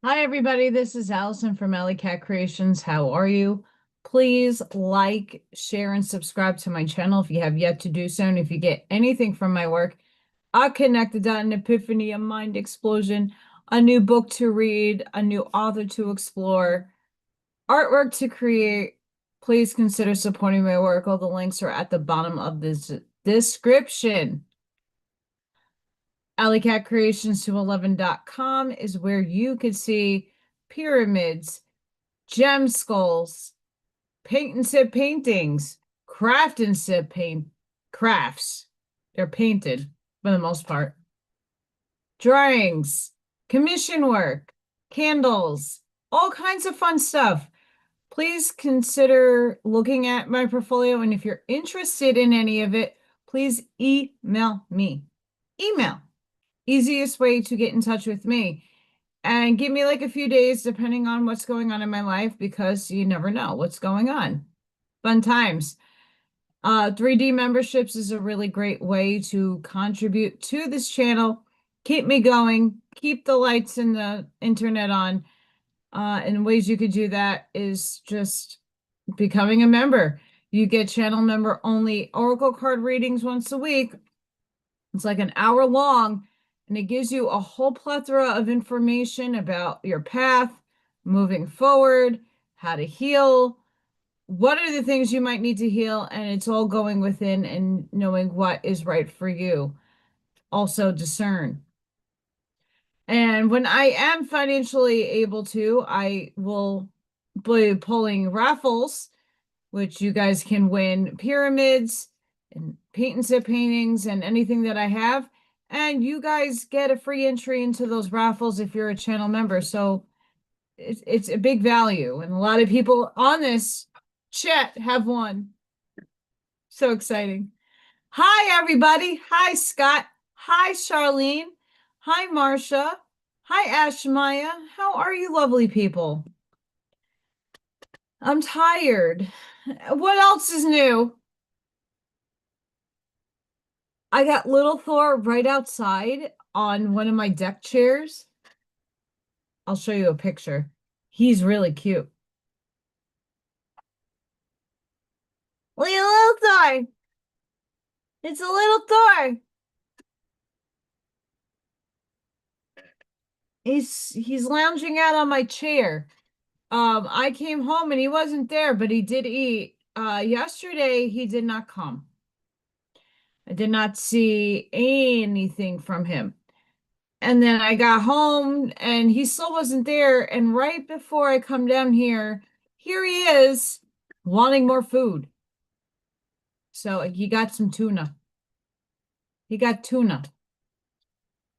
Hi, everybody. This is Allison from AllyKat Creations. How are you? Please like, share, and subscribe to my channel if you have yet to do so. And if you get anything from my work, a connect the dot, an epiphany, a mind explosion, a new book to read, a new author to explore, artwork to create, please consider supporting my work. All the links are at the bottom of this description. AllyKatCreations211.com is where you could see pyramids, gem skulls, paint and sip paintings, craft and sip crafts. They're painted for the most part. Drawings, commission work, candles, all kinds of fun stuff. Please consider looking at my portfolio, and if you're interested in any of it, please email me. Email. Easiest way to get in touch with me. And give me like a few days depending on what's going on in my life, because you never know what's going on. Fun times. 3D memberships is a really great way to contribute to this channel. Keep me going. Keep the lights and the internet on. And ways you could do that is just becoming a member. You get channel member only oracle card readings once a week. It's like an hour long, and it gives you a whole plethora of information about your path, moving forward, how to heal, what are the things you might need to heal, and it's all going within and knowing what is right for you. Also discern. And when I am financially able to, I will be pulling raffles, which you guys can win pyramids and paint and sip paintings and anything that I have. And you guys get a free entry into those raffles if you're a channel member. So it's a big value. And a lot of people on this chat have won. So exciting. Hi, everybody. Hi, Scott. Hi, Charlene. Hi, Marcia. Hi, Ashmaya. How are you, lovely people? I'm tired. What else is new? I got little Thor right outside on one of my deck chairs. I'll show you a picture. He's really cute. Look at little Thor. It's a little Thor. He's lounging out on my chair. I came home and he wasn't there, but he did eat. Yesterday he did not come. I did not see anything from him. And then I got home and he still wasn't there. And right before I come down here he is wanting more food. So he got some tuna. He got tuna.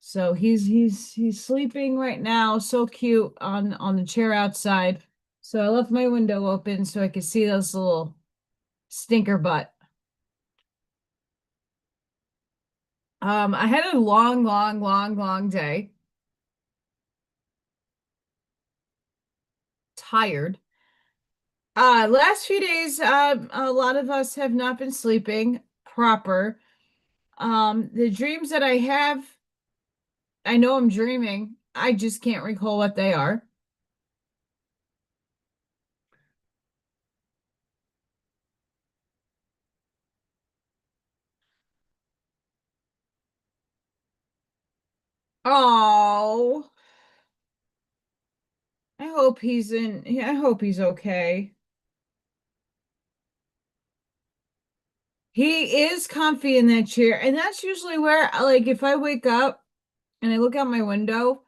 So he's sleeping right now. So cute on the chair outside. So I left my window open so I could see this little stinker butt. I had a long day. Tired. Last few days, a lot of us have not been sleeping proper. The dreams that I have, I know I'm dreaming. I just can't recall what they are. Oh, I hope he's okay. He is comfy in that chair, and that's usually where, like, if I wake up and I look out my window,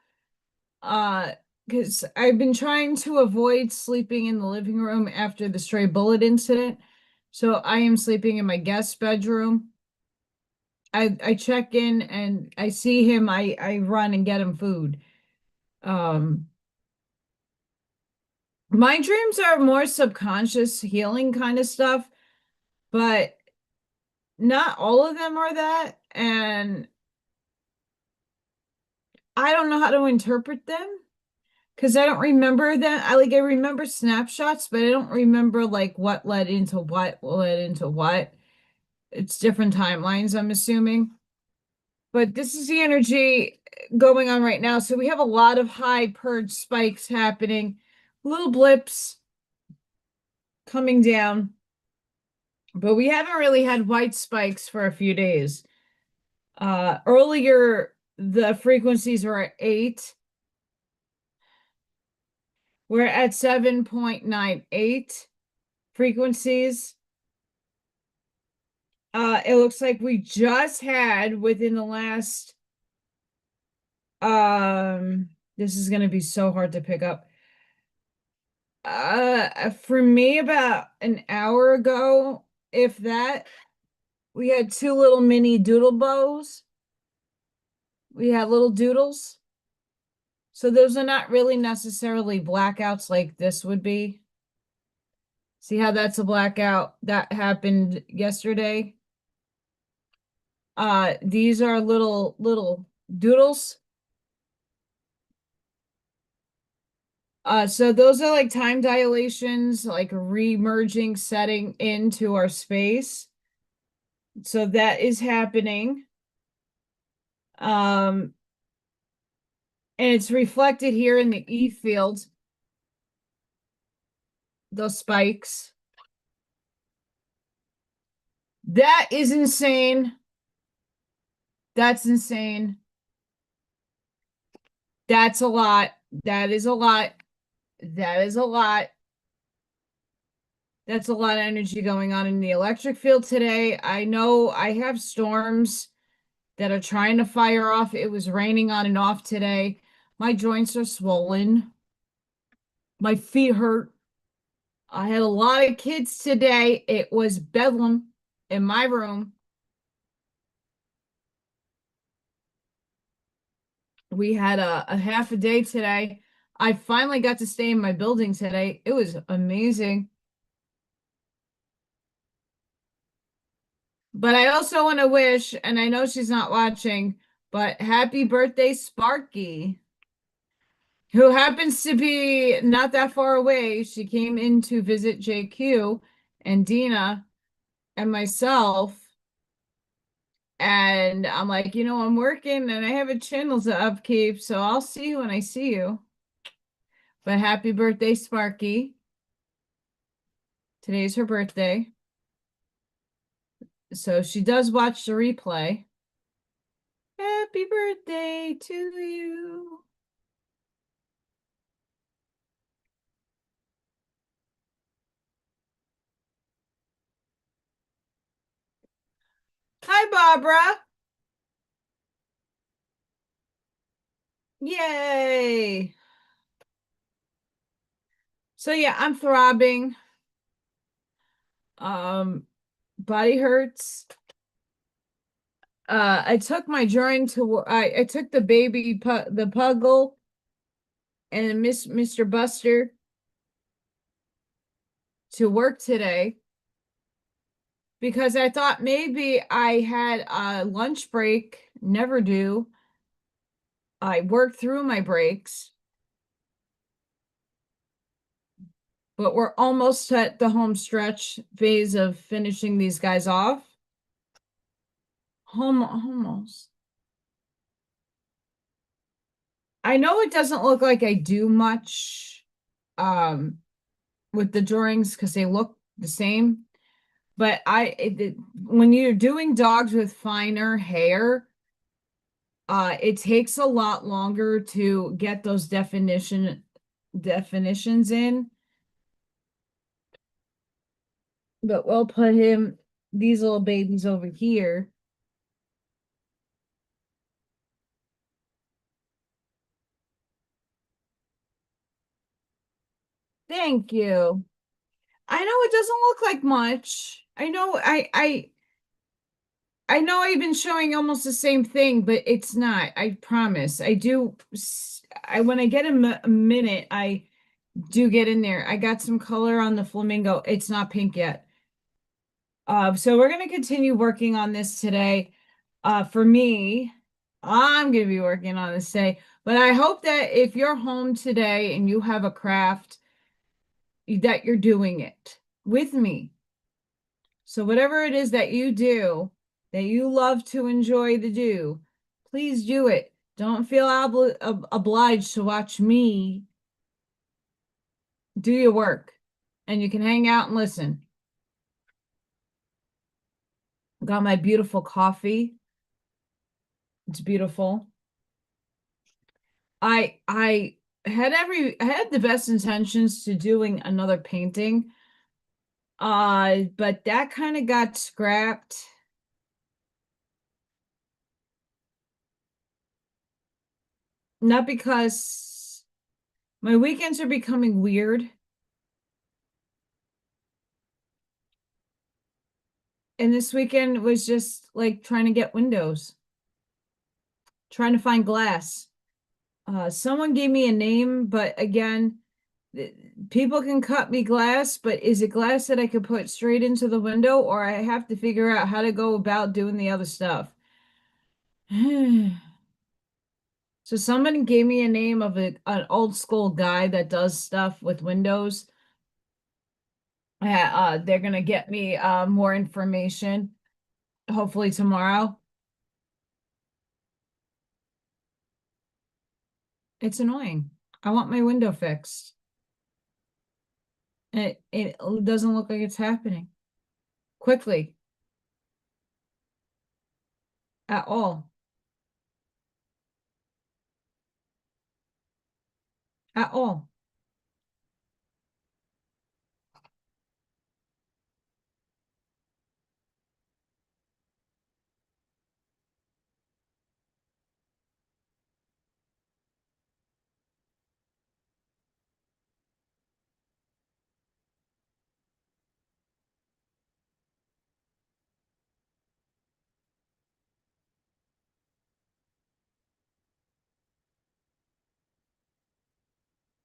because I've been trying to avoid sleeping in the living room after the stray bullet incident. So I am sleeping in my guest bedroom. I check in and I see him, I run and get him food. Um, my dreams are more subconscious healing kind of stuff, but not all of them are that. And I don't know how to interpret them because I don't remember them. I remember snapshots, but I don't remember like what led into what led into what. It's different timelines, I'm assuming. but this is the energy going on right now. So we have a lot of high purge spikes happening, little blips coming down, but we haven't really had white spikes for a few days. Earlier, the frequencies were at 8. We're at 7.98 frequencies. It looks like we just had within the last, this is going to be so hard to pick up. For me, about an hour ago, if that, we had 2 little mini doodle bows. We had little doodles. So those are not really necessarily blackouts like this would be. See how that's a blackout? That happened yesterday. These are little doodles. So those are like time dilations, like re-merging, setting into our space. So that is happening. And it's reflected here in the E field, those spikes. That is insane. That's insane. That's a lot. That is a lot. That is a lot. That's a lot of energy going on in the electric field today. I know I have storms that are trying to fire off. It was raining on and off today. My joints are swollen. My feet hurt. I had a lot of kids today. It was bedlam in my room. We had a half a day today. I finally got to stay in my building today. It was amazing. But I also want to wish, and I know she's not watching, but happy birthday, Sparky, who happens to be not that far away. She came in to visit JQ and Dina and myself. And I'm like, I'm working and I have a channel to upkeep, so I'll see you when I see you. But happy birthday, Sparky. Today's her birthday. So she does watch the replay. Happy birthday to you. Hi, Barbara. Yay. So yeah, I'm throbbing. Body hurts. I took my drawing to I took the baby the Puggle and Mr. Buster to work today because I thought maybe I had a lunch break. Never do. I worked through my breaks. But we're almost at the home stretch phase of finishing these guys off. Almost. I know it doesn't look like I do much with the drawings because they look the same. But when you're doing dogs with finer hair, it takes a lot longer to get those definitions in. But we'll put these little babies over here. Thank you. I know it doesn't look like much. I know I know I've been showing almost the same thing, but it's not. I promise. I do. When I get a minute, I do get in there. I got some color on the flamingo. It's not pink yet. So we're gonna continue working on this today. For me, I'm gonna be working on this today. But I hope that if you're home today and you have a craft, that you're doing it with me. So whatever it is that you do, that you love to enjoy to do, please do it. Don't feel obliged to watch me do your work. And you can hang out and listen. Got my beautiful coffee. It's beautiful. I had the best intentions to doing another painting. But that kind of got scrapped. Not because my weekends are becoming weird. And this weekend was just like trying to get windows, trying to find glass. Someone gave me a name, but again, people can cut me glass, but is it glass that I could put straight into the window, or I have to figure out how to go about doing the other stuff? So somebody gave me a name of an old school guy that does stuff with windows. They're gonna get me more information, hopefully tomorrow. It's annoying. I want my window fixed. And it doesn't look like it's happening quickly at all. At all.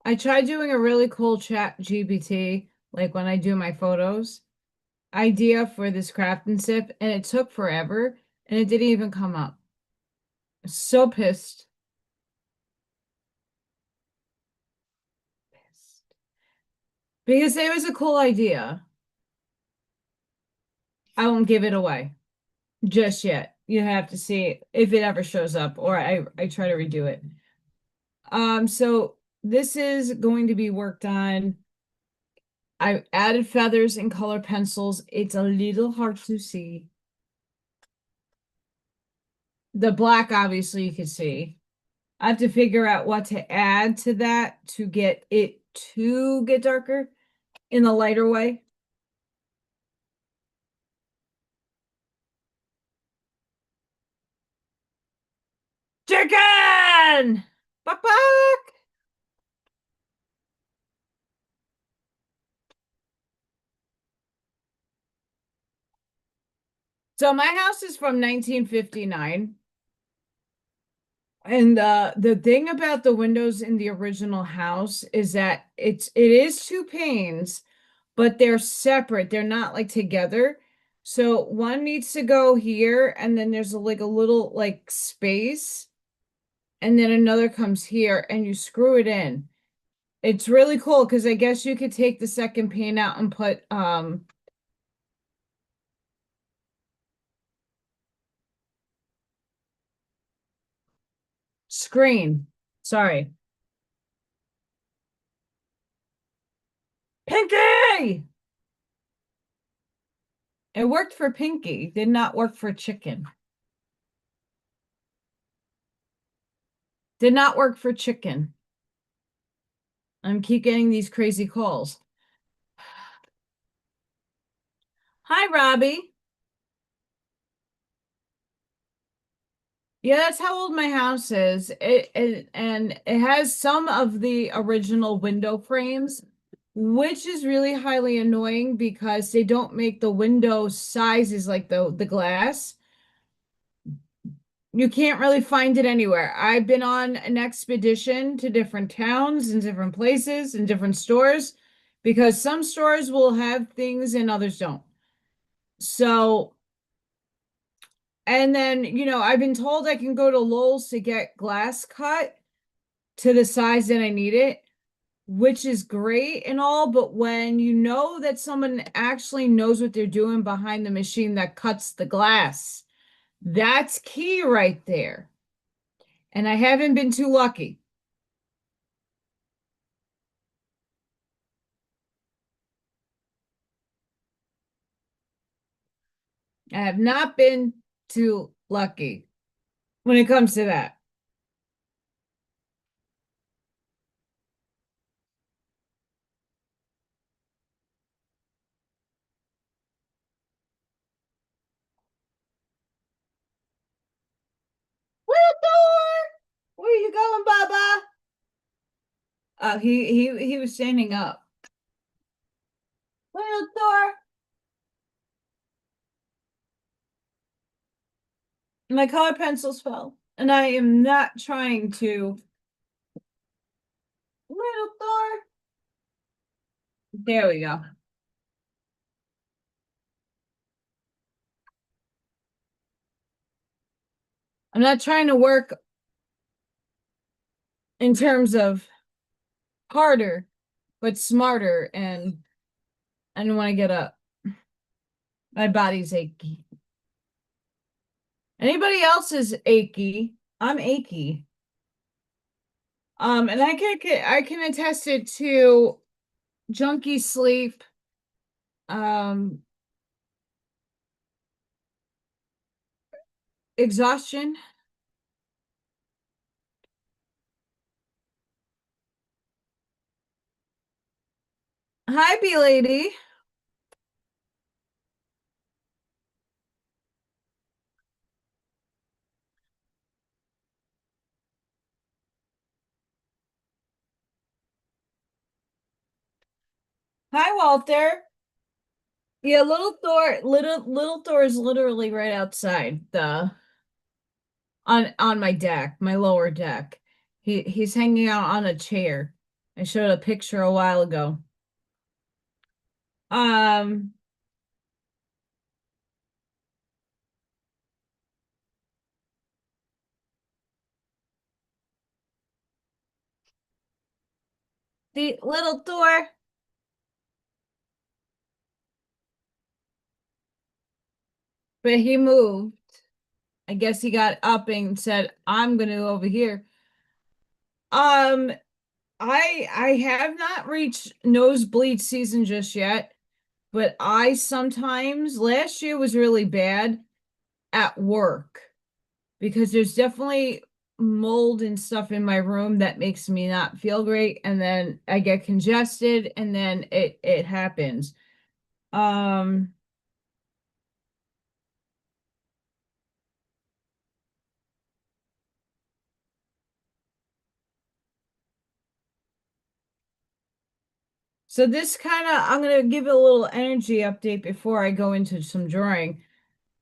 I tried doing a really cool chat GPT, like when I do my photos, idea for this craft and sip, and it took forever and it didn't even come up. So pissed. Pissed. Because it was a cool idea. I won't give it away just yet. You have to see if it ever shows up, or I try to redo it. So this is going to be worked on. I added feathers and color pencils. It's a little hard to see. The black, obviously, you can see. I have to figure out what to add to that to get it to get darker in the lighter way. Chicken! Buck buck! So my house is from 1959. And the thing about the windows in the original house is that it is two panes, but they're separate. They're not like together. So one needs to go here, and then there's like a little like space, and then another comes here, and you screw it in. It's really cool because I guess you could take the second pane out and put screen. Sorry. Pinky! It worked for Pinky, did not work for chicken. Did not work for chicken. I'm keep getting these crazy calls. Hi, Robbie. Yeah, that's how old my house is. And it has some of the original window frames, which is really highly annoying because they don't make the window sizes like the glass. You can't really find it anywhere. I've been on an expedition to different towns and different places and different stores because some stores will have things and others don't. So, and then, I've been told I can go to Lowe's to get glass cut to the size that I need it, which is great and all, but when you know that someone actually knows what they're doing behind the machine that cuts the glass, that's key right there. And I haven't been too lucky. I have not been too lucky when it comes to that. Little Thor, where you going, Baba? He was standing up. Little Thor, my color pencils fell, and I am not trying to. Little Thor. There we go. I'm not trying to work in terms of harder, but smarter, and I don't want to get up. My body's achy. Anybody else is achy. I'm achy. And I can attest it to junky sleep, um, exhaustion. Hi, B lady. Hi, Walter. Yeah, little Thor is literally right outside the on my deck, my lower deck. He's hanging out on a chair. I showed a picture a while ago. Um, the little Thor, but he moved. I guess he got up and said, "I'm gonna go over here." Um, I have not reached nosebleed season just yet, but I sometimes last year was really bad at work because there's definitely mold and stuff in my room that makes me not feel great, and then I get congested, and then it happens. Um, so this kind of I'm gonna give it a little energy update before I go into some drawing.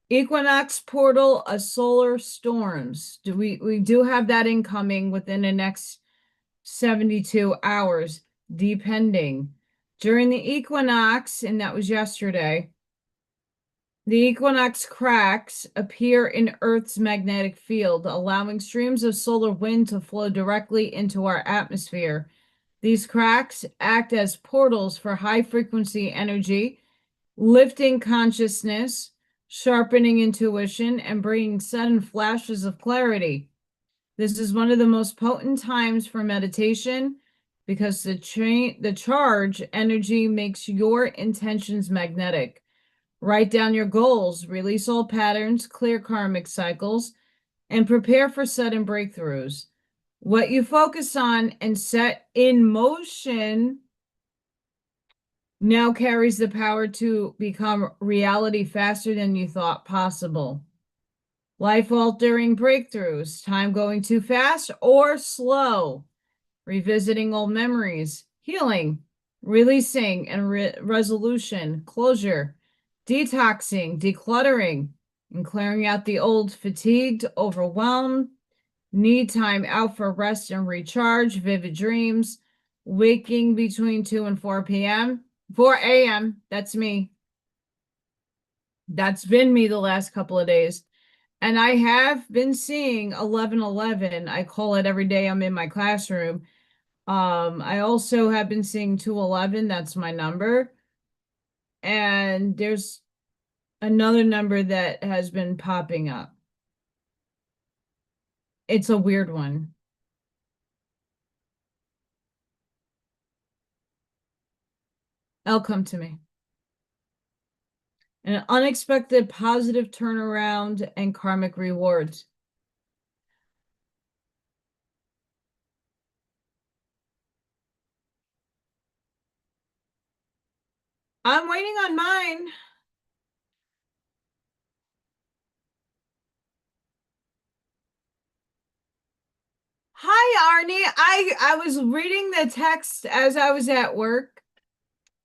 Equinox portal, a solar storms. We do have that incoming within the next 72 hours, depending. During the equinox, and that was yesterday, the equinox cracks appear in Earth's magnetic field, allowing streams of solar wind to flow directly into our atmosphere. These cracks act as portals for high frequency energy, lifting consciousness, sharpening intuition, and bringing sudden flashes of clarity. This is one of the most potent times for meditation because the charge energy makes your intentions magnetic. Write down your goals, release old patterns, clear karmic cycles, and prepare for sudden breakthroughs. What you focus on and set in motion now carries the power to become reality faster than you thought possible. Life altering breakthroughs, time going too fast or slow, revisiting old memories, healing, releasing and resolution, closure, detoxing, decluttering, and clearing out the old, fatigued, overwhelmed, need time out for rest and recharge, vivid dreams, waking between 2 and 4 p.m. 4 a.m. That's me. That's been me the last couple of days. And I have been seeing 1111. I call it every day I'm in my classroom. I also have been seeing 211. That's my number. And there's another number that has been popping up. It's a weird one. It'll come to me. An unexpected positive turnaround and karmic rewards. I'm waiting on mine. Hi, Arnie. I was reading the text as I was at work.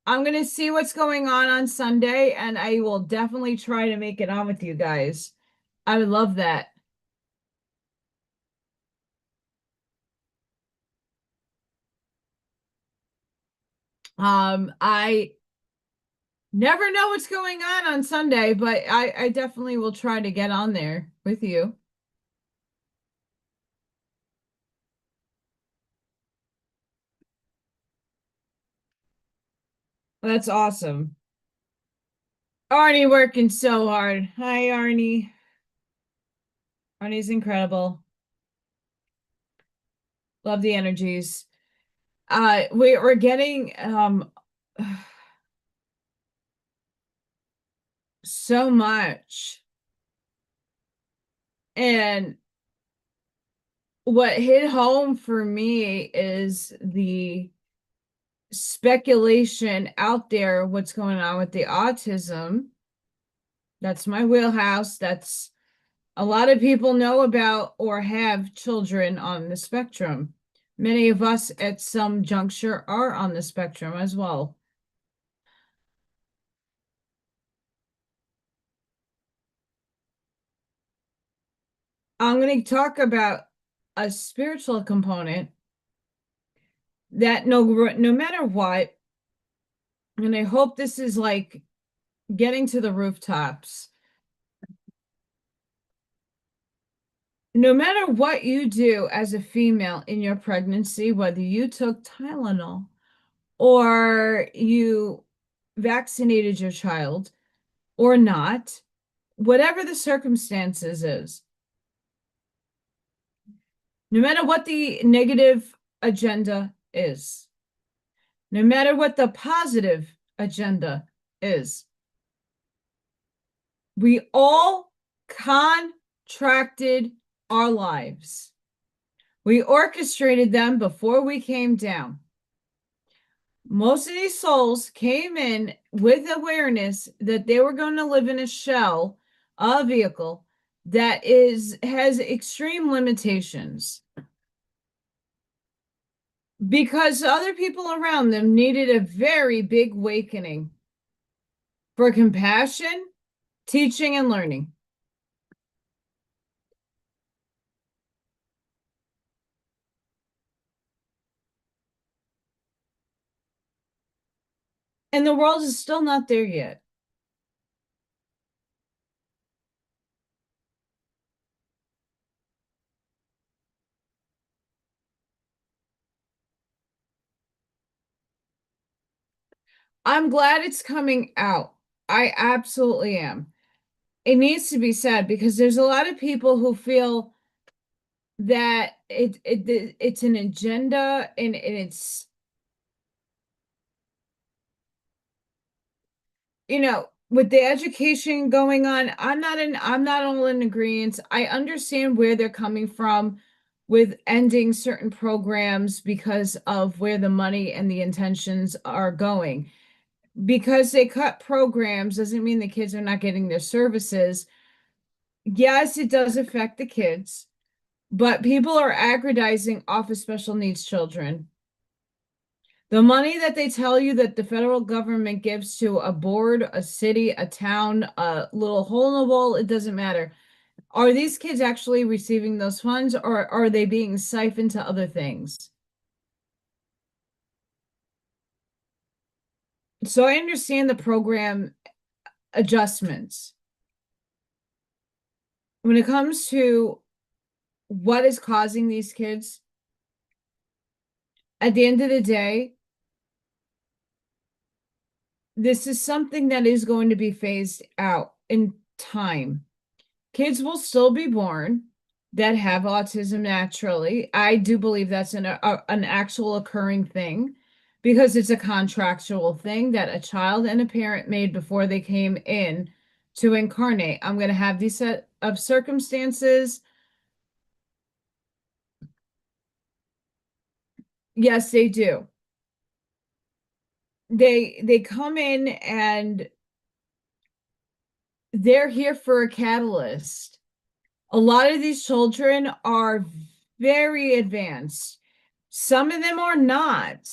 I'm going to see what's going on Sunday, and I will definitely try to make it on with you guys. I would love that. I never know what's going on Sunday, but I definitely will try to get on there with you. That's awesome. Arnie working so hard. Hi, Arnie. Arnie's incredible. Love the energies. We're getting so much. And what hit home for me is the speculation out there, what's going on with the autism. That's my wheelhouse. That's a lot of people know about or have children on the spectrum. Many of us at some juncture are on the spectrum as well. I'm going to talk about a spiritual component that no matter what, and I hope this is like getting to the rooftops. No matter what you do as a female in your pregnancy, whether you took Tylenol or you vaccinated your child or not, whatever the circumstances is, no matter what the negative agenda is, no matter what the positive agenda is, we all contracted our lives. We orchestrated them before we came down. Most of these souls came in with awareness that they were going to live in a shell, a vehicle that has extreme limitations because other people around them needed a very big awakening for compassion, teaching, and learning. And the world is still not there yet. I'm glad it's coming out. I absolutely am. It needs to be said because there's a lot of people who feel that it's an agenda and it's, with the education going on, I'm not all in agreement. I understand where they're coming from with ending certain programs because of where the money and the intentions are going. Because they cut programs doesn't mean the kids are not getting their services. Yes, it does affect the kids, but people are aggrandizing off of special needs children. The money that they tell you that the federal government gives to a board, a city, a town, a little hole in the wall, it doesn't matter. Are these kids actually receiving those funds or are they being siphoned to other things? So I understand the program adjustments. When it comes to what is causing these kids, at the end of the day, this is something that is going to be phased out in time. Kids will still be born. that have autism naturally. I do believe that's an actual occurring thing because it's a contractual thing that a child and a parent made before they came in to incarnate. I'm going to have these set of circumstances. Yes, they do. They come in and they're here for a catalyst. A lot of these children are very advanced. Some of them are not.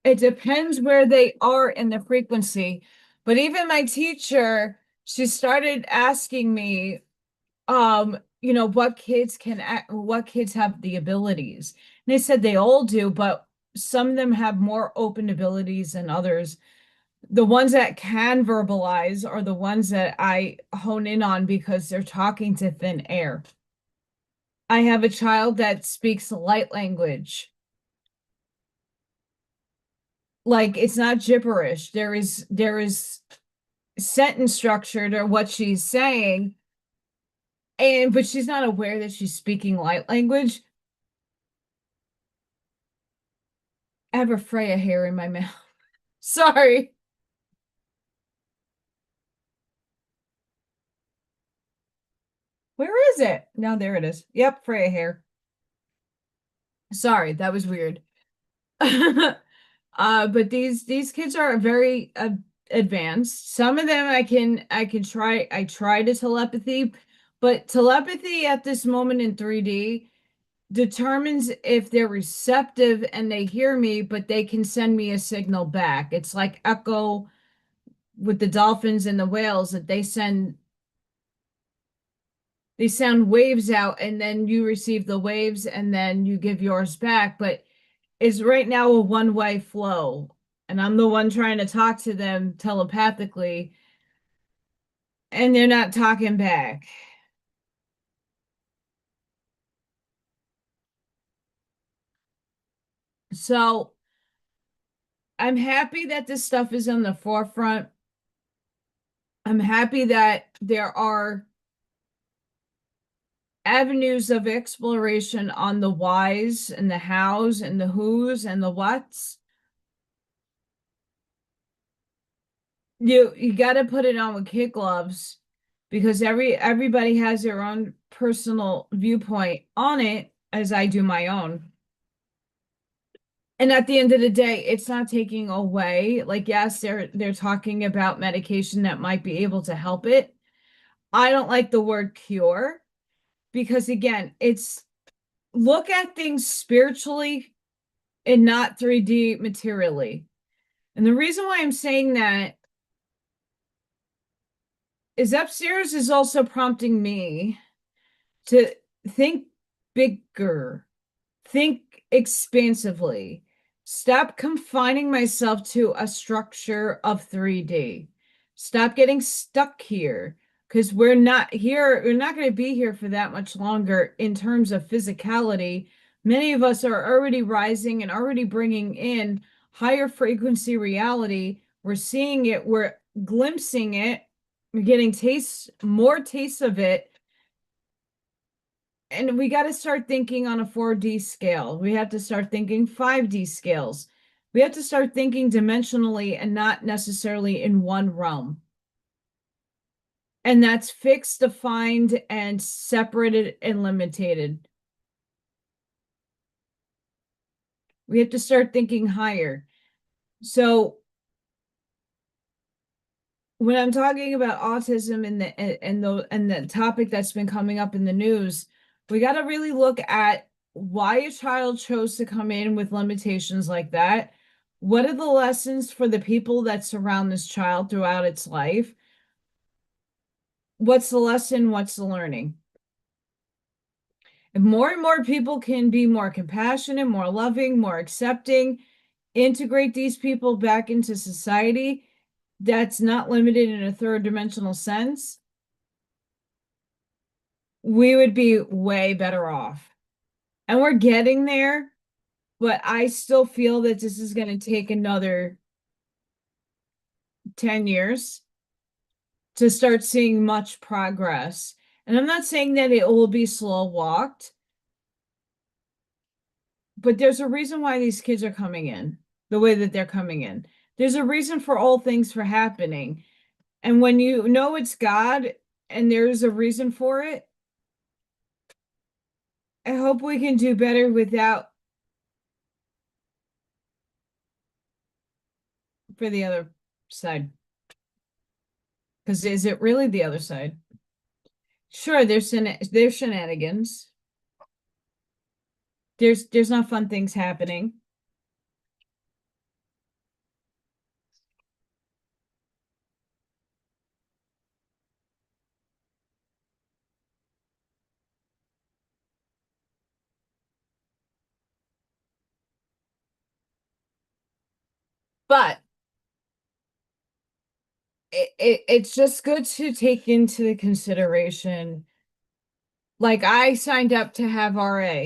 It depends where they are in the frequency. But even my teacher, she started asking me, what kids have the abilities. And they said they all do, but some of them have more open abilities than others. The ones that can verbalize are the ones that I hone in on because they're talking to thin air. I have a child that speaks light language. Like it's not gibberish. There is sentence structure to what she's saying, but she's not aware that she's speaking light language. I have a Freya hair in my mouth. Sorry. Where is it? No, there it is. Yep, Freya hair. Sorry, that was weird. But these kids are very advanced. Some of them I try to telepathy, but telepathy at this moment in 3D determines if they're receptive and they hear me, but they can send me a signal back. It's like echo with the dolphins and the whales that they sound waves out and then you receive the waves and then you give yours back, but it's right now a one-way flow. And I'm the one trying to talk to them telepathically and they're not talking back. So I'm happy that this stuff is on the forefront. I'm happy that there are avenues of exploration on the whys and the hows and the whos and the whats. You got to put it on with kid gloves because everybody has their own personal viewpoint on it, as I do my own. And at the end of the day, it's not taking away, like, yes, they're talking about medication that might be able to help it. I don't like the word cure because again, it's look at things spiritually and not 3D materially. And the reason why I'm saying that is upstairs is also prompting me to think bigger, think expansively, stop confining myself to a structure of 3D. Stop getting stuck here because we're not here, we're not going to be here for that much longer in terms of physicality. Many of us are already rising and already bringing in higher frequency reality. We're seeing it, we're glimpsing it, we're getting more tastes of it. And we got to start thinking on a 4D scale. We have to start thinking 5D scales. We have to start thinking dimensionally and not necessarily in one realm. And that's fixed, defined, and separated and limited. We have to start thinking higher. So when I'm talking about autism and the topic that's been coming up in the news, we got to really look at why a child chose to come in with limitations like that. What are the lessons for the people that surround this child throughout its life? What's the lesson? What's the learning? If more and more people can be more compassionate, more loving, more accepting, integrate these people back into society, that's not limited in a third dimensional sense, we would be way better off. And we're getting there, but I still feel that this is going to take another 10 years to start seeing much progress. And I'm not saying that it will be slow walked, but there's a reason why these kids are coming in the way that they're coming in. There's a reason for all things for happening. And when you know it's God and there's a reason for it, I hope we can do better without for the other side. Because is it really the other side? Sure, there's shenanigans. There's not fun things happening. But it's just good to take into the consideration. Like I signed up to have RA.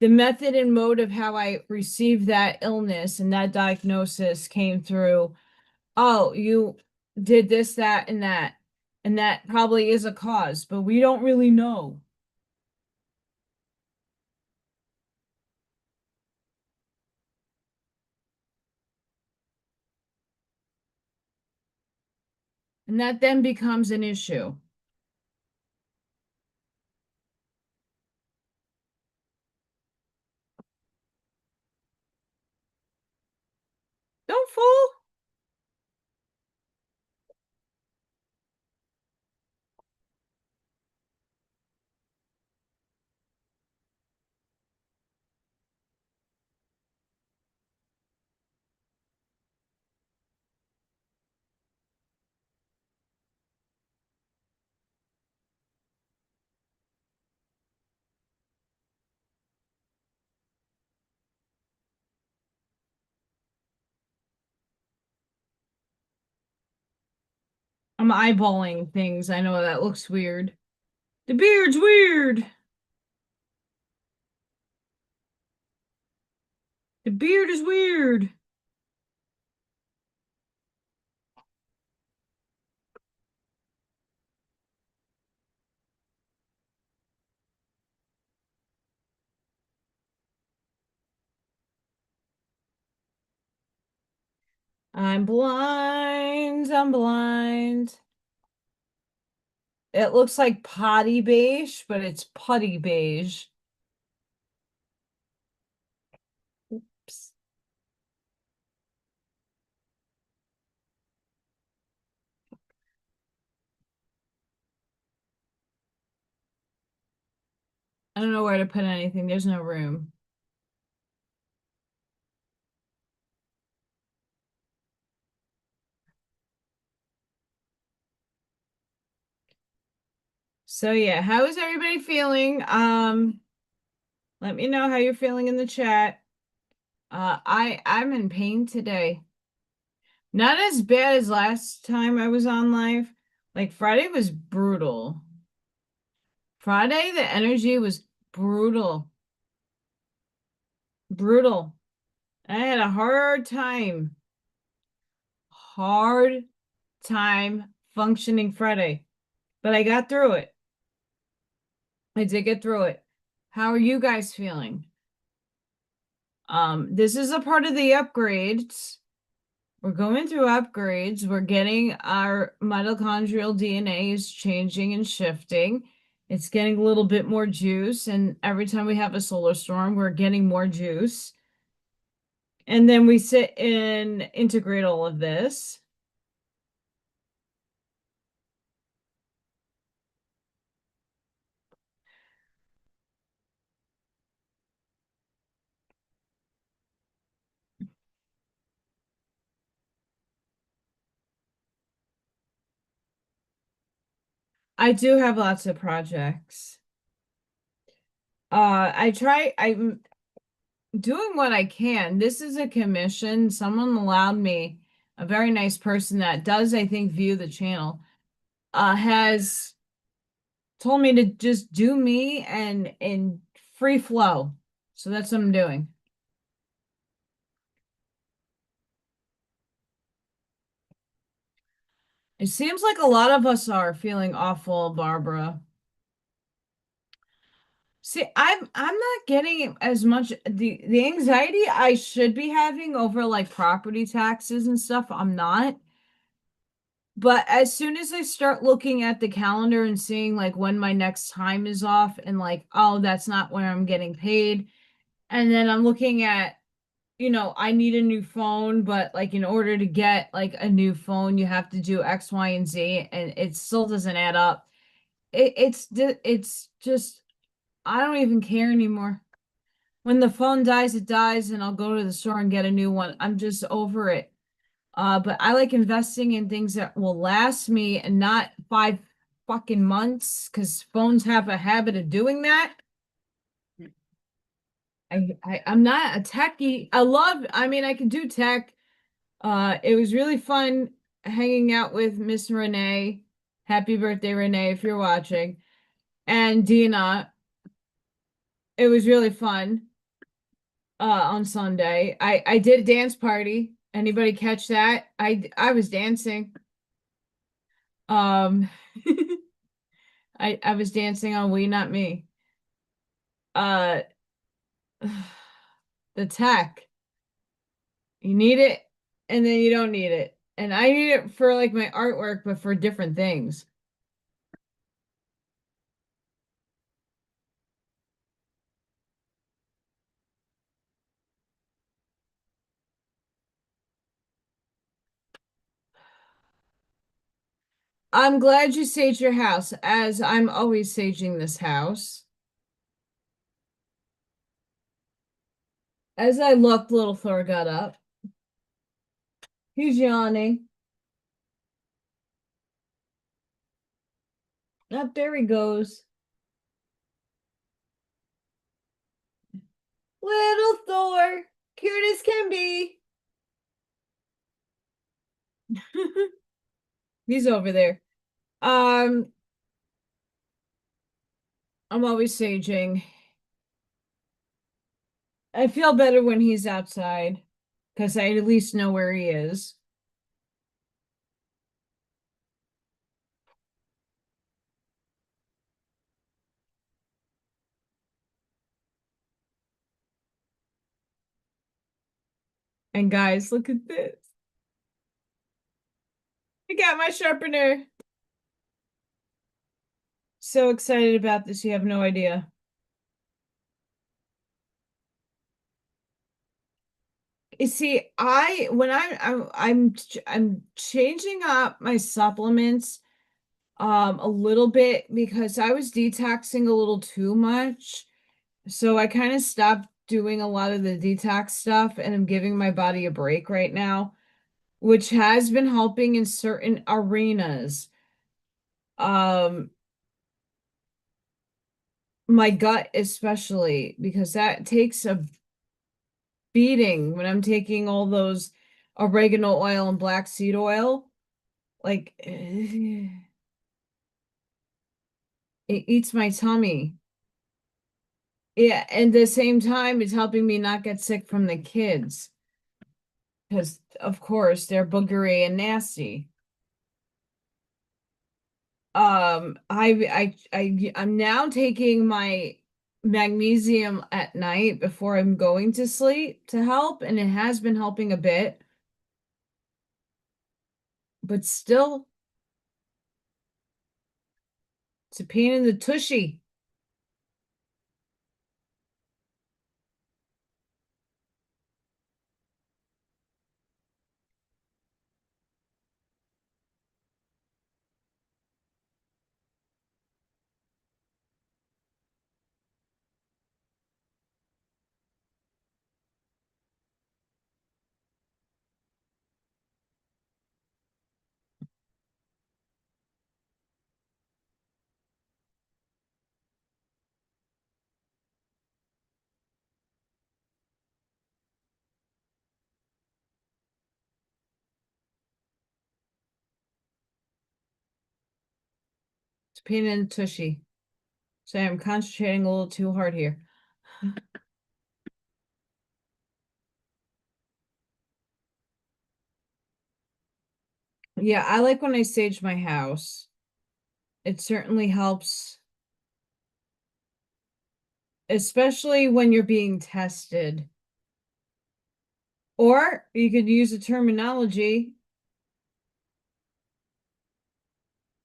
The method and mode of how I received that illness and that diagnosis came through, oh, you did this, that, and that. And that probably is a cause, but we don't really know. And that then becomes an issue. Don't fool. I'm eyeballing things. I know that looks weird. The beard's weird. The beard is weird. I'm blind. I'm blind. It looks like potty beige, but it's putty beige. Oops. I don't know where to put anything. There's no room. So yeah, how is everybody feeling? Let me know how you're feeling in the chat. I'm in pain today. Not as bad as last time I was on live. Like Friday was brutal. Friday, the energy was brutal. Brutal. I had a hard time functioning Friday, but I got through it. I did get through it. How are you guys feeling? This is a part of the upgrades. We're going through upgrades. We're getting our mitochondrial DNA is changing and shifting. It's getting a little bit more juice, and every time we have a solar storm, we're getting more juice. And then we sit and integrate all of this. I do have lots of projects. I'm doing what I can. This is a commission. Someone allowed me, a very nice person that does, I think, view the channel, has told me to just do me and in free flow. So that's what I'm doing. It seems like a lot of us are feeling awful, Barbara. See, I'm not getting as much the anxiety I should be having over like property taxes and stuff. I'm not. But as soon as I start looking at the calendar and seeing like when my next time is off and like, oh, that's not where I'm getting paid. And then I'm looking at, I need a new phone, but like in order to get like a new phone, you have to do X, Y, and Z, and it still doesn't add up. It's just I don't even care anymore. When the phone dies, it dies, and I'll go to the store and get a new one. I'm just over it. But I like investing in things that will last me and not 5 fucking months, because phones have a habit of doing that. I'm not a techie. I mean, I can do tech. It was really fun hanging out with Miss Renee. Happy birthday, Renee, if you're watching. And Dina. It was really fun on Sunday. I did a dance party. Anybody catch that? I was dancing. Um I was dancing on We Not Me. Uh the tech. You need it and then you don't need it. And I need it for like my artwork, but for different things. I'm glad you saged your house, as I'm always saging this house. As I looked, little Thor got up. He's yawning. Up there he goes. Little Thor, cute as can be. He's over there. Um, I'm always saging. I feel better when he's outside because I at least know where he is. And guys, look at this. I got my sharpener. So excited about this, you have no idea. You see, I'm changing up my supplements a little bit because I was detoxing a little too much. So I kind of stopped doing a lot of the detox stuff and I'm giving my body a break right now, which has been helping in certain arenas. Um, my gut especially, because that takes a beating when I'm taking all those oregano oil and black seed oil. Like, it eats my tummy. Yeah, and at the same time, it's helping me not get sick from the kids. Because, of course, they're boogery and nasty. I'm now taking my magnesium at night before I'm going to sleep to help, and it has been helping a bit, but still, it's a pain in the tushy. It's a pain in the tushy. So I'm concentrating a little too hard here. Yeah, I like when I sage my house. It certainly helps especially when you're being tested. Or you could use the terminology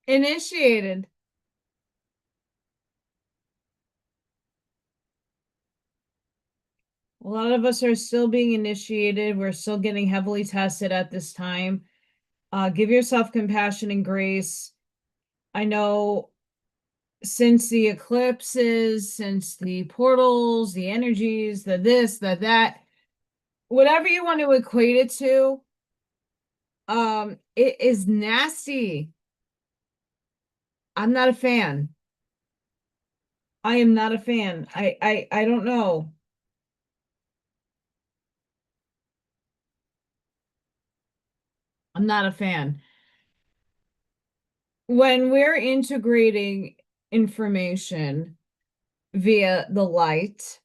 initiated. A lot of us are still being initiated. We're still getting heavily tested at this time. Give yourself compassion and grace. I know since the eclipses, since the portals, the energies, the this, the that, whatever you want to equate it to, it is nasty. I'm not a fan. I am not a fan. I don't know. I'm not a fan. When we're integrating information via the light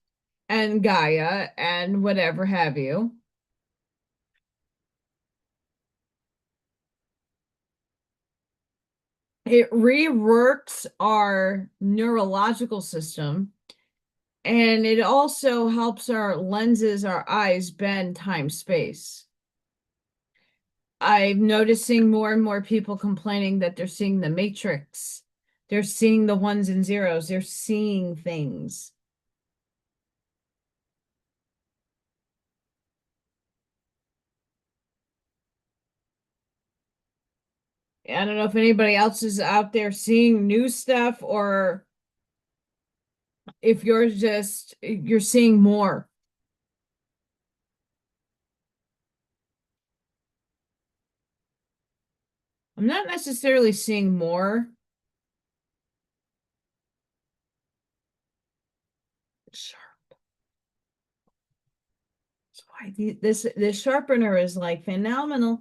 and Gaia and whatever have you, it reworks our neurological system, and it also helps our lenses, our eyes bend time space. I'm noticing more and more people complaining that they're seeing the matrix. They're seeing the ones and zeros. They're seeing things. I don't know if anybody else is out there seeing new stuff, or if you're seeing more. I'm not necessarily seeing more. Sharp. That's why this sharpener is like phenomenal.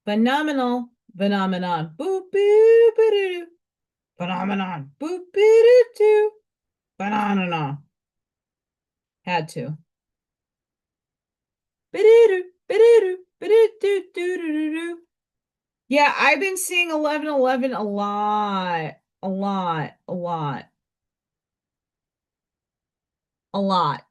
Phenomenal. Phenomenon. Boop boop doo. Phenomenon. Boop doo doo. Phenomenon. Had to. Yeah, I've been seeing 1111 a lot. A lot. A lot. A lot.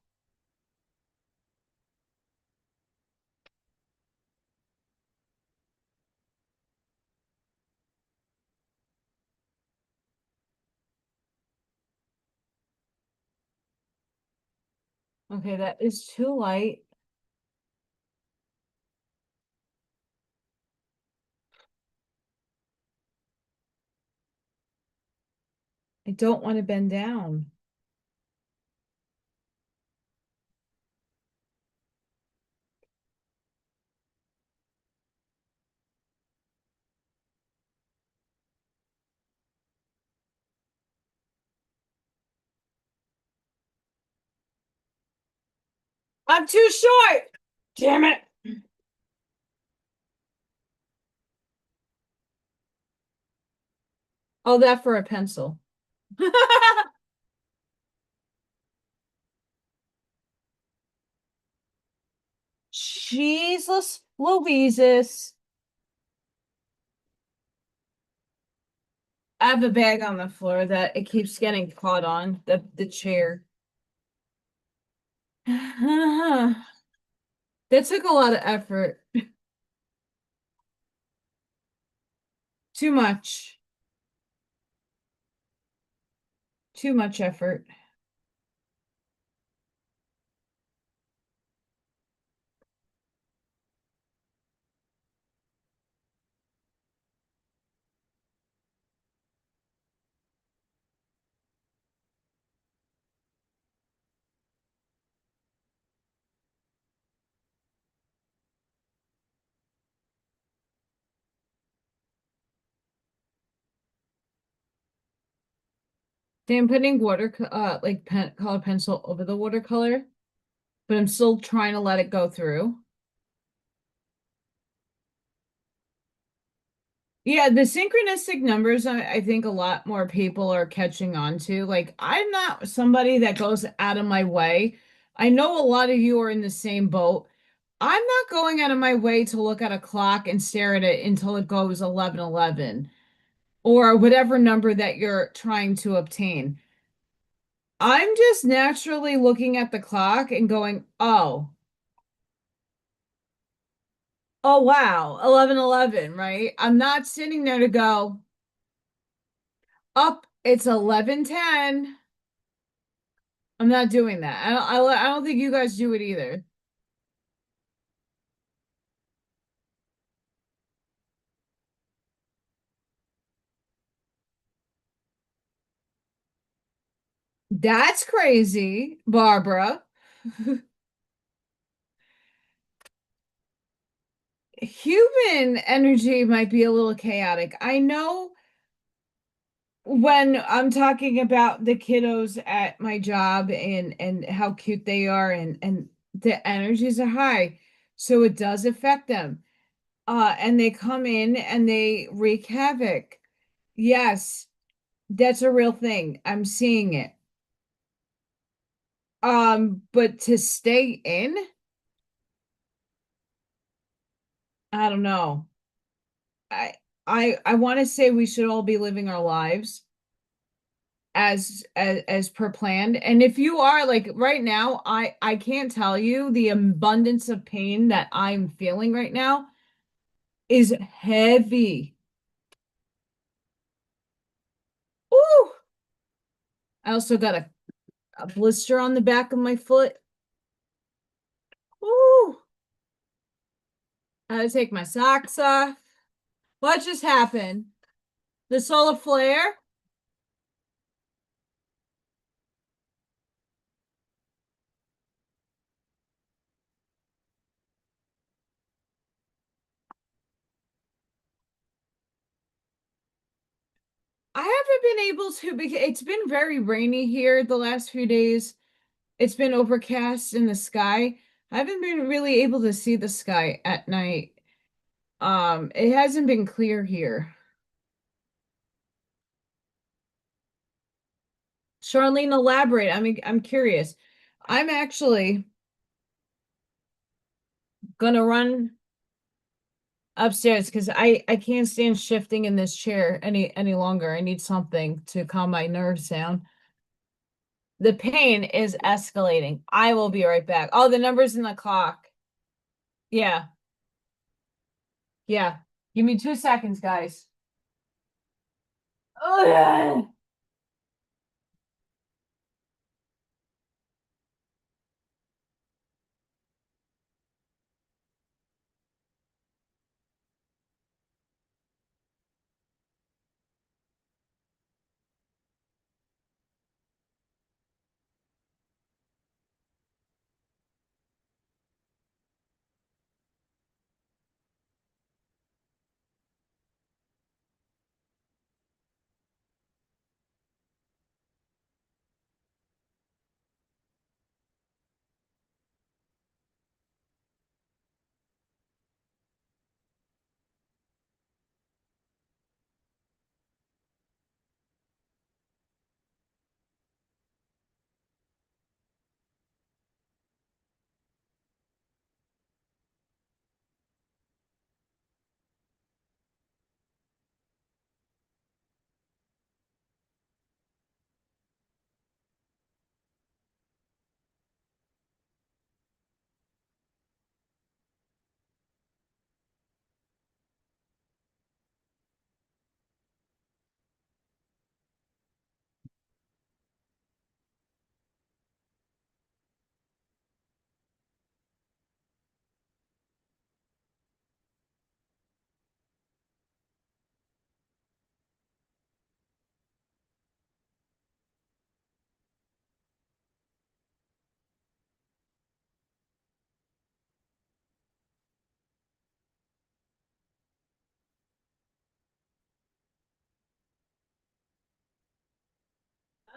Okay, that is too light. I don't want to bend down. I'm too short. Damn it. Oh, that for a pencil. Jesus Louises. I have a bag on the floor that it keeps getting caught on the chair. That took a lot of effort. Too much. Too much effort. See, I'm putting like color pencil over the watercolor, but I'm still trying to let it go through. Yeah, the synchronistic numbers, I think a lot more people are catching on to. Like, I'm not somebody that goes out of my way. I know a lot of you are in the same boat. I'm not going out of my way to look at a clock and stare at it until it goes 11:11. or whatever number that you're trying to obtain. I'm just naturally looking at the clock and going, oh wow, 11:11, right? I'm not sitting there to go, up, it's 11:10. I'm not doing that. I don't think you guys do it either. That's crazy, Barbara. Human energy might be a little chaotic. I know when I'm talking about the kiddos at my job and how cute they are and the energies are high, so it does affect them. And they come in and they wreak havoc. Yes, that's a real thing. I'm seeing it. But to stay in, I don't know. I I want to say we should all be living our lives as per planned. And if you are like right now, I can't tell you the abundance of pain that I'm feeling right now is heavy. Ooh. I also got a blister on the back of my foot. Ooh. I had to take my socks off. What just happened? The solar flare? I haven't been able to because it's been very rainy here the last few days. It's been overcast in the sky. I haven't been really able to see the sky at night. It hasn't been clear here. Charlene, elaborate. I'm curious. I'm actually gonna run upstairs because I can't stand shifting in this chair any longer. I need something to calm my nerves down. The pain is escalating. I will be right back. Oh, the number's in the clock. Yeah, yeah. Give me 2 seconds, guys. Oh yeah.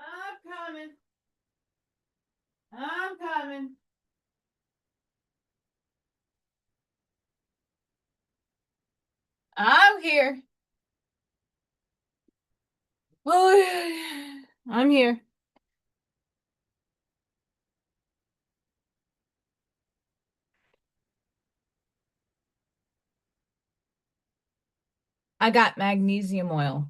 I'm coming. I'm coming. I'm here. Oh, yeah. I'm here. I got magnesium oil.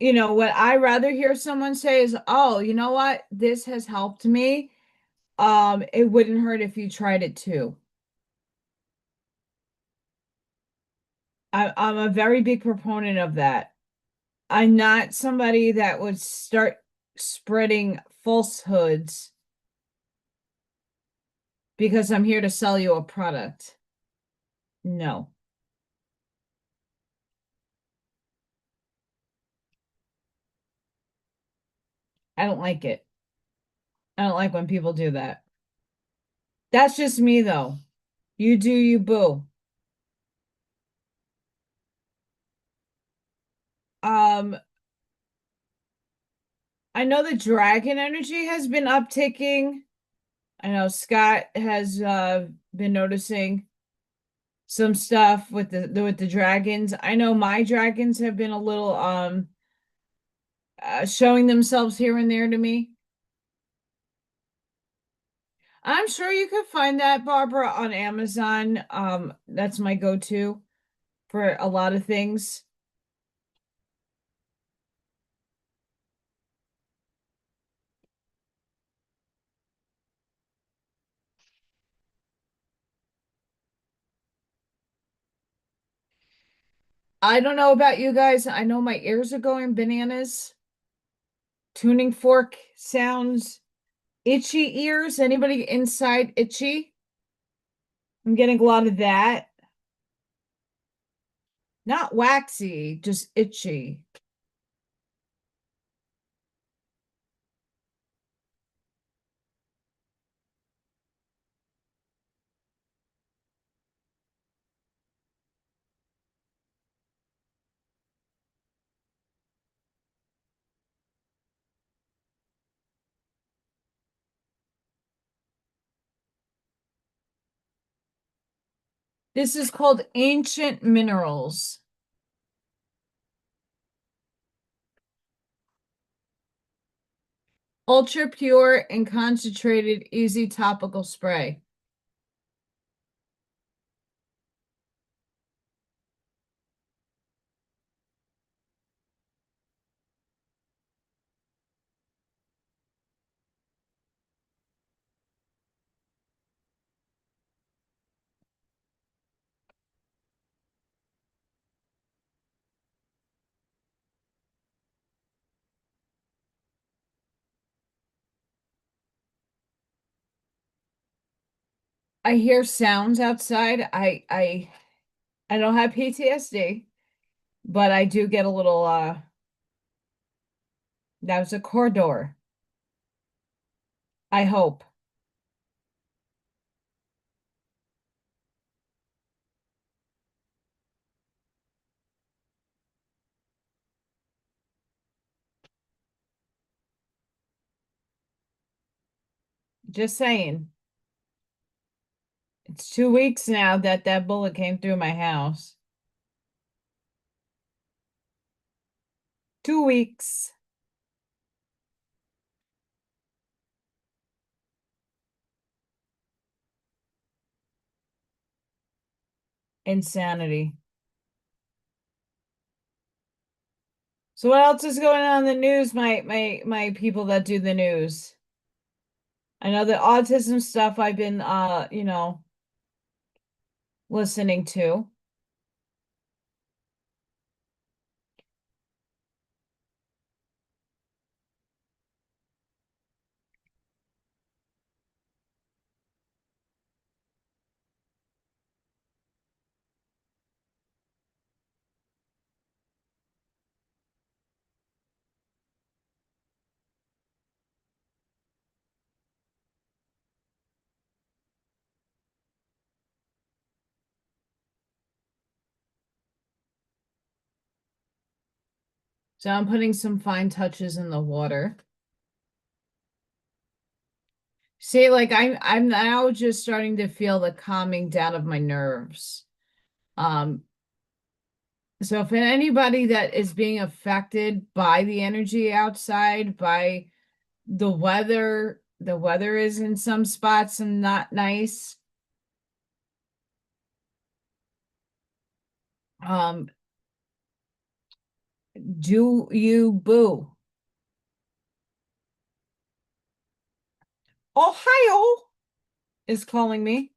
what I rather hear someone say is, "Oh, you know what? This has helped me. It wouldn't hurt if you tried it too." I'm a very big proponent of that. I'm not somebody that would start spreading falsehoods because I'm here to sell you a product. No, I don't like it. I don't like when people do that. That's just me, though. You do you, boo. Um, I know the dragon energy has been upticking. I know Scott has been noticing some stuff with the dragons. I know my dragons have been a little showing themselves here and there to me. I'm sure you could find that, Barbara, on Amazon. That's my go-to for a lot of things. I don't know about you guys. I know my ears are going bananas. Tuning fork sounds itchy ears. Anybody inside itchy? I'm getting a lot of that. Not waxy, just itchy. This is called Ancient Minerals. Ultra pure and concentrated, easy topical spray. I hear sounds outside. I don't have PTSD, but I do get a little that was a corridor. I hope. Just saying. It's 2 weeks now that that bullet came through my house. 2 weeks. Insanity. So what else is going on in the news, my people that do the news? I know the autism stuff I've been listening to. So I'm putting some fine touches in the water. See, like I'm now just starting to feel the calming down of my nerves. Um, so if anybody that is being affected by the energy outside, by the weather is in some spots and not nice. Um, Do you boo? Ohio is calling me.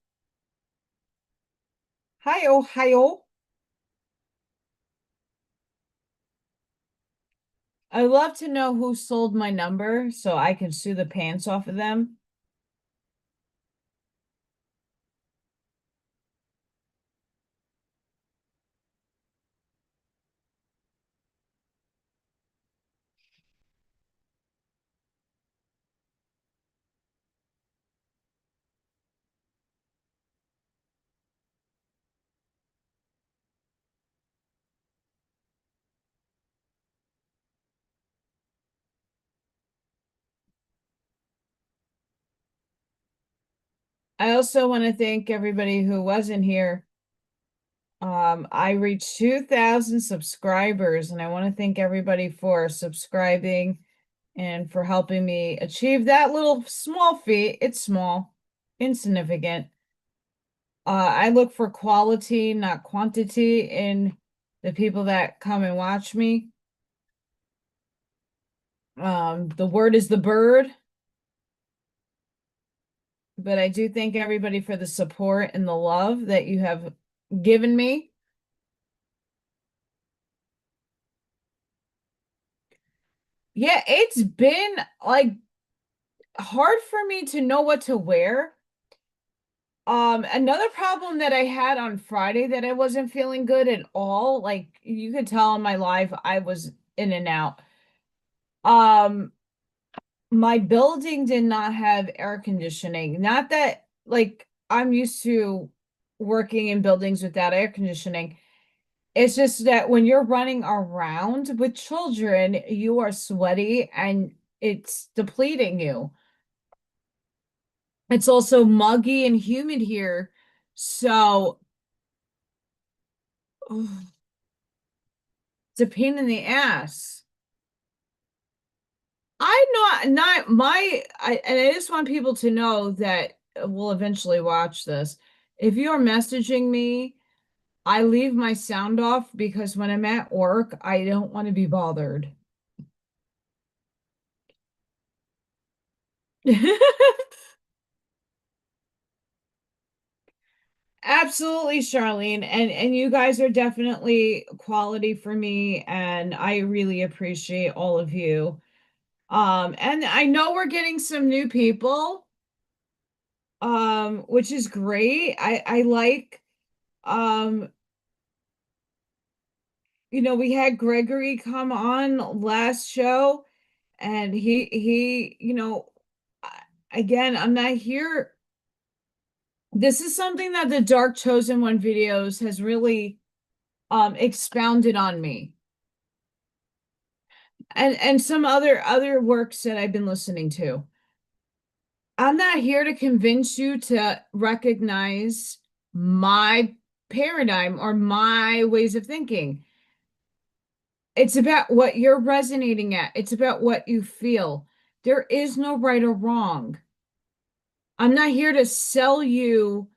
Hi, Ohio. I'd love to know who sold my number so I can sue the pants off of them. I also want to thank everybody who wasn't here. I reached 2,000 subscribers, and I want to thank everybody for subscribing and for helping me achieve that little small feat. It's small, insignificant. I look for quality, not quantity, in the people that come and watch me. The word is the bird, but I do thank everybody for the support and the love that you have given me. Yeah, it's been like hard for me to know what to wear. Another problem that I had on Friday that I wasn't feeling good at all, like you could tell in my life I was in and out. Um, my building did not have air conditioning. Not that like I'm used to working in buildings without air conditioning. It's just that when you're running around with children, you are sweaty and it's depleting you. It's also muggy and humid here. So it's a pain in the ass. And I just want people to know that will eventually watch this. If you're messaging me, I leave my sound off because when I'm at work, I don't want to be bothered. Absolutely, Charlene. And you guys are definitely quality for me, and I really appreciate all of you. And I know we're getting some new people, which is great. I like um we had Gregory come on last show, and he again, I'm not here. This is something that the Dark Chosen One videos has really expounded on me, and some other works that I've been listening to. I'm not here to convince you to recognize my paradigm or my ways of thinking. It's about what you're resonating at. It's about what you feel. There is no right or wrong. I'm not here to sell you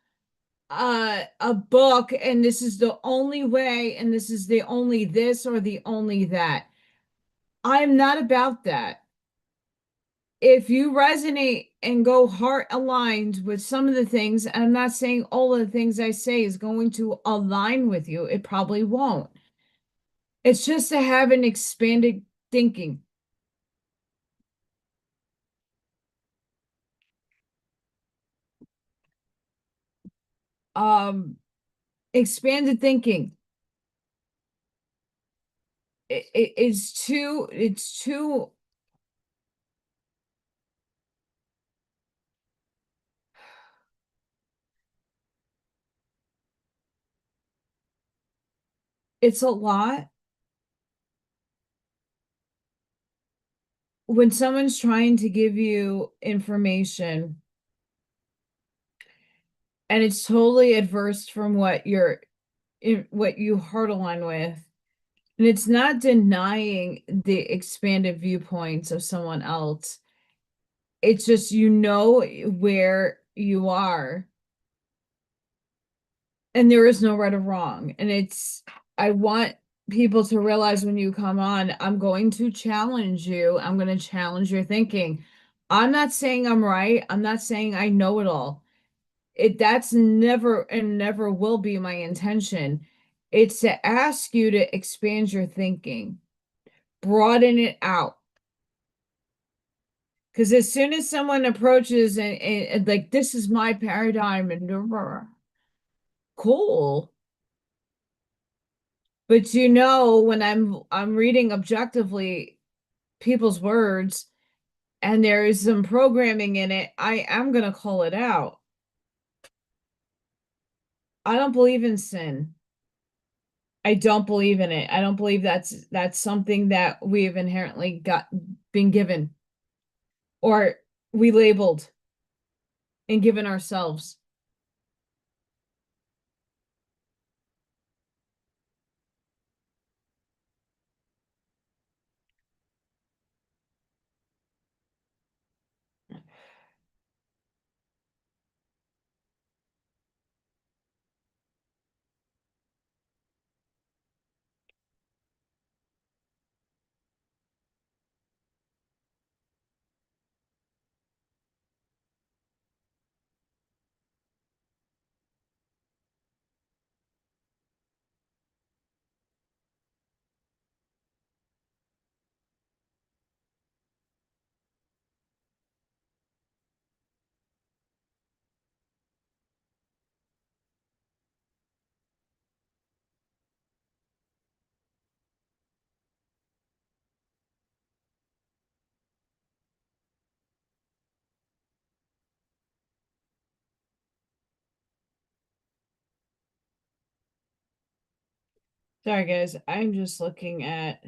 a book and this is the only way and this is the only this or the only that. I'm not about that. If you resonate and go heart aligned with some of the things, and I'm not saying all of the things I say is going to align with you, it probably won't. It's just to have an expanded thinking. Um, expanded thinking. It's too it's a lot when someone's trying to give you information and it's totally adverse from what you heart align with. And it's not denying the expanded viewpoints of someone else. It's just where you are, and there is no right or wrong. And I want people to realize when you come on, I'm going to challenge you. I'm going to challenge your thinking. I'm not saying I'm right. I'm not saying I know it all. That's never and never will be my intention. It's to ask you to expand your thinking, broaden it out. Because as soon as someone approaches and like, this is my paradigm and cool. But when I'm reading objectively people's words and there is some programming in it, I am gonna call it out. I don't believe in sin. I don't believe in it. I don't believe that's something that we have inherently been given or we labeled and given ourselves. Sorry, guys. I'm just looking at.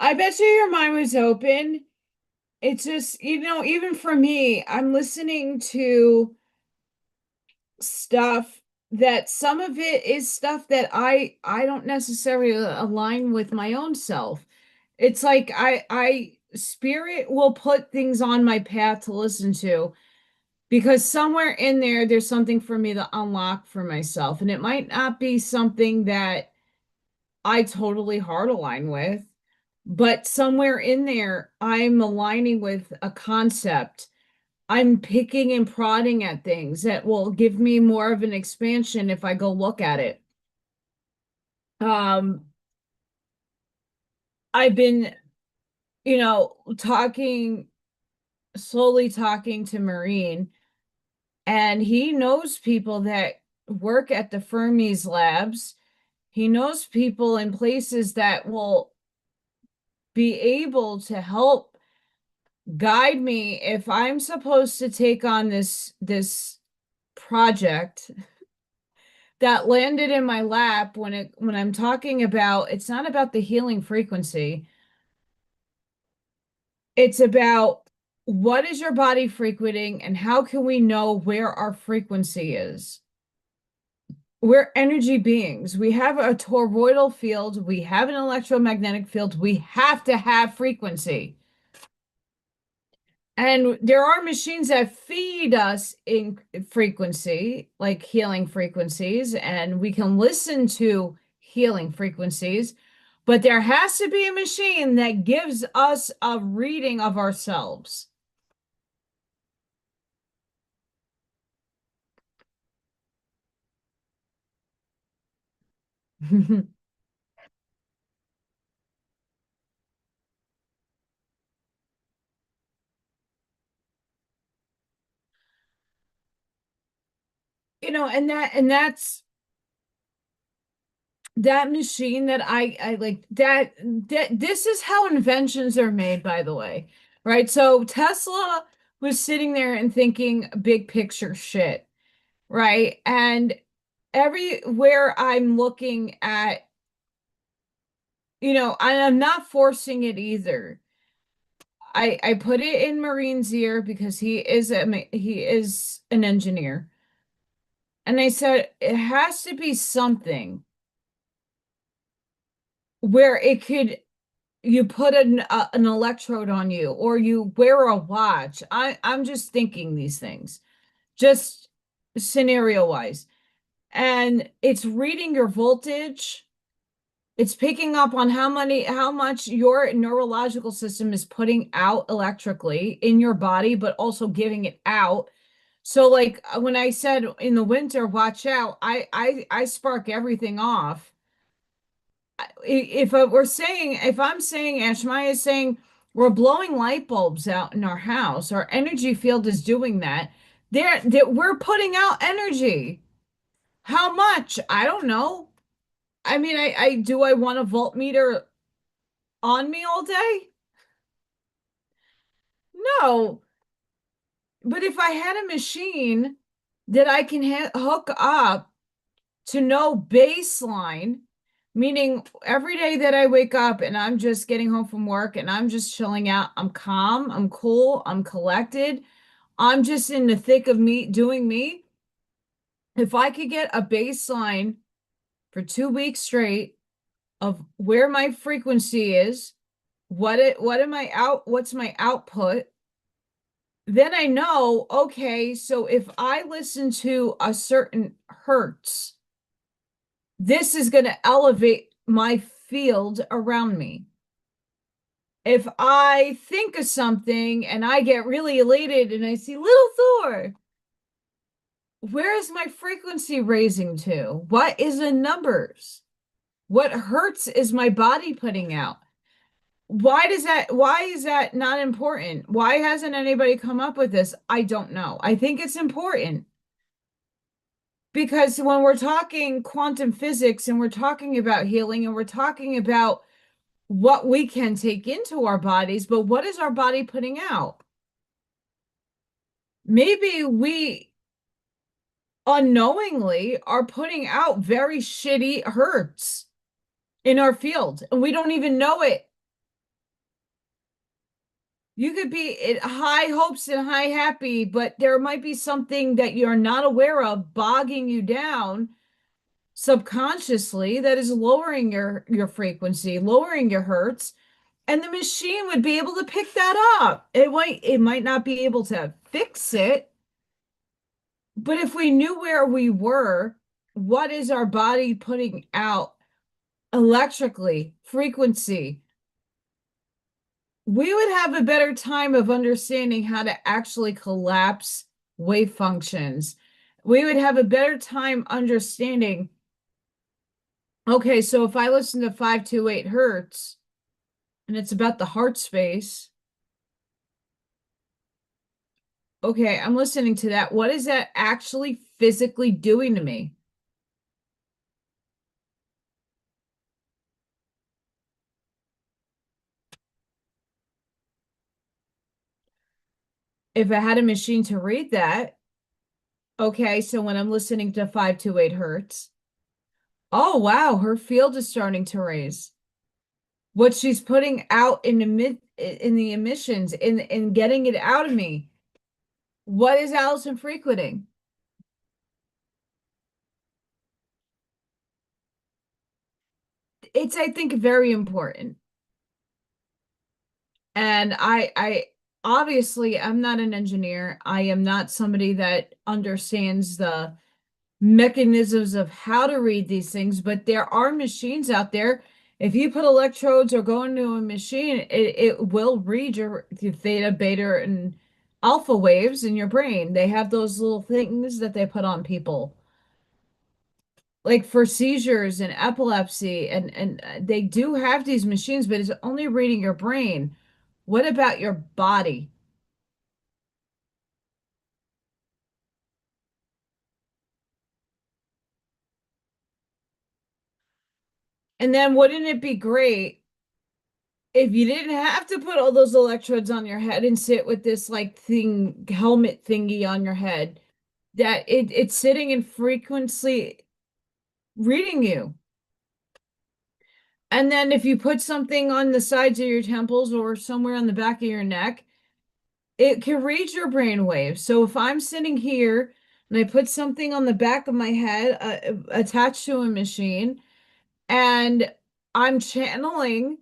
I bet you your mind was open. It's just, even for me, I'm listening to stuff that some of it is stuff that I don't necessarily align with my own self. It's like I spirit will put things on my path to listen to because somewhere in there there's something for me to unlock for myself, and it might not be something that I totally hard align with, but somewhere in there I'm aligning with a concept. I'm picking and prodding at things that will give me more of an expansion if I go look at it. Um, I've been, slowly talking to Marine, and he knows people that work at the Fermi's labs. He knows people in places that will be able to help guide me if I'm supposed to take on this project that landed in my lap when I'm talking about it's not about the healing frequency. It's about what is your body frequenting and how can we know where our frequency is? We're energy beings. We have a toroidal field, we have an electromagnetic field, we have to have frequency. And there are machines that feed us in frequency, like healing frequencies, and we can listen to healing frequencies, but there has to be a machine that gives us a reading of ourselves. And that's that machine that I like that this is how inventions are made, by the way. Right? So Tesla was sitting there and thinking big picture shit, right? And everywhere I'm looking at, I'm not forcing it either. I put it in Marine's ear because he is an engineer. And I said it has to be something where it could you put an electrode on you or you wear a watch. I'm just thinking these things, just scenario wise. And it's reading your voltage. It's picking up on how much your neurological system is putting out electrically in your body, but also giving it out. So like when I said in the winter, watch out, I spark everything off. If I'm saying, Ashmaya is saying we're blowing light bulbs out in our house, our energy field is doing that. We're putting out energy. How much? I don't know. I mean, I do I want a voltmeter on me all day? No. But if I had a machine that I can hook up to no baseline, meaning every day that I wake up and I'm just getting home from work and I'm just chilling out, I'm calm, I'm cool, I'm collected, I'm just in the thick of me doing me. If I could get a baseline for 2 weeks straight of where my frequency is, what's my output, then I know, okay, so if I listen to a certain hertz, this is going to elevate my field around me. If I think of something and I get really elated and I see little Thor, where is my frequency raising to? What is the numbers? What hertz is my body putting out? Why is that not important? Why hasn't anybody come up with this? I don't know. I think it's important because when we're talking quantum physics and we're talking about healing and we're talking about what we can take into our bodies, but what is our body putting out? Maybe we unknowingly are putting out very shitty hertz in our field and we don't even know it. You could be in high hopes and high happy, but there might be something that you're not aware of bogging you down subconsciously that is lowering your frequency, lowering your hertz, and the machine would be able to pick that up. It might not be able to fix it, but if we knew where we were, what is our body putting out electrically, frequency, we would have a better time of understanding how to actually collapse wave functions. We would have a better time understanding, okay, so if I listen to 528 hertz and it's about the heart space, okay, I'm listening to that. What is that actually physically doing to me? If I had a machine to read that, okay, so when I'm listening to 528 hertz, oh wow, her field is starting to raise. What she's putting out in the emissions, in getting it out of me. What is Allison frequenting? It's, I think, very important. And I obviously I'm not an engineer. I am not somebody that understands the mechanisms of how to read these things, but there are machines out there. If you put electrodes or go into a machine, it will read your theta, beta, and alpha waves in your brain. They have those little things that they put on people, like for seizures and epilepsy, and they do have these machines, but it's only reading your brain. What about your body? And then wouldn't it be great if you didn't have to put all those electrodes on your head and sit with this like helmet thingy on your head, that it's sitting in frequency reading you? And then if you put something on the sides of your temples or somewhere on the back of your neck, it can read your brain waves. So if I'm sitting here and I put something on the back of my head attached to a machine and I'm channeling,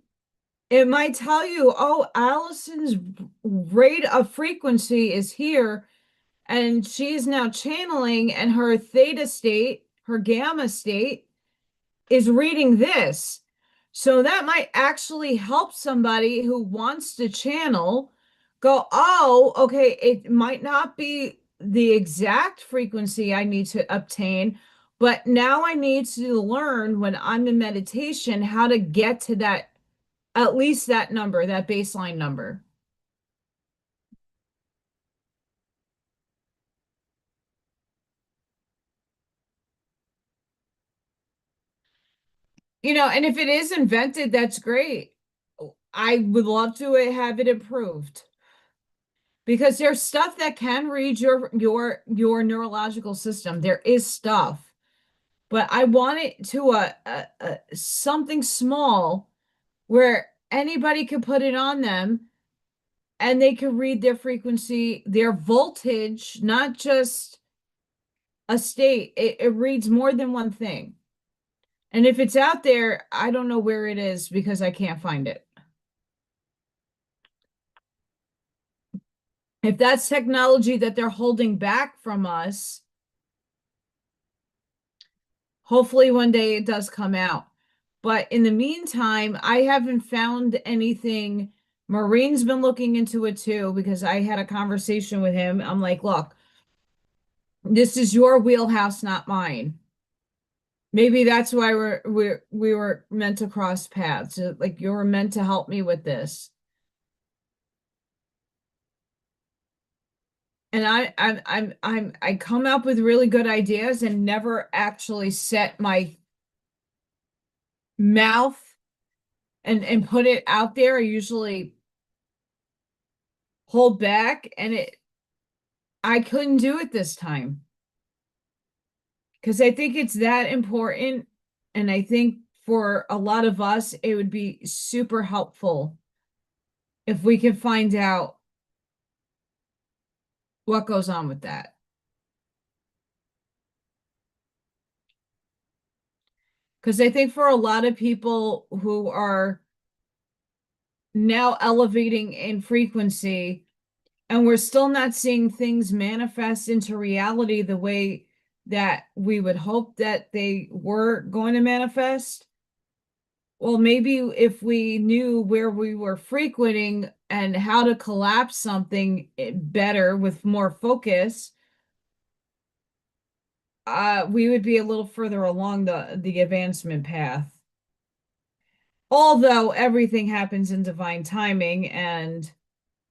it might tell you, oh, Allison's rate of frequency is here, and she's now channeling, and her theta state, her gamma state, is reading this. So that might actually help somebody who wants to channel go, oh, okay, it might not be the exact frequency I need to obtain, but now I need to learn when I'm in meditation how to get to that, at least that number, that baseline number. And if it is invented, that's great. I would love to have it improved because there's stuff that can read your neurological system. There is stuff, but I want it to a something small where anybody can put it on them and they can read their frequency, their voltage, not just a state. It reads more than one thing. And if it's out there, I don't know where it is because I can't find it. If that's technology that they're holding back from us, hopefully one day it does come out. But in the meantime, I haven't found anything. Maureen's been looking into it too because I had a conversation with him. I'm like, look, this is your wheelhouse, not mine. Maybe that's why we were meant to cross paths. Like you were meant to help me with this. And I come up with really good ideas and never actually set my mouth and put it out there. I usually hold back, and I couldn't do it this time because I think it's that important, and I think for a lot of us it would be super helpful if we could find out what goes on with that. Because I think for a lot of people who are now elevating in frequency, and we're still not seeing things manifest into reality the way that we would hope that they were going to manifest. Well, maybe if we knew where we were frequenting and how to collapse something better with more focus, we would be a little further along the advancement path. Although everything happens in divine timing, and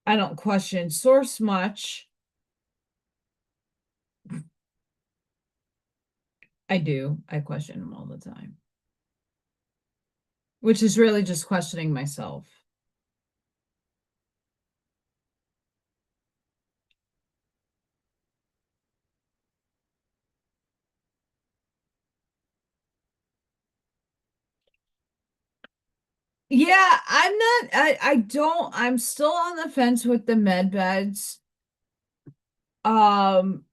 I don't question source much. I do. I question them all the time, which is really just questioning myself. Yeah, I'm still on the fence with the med beds. Um,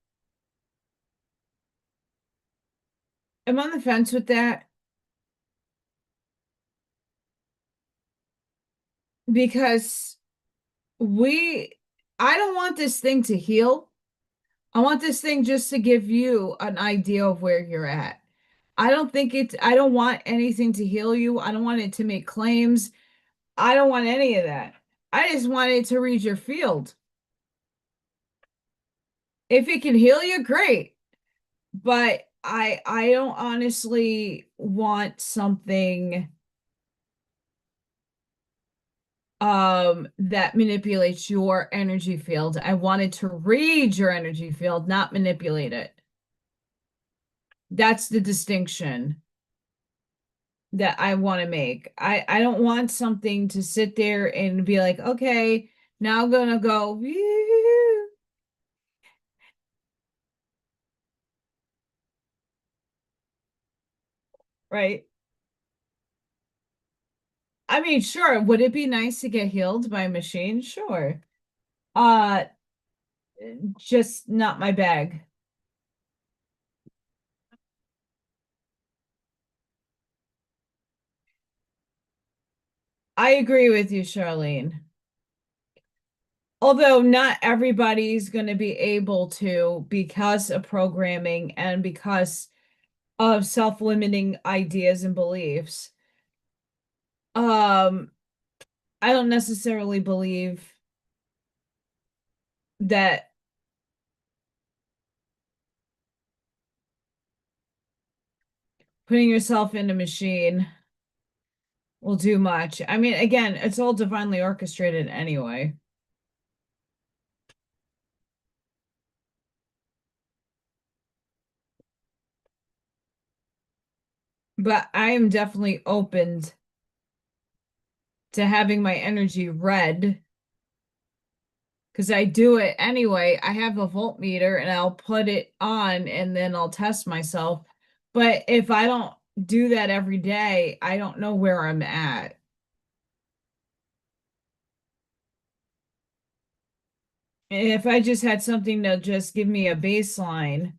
I'm on the fence with that because we, I don't want this thing to heal. I want this thing just to give you an idea of where you're at. I don't want anything to heal you. I don't want it to make claims. I don't want any of that. I just want it to read your field. If it can heal you, great. But I don't honestly want something that manipulates your energy field. I want it to read your energy field, not manipulate it. That's the distinction that I want to make. I don't want something to sit there and be like, okay, now I'm gonna go, right? I mean, sure. Would it be nice to get healed by a machine? Sure. Uh, just not my bag. I agree with you, Charlene. Although not everybody's going to be able to because of programming and because of self-limiting ideas and beliefs. Um, I don't necessarily believe that putting yourself in a machine will do much. I mean, again, it's all divinely orchestrated anyway. But I am definitely open to having my energy read because I do it anyway. I have a voltmeter and I'll put it on and then I'll test myself. But if I don't do that every day, I don't know where I'm at. And if I just had something to just give me a baseline,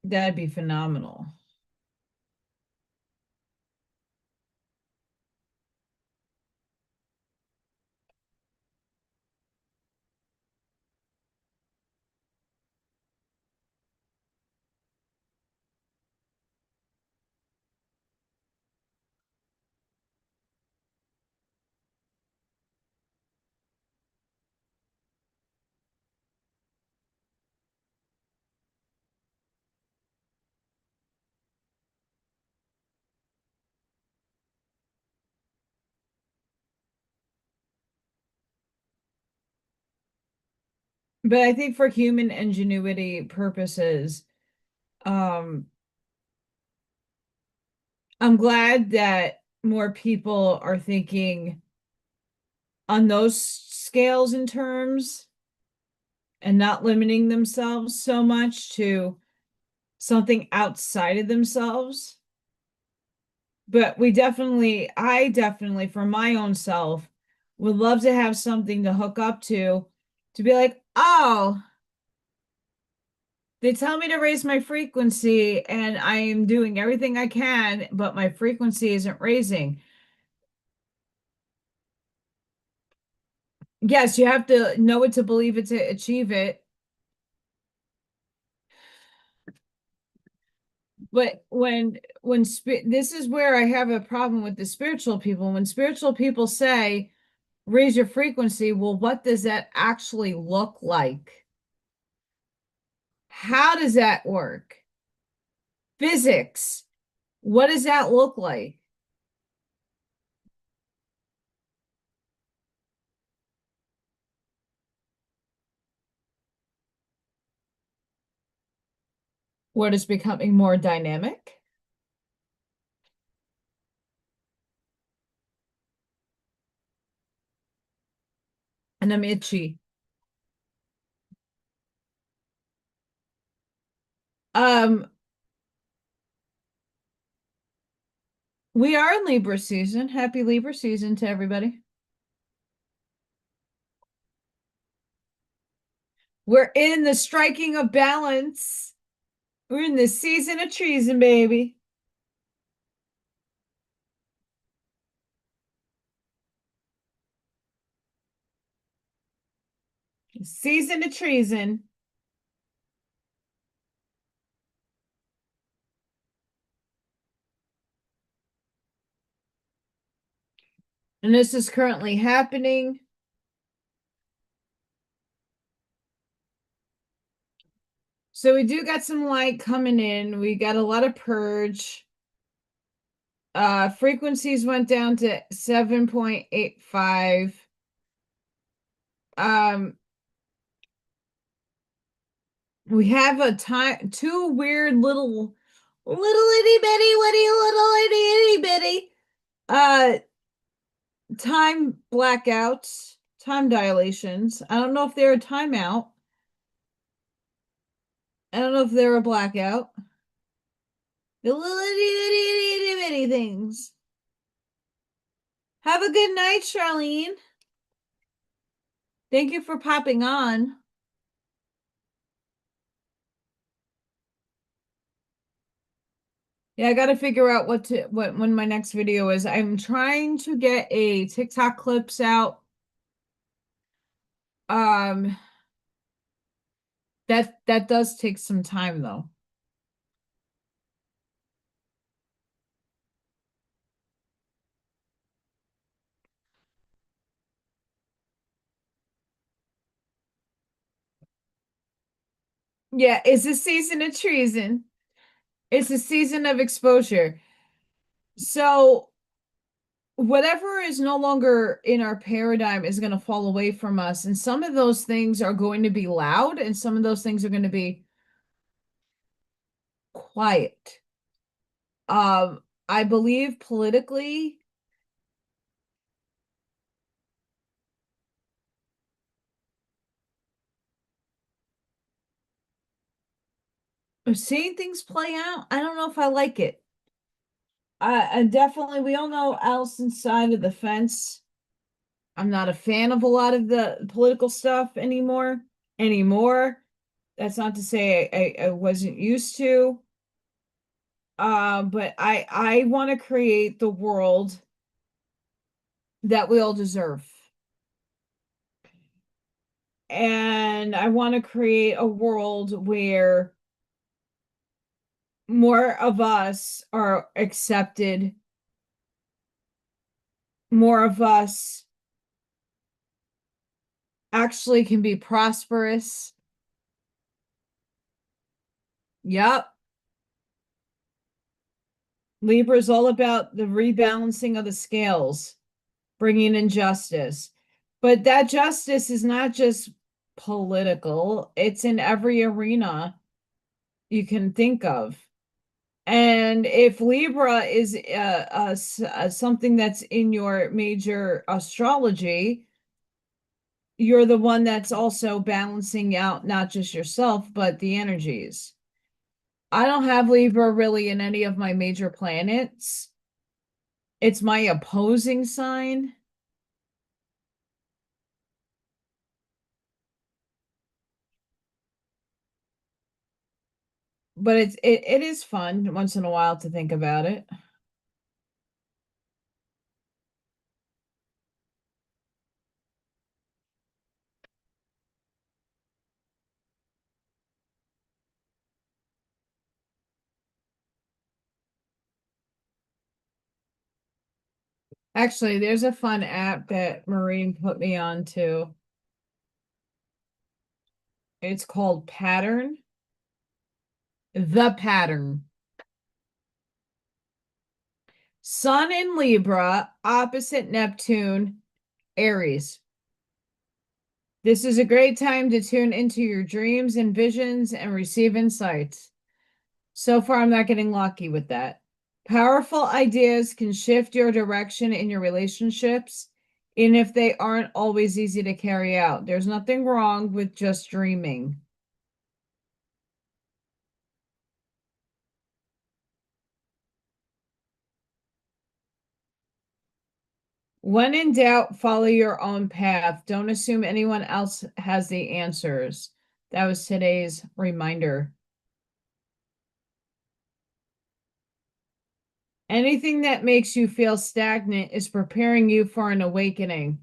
that'd be phenomenal. But I think for human ingenuity purposes, um, I'm glad that more people are thinking on those scales and terms and not limiting themselves so much to something outside of themselves. But I definitely, for my own self, would love to have something to hook up to be like, oh, they tell me to raise my frequency and I am doing everything I can, but my frequency isn't raising. Yes, you have to know it to believe it to achieve it. But this is where I have a problem with the spiritual people. When spiritual people say, raise your frequency, well, what does that actually look like? How does that work? Physics, what does that look like? What is becoming more dynamic? And I'm itchy. Um, we are in Libra season. Happy Libra season to everybody. We're in the striking of balance. We're in the season of treason, baby. Season of treason. And this is currently happening. So we do got some light coming in. We got a lot of purge. Frequencies went down to 7.85. Um, we have two weird little itty bitty witty little itty bitty uh time blackouts, time dilations. I don't know if they're a timeout, I don't know if they're a blackout. The little itty bitty things. Have a good night, Charlene. Thank you for popping on. Yeah, I got to figure out when my next video is. I'm trying to get a TikTok clips out. Um, that does take some time though. Yeah, it's a season of treason. It's a season of exposure. So whatever is no longer in our paradigm is going to fall away from us. And some of those things are going to be loud, and some of those things are going to be quiet. I believe politically, seeing things play out, I don't know if I like it. And definitely, we all know Allison's side of the fence. I'm not a fan of a lot of the political stuff anymore. That's not to say I wasn't used to. But I want to create the world that we all deserve. And I want to create a world where more of us are accepted, more of us actually can be prosperous. Yep. Libra is all about the rebalancing of the scales, bringing in justice. But that justice is not just political, it's in every arena you can think of. And if Libra is something that's in your major astrology, you're the one that's also balancing out not just yourself, but the energies. I don't have Libra really in any of my major planets. It's my opposing sign. But it is fun once in a while to think about it. Actually, there's a fun app that Maureen put me on to. It's called Pattern. The Pattern. Sun in Libra, opposite Neptune, Aries. This is a great time to tune into your dreams and visions and receive insights. So far, I'm not getting lucky with that. Powerful ideas can shift your direction in your relationships, even if they aren't always easy to carry out. There's nothing wrong with just dreaming. When in doubt, follow your own path. Don't assume anyone else has the answers. That was today's reminder. Anything that makes you feel stagnant is preparing you for an awakening.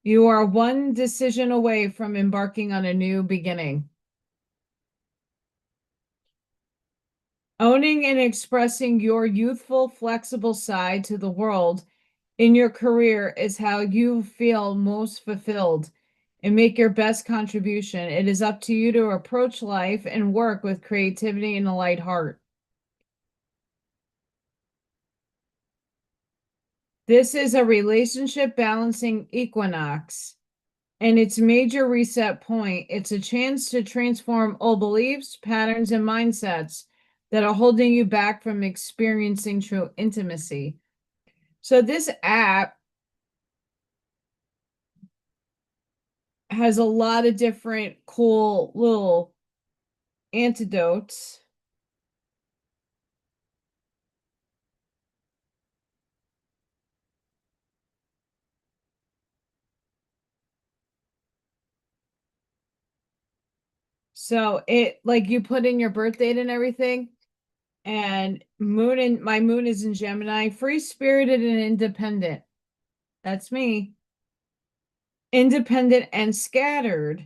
You are one decision away from embarking on a new beginning. Owning and expressing your youthful, flexible side to the world in your career is how you feel most fulfilled and make your best contribution. It is up to you to approach life and work with creativity and a light heart. This is a relationship balancing equinox, and its major reset point. It's a chance to transform old beliefs, patterns, and mindsets that are holding you back from experiencing true intimacy. So this app has a lot of different cool little antidotes. So it like you put in your birth date and everything, and my moon is in Gemini, free spirited and independent. That's me. Independent and scattered.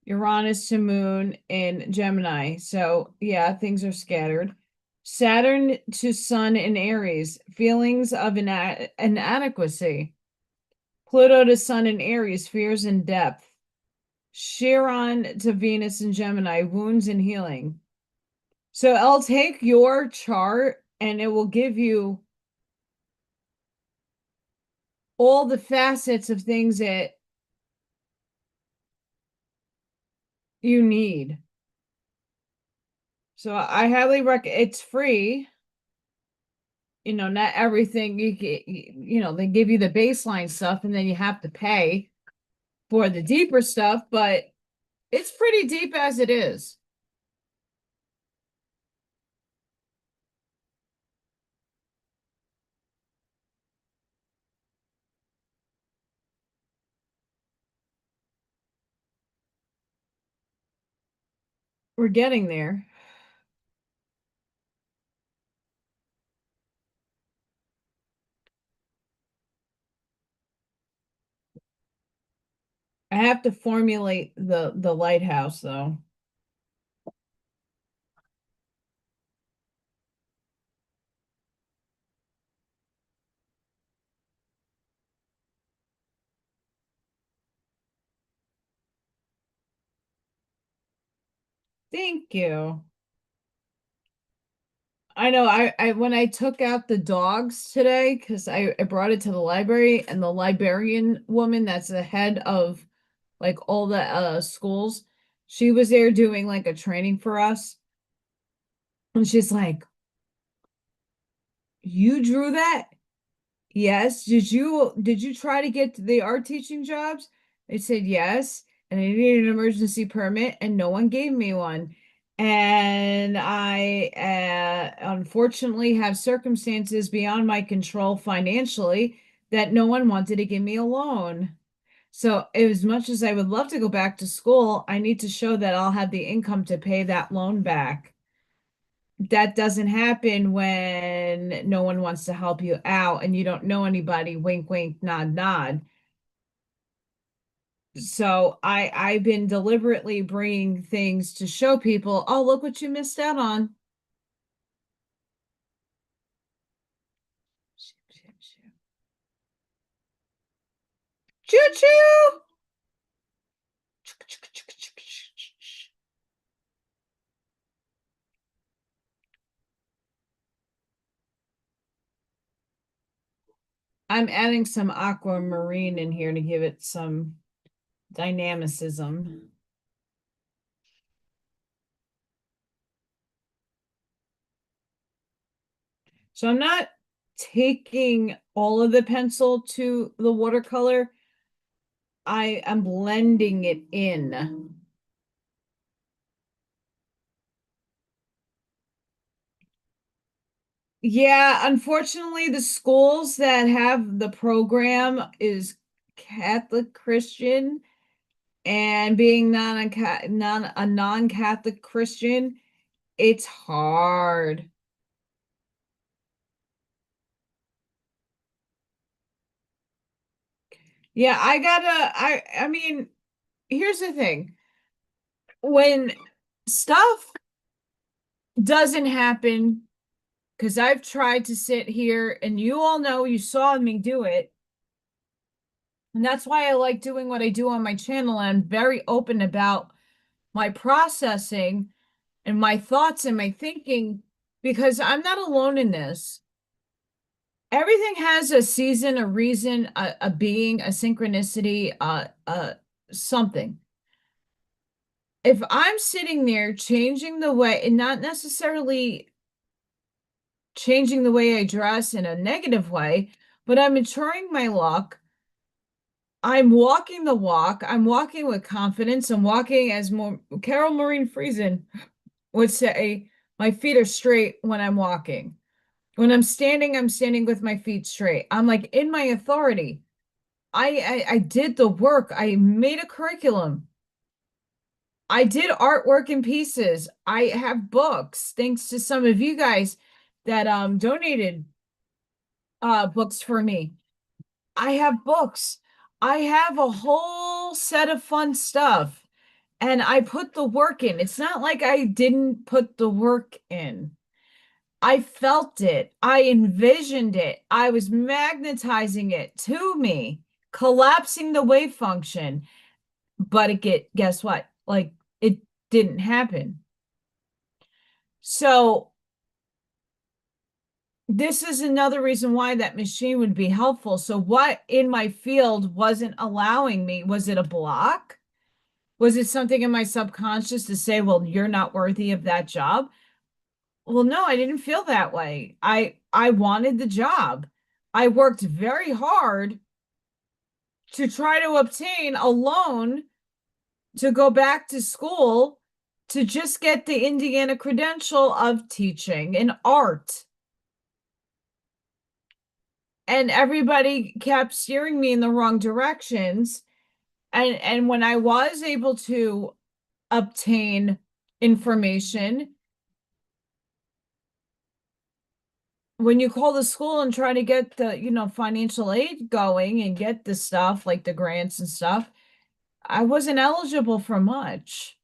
Uranus to moon in Gemini. So yeah, things are scattered. Saturn to sun in Aries, feelings of inadequacy. Pluto to sun in Aries, fears and depth. Chiron to Venus in Gemini, wounds and healing. So I'll take your chart and it will give you all the facets of things that you need. So I highly recommend. It's free. Not everything you get, they give you the baseline stuff and then you have to pay for the deeper stuff, but it's pretty deep as it is. We're getting there. I have to formulate the lighthouse though. Thank you. I know I when I took out the dogs today, because I brought it to the library, and the librarian woman that's the head of like all the schools, she was there doing like a training for us. And she's like, "You drew that?" Yes. Did you try to get the art teaching jobs? I said yes, and I needed an emergency permit, and no one gave me one. And I unfortunately have circumstances beyond my control financially that no one wanted to give me a loan. So as much as I would love to go back to school, I need to show that I'll have the income to pay that loan back. That doesn't happen when no one wants to help you out and you don't know anybody. Wink, wink, nod, nod. So I've been deliberately bringing things to show people, oh, look what you missed out on. Choo choo. I'm adding some aquamarine in here to give it some dynamicism. So I'm not taking all of the pencil to the watercolor. I am blending it in. Yeah, unfortunately, the schools that have the program is Catholic Christian, and being a non-Catholic Christian, it's hard. Yeah, I mean, here's the thing. When stuff doesn't happen, because I've tried to sit here and you all know you saw me do it. And that's why I like doing what I do on my channel. And I'm very open about my processing and my thoughts and my thinking, because I'm not alone in this. Everything has a season, a reason, a being, a synchronicity, something. If I'm sitting there changing the way, and not necessarily changing the way I dress in a negative way, but I'm maturing my look. I'm walking the walk. I'm walking with confidence. I'm walking as more Carol Maureen Friesen. would say my feet are straight when I'm walking. When I'm standing with my feet straight. I'm like in my authority. I did the work. I made a curriculum. I did artwork in pieces. I have books, thanks to some of you guys that donated books for me. I have books. I have a whole set of fun stuff. And I put the work in. It's not like I didn't put the work in. I felt it. I envisioned it. I was magnetizing it to me, collapsing the wave function. But guess what? Like it didn't happen. So this is another reason why that machine would be helpful. So what in my field wasn't allowing me? Was it a block? Was it something in my subconscious to say, well, you're not worthy of that job? Well, no, I didn't feel that way. I wanted the job. I worked very hard to try to obtain a loan to go back to school to just get the Indiana credential of teaching in art. And everybody kept steering me in the wrong directions. And when I was able to obtain information, when you call the school and try to get the, financial aid going and get the stuff like the grants and stuff, I wasn't eligible for much.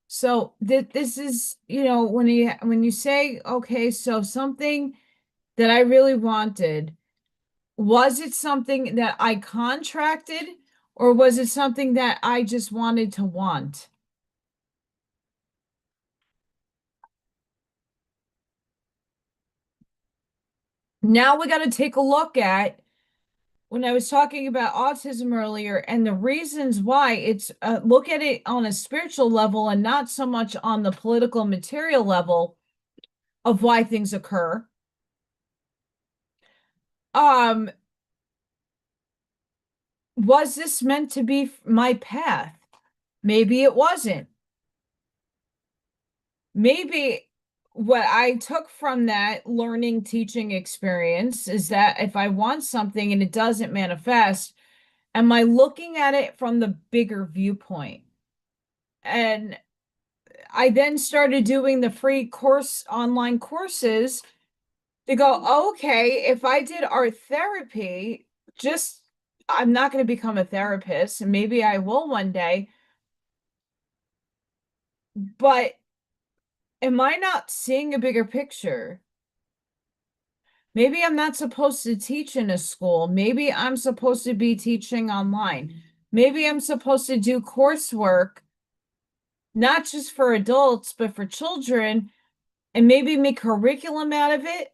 So this is, when you say, okay, so something that I really wanted, was it something that I contracted or was it something that I just wanted to want? Now we got to take a look at when I was talking about autism earlier and the reasons why it's look at it on a spiritual level and not so much on the political material level of why things occur. Um, was this meant to be my path? Maybe it wasn't. Maybe what I took from that learning teaching experience is that if I want something and it doesn't manifest, am I looking at it from the bigger viewpoint? And I then started doing the free online courses to go, okay, if I did art therapy, just I'm not going to become a therapist, and maybe I will one day, but am I not seeing a bigger picture? Maybe I'm not supposed to teach in a school. Maybe I'm supposed to be teaching online. Maybe I'm supposed to do coursework, not just for adults, but for children, and maybe make curriculum out of it.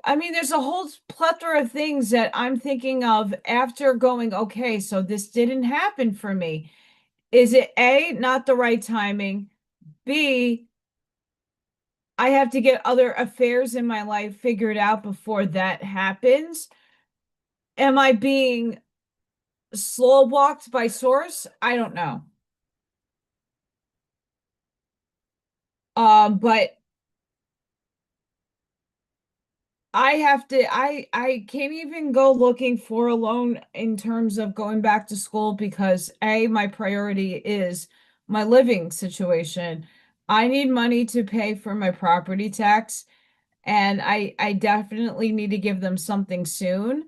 I mean, there's a whole plethora of things that I'm thinking of after going, okay, so this didn't happen for me. Is it A, not the right timing? B, I have to get other affairs in my life figured out before that happens? Am I being slow walked by source? I don't know. But I can't even go looking for a loan in terms of going back to school because A, my priority is my living situation. I need money to pay for my property tax, and I definitely need to give them something soon.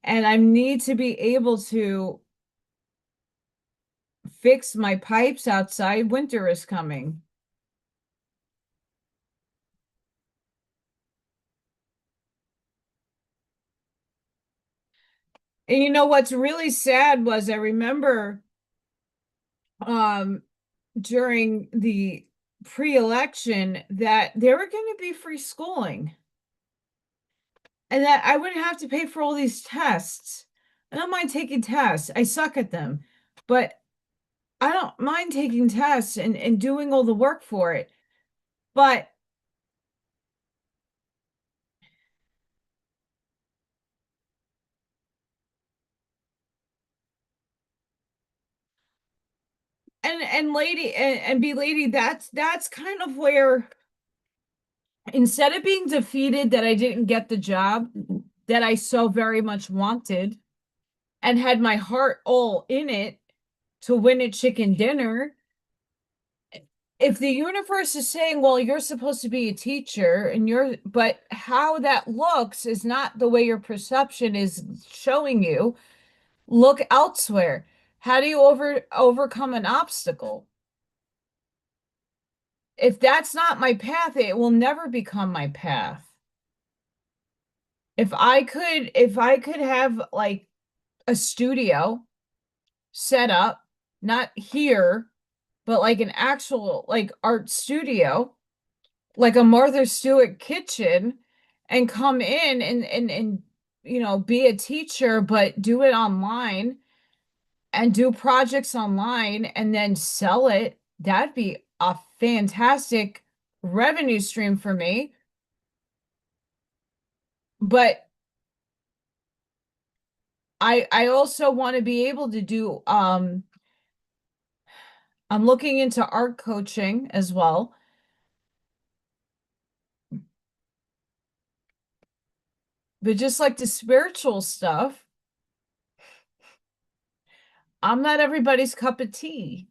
And I need to be able to fix my pipes outside. Winter is coming. And you know what's really sad was I remember um during the pre-election that there were going to be free schooling and that I wouldn't have to pay for all these tests. I don't mind taking tests. I suck at them, but I don't mind taking tests and doing all the work for it. But and lady and be lady, that's kind of where, instead of being defeated that I didn't get the job that I so very much wanted and had my heart all in it to win a chicken dinner, if the universe is saying, well, you're supposed to be a teacher and but how that looks is not the way your perception is showing you, look elsewhere. How do you overcome an obstacle? If that's not my path, it will never become my path. If I could have like a studio set up, not here, but like an actual like art studio, like a Martha Stewart kitchen, and come in and be a teacher, but do it online and do projects online and then sell it, that'd be a fantastic revenue stream for me. But I also want to be able to do I'm looking into art coaching as well. But just like the spiritual stuff, I'm not everybody's cup of tea.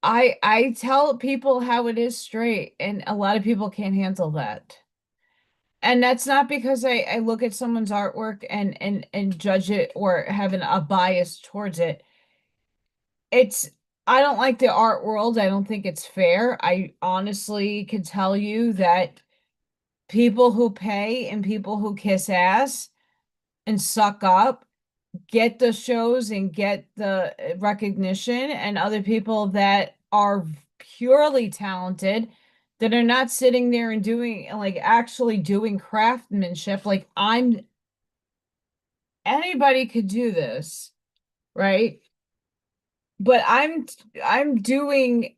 I tell people how it is straight, and a lot of people can't handle that. And that's not because I look at someone's artwork and judge it or have a bias towards it. It's I don't like the art world. I don't think it's fair. I honestly can tell you that people who pay and people who kiss ass and suck up get the shows and get the recognition, and other people that are purely talented that are not sitting there and doing like actually doing craftsmanship. Like anybody could do this, right? But I'm doing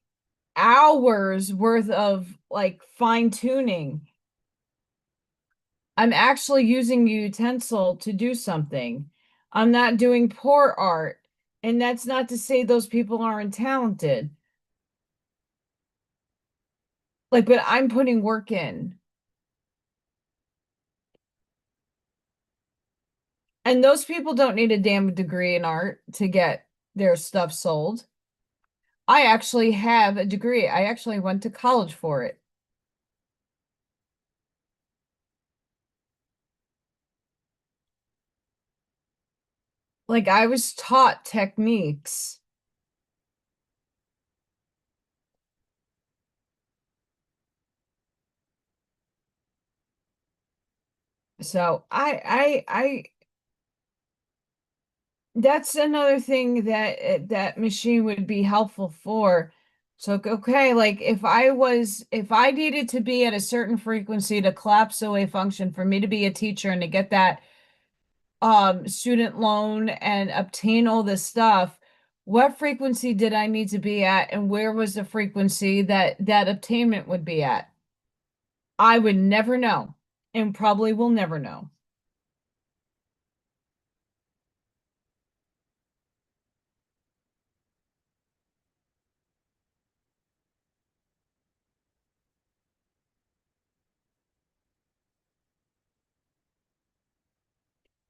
hours worth of like fine tuning. I'm actually using a utensil to do something. I'm not doing poor art. And that's not to say those people aren't talented. Like, but I'm putting work in. And those people don't need a damn degree in art to get their stuff sold. I actually have a degree. I actually went to college for it. Like, I was taught techniques. So that's another thing that that machine would be helpful for. So, okay, like if I needed to be at a certain frequency to collapse away function for me to be a teacher and to get that student loan and obtain all this stuff, what frequency did I need to be at, and where was the frequency that that obtainment would be at? I would never know, and probably will never know.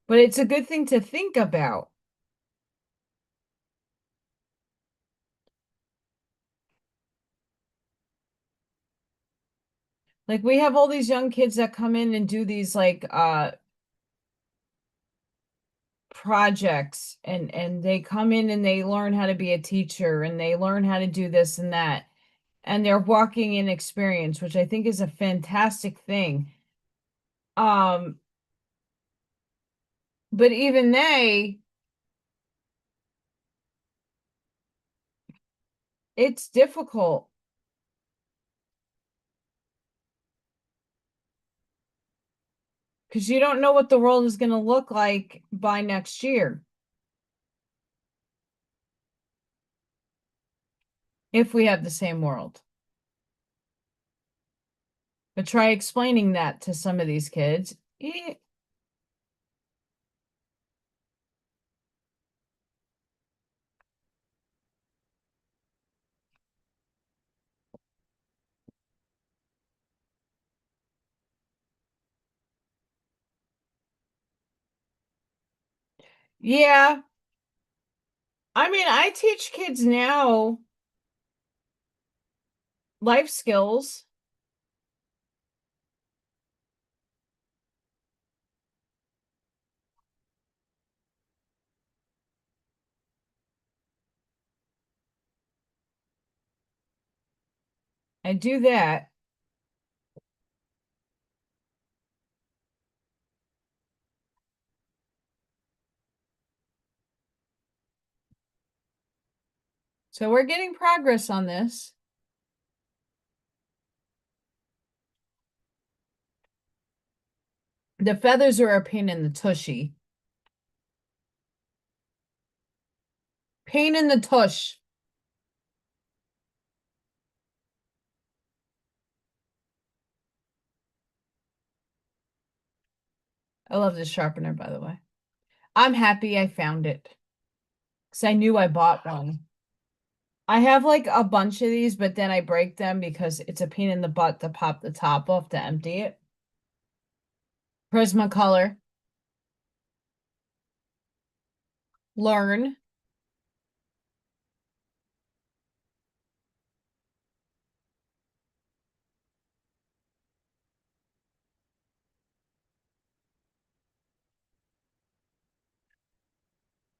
But it's a good thing to think about. Like we have all these young kids that come in and do these like projects, and they come in and they learn how to be a teacher and they learn how to do this and that, and they're walking in experience, which I think is a fantastic thing. Um, but even it's difficult because you don't know what the world is going to look like by next year if we have the same world. But try explaining that to some of these kids. Yeah. I mean, I teach kids now life skills. I do that. So we're getting progress on this. The feathers are a pain in the tushy. Pain in the tush. I love this sharpener, by the way. I'm happy I found it because I knew I bought one. I have like a bunch of these, but then I break them because it's a pain in the butt to pop the top off to empty it. Prismacolor. Learn.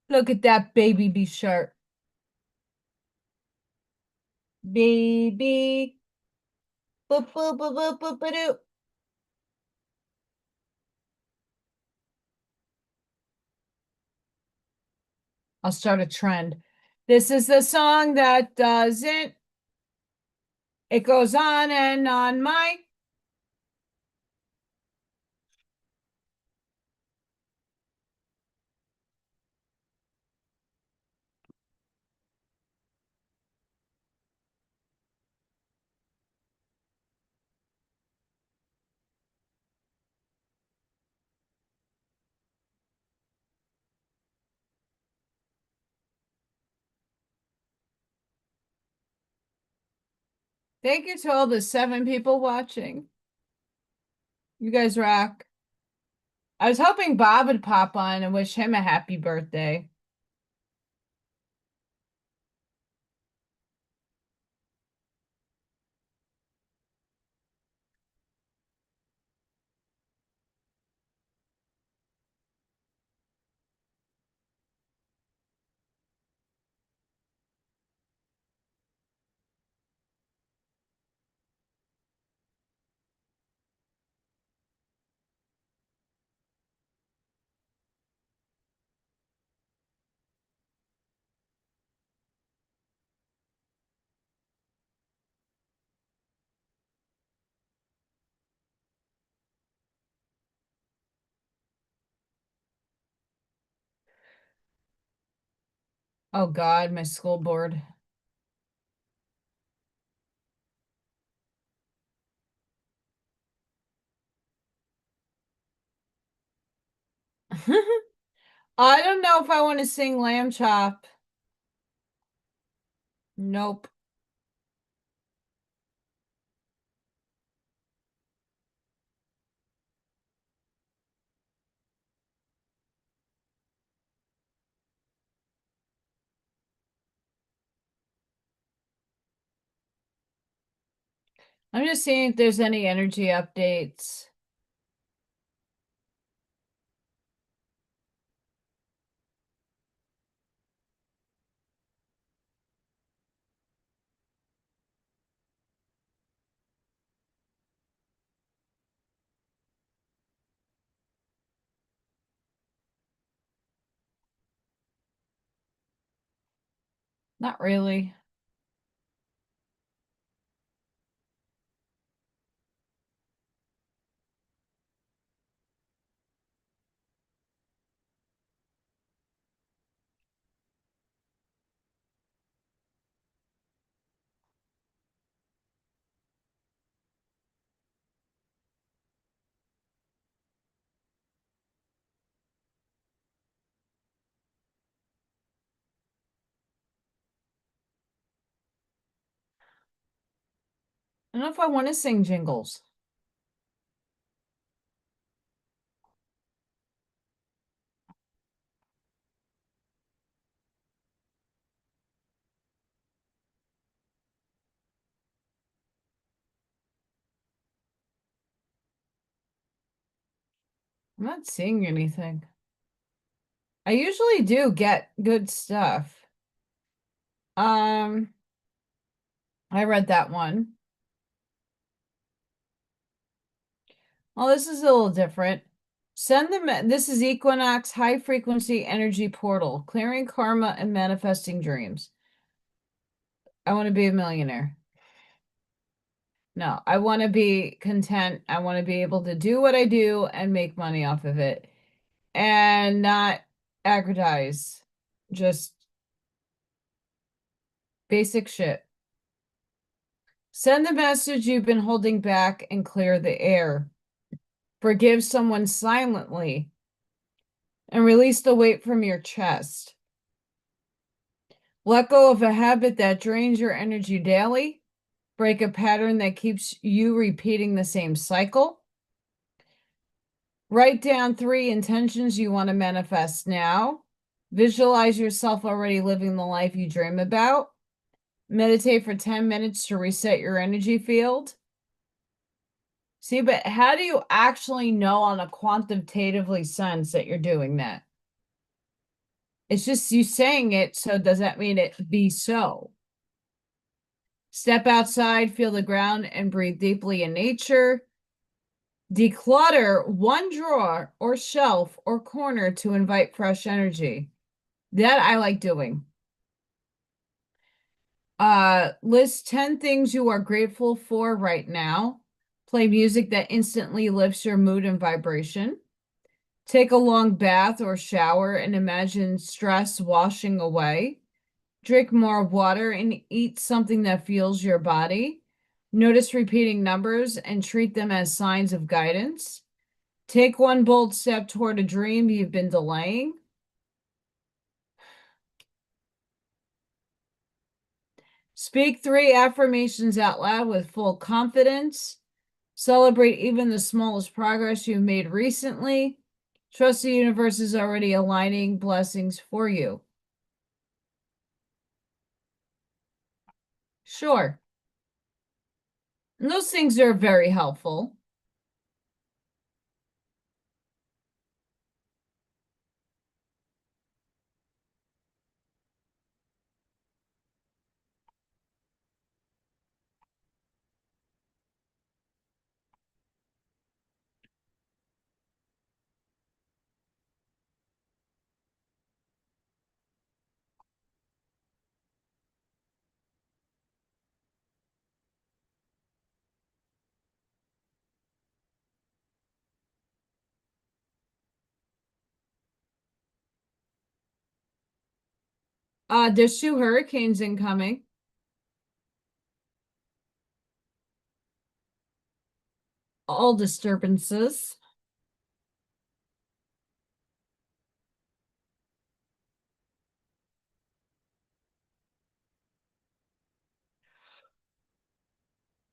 Look at that baby be sharp. Baby. Boop, boop, boop, boop, boop, boop, boop. I'll start a trend. This is the song that doesn't. It goes on and on. My. Thank you to all the 7 people watching. You guys rock. I was hoping Bob would pop on and wish him a happy birthday. Oh God, my school board. I don't know if I want to sing Lamb Chop. Nope. I'm just seeing if there's any energy updates. Not really. I don't know if I want to sing jingles. I'm not seeing anything. I usually do get good stuff. I read that one. Well, this is a little different. Send them. This is Equinox High Frequency Energy Portal, clearing karma and manifesting dreams. I want to be a millionaire. No, I want to be content. I want to be able to do what I do and make money off of it and not advertise. Just basic shit. Send the message you've been holding back and clear the air. Forgive someone silently and release the weight from your chest. Let go of a habit that drains your energy daily. Break a pattern that keeps you repeating the same cycle. Write down 3 intentions you want to manifest now. Visualize yourself already living the life you dream about. Meditate for 10 minutes to reset your energy field. See, but how do you actually know on a quantitatively sense that you're doing that? It's just you saying it, so does that mean it be so? Step outside, feel the ground, and breathe deeply in nature. Declutter one drawer or shelf or corner to invite fresh energy. That I like doing. List 10 things you are grateful for right now. Play music that instantly lifts your mood and vibration. Take a long bath or shower and imagine stress washing away. Drink more water and eat something that fuels your body. Notice repeating numbers and treat them as signs of guidance. Take one bold step toward a dream you've been delaying. Speak 3 affirmations out loud with full confidence. Celebrate even the smallest progress you've made recently. Trust the universe is already aligning blessings for you. Sure. And those things are very helpful. There's 2 hurricanes incoming. All disturbances.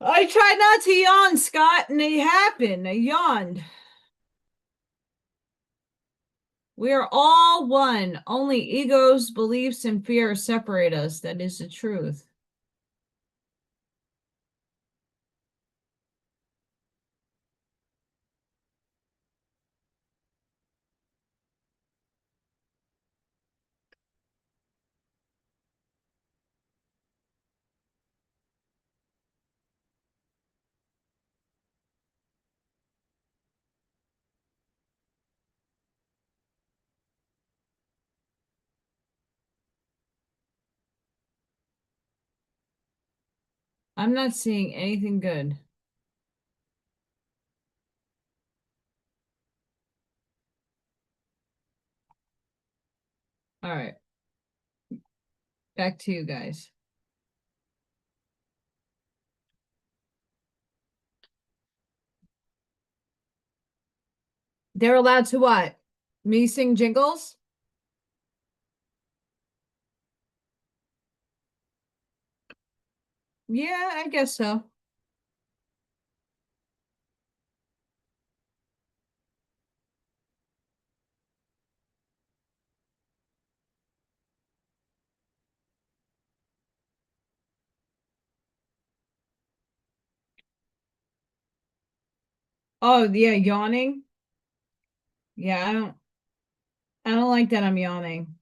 I tried not to yawn, Scott, and it happened. I yawned. We are all one. Only egos, beliefs, and fear separate us. That is the truth. I'm not seeing anything good. All right. Back to you guys. They're allowed to what? Me sing jingles? Yeah, I guess so. Oh, yeah, yawning. Yeah, I don't like that I'm yawning.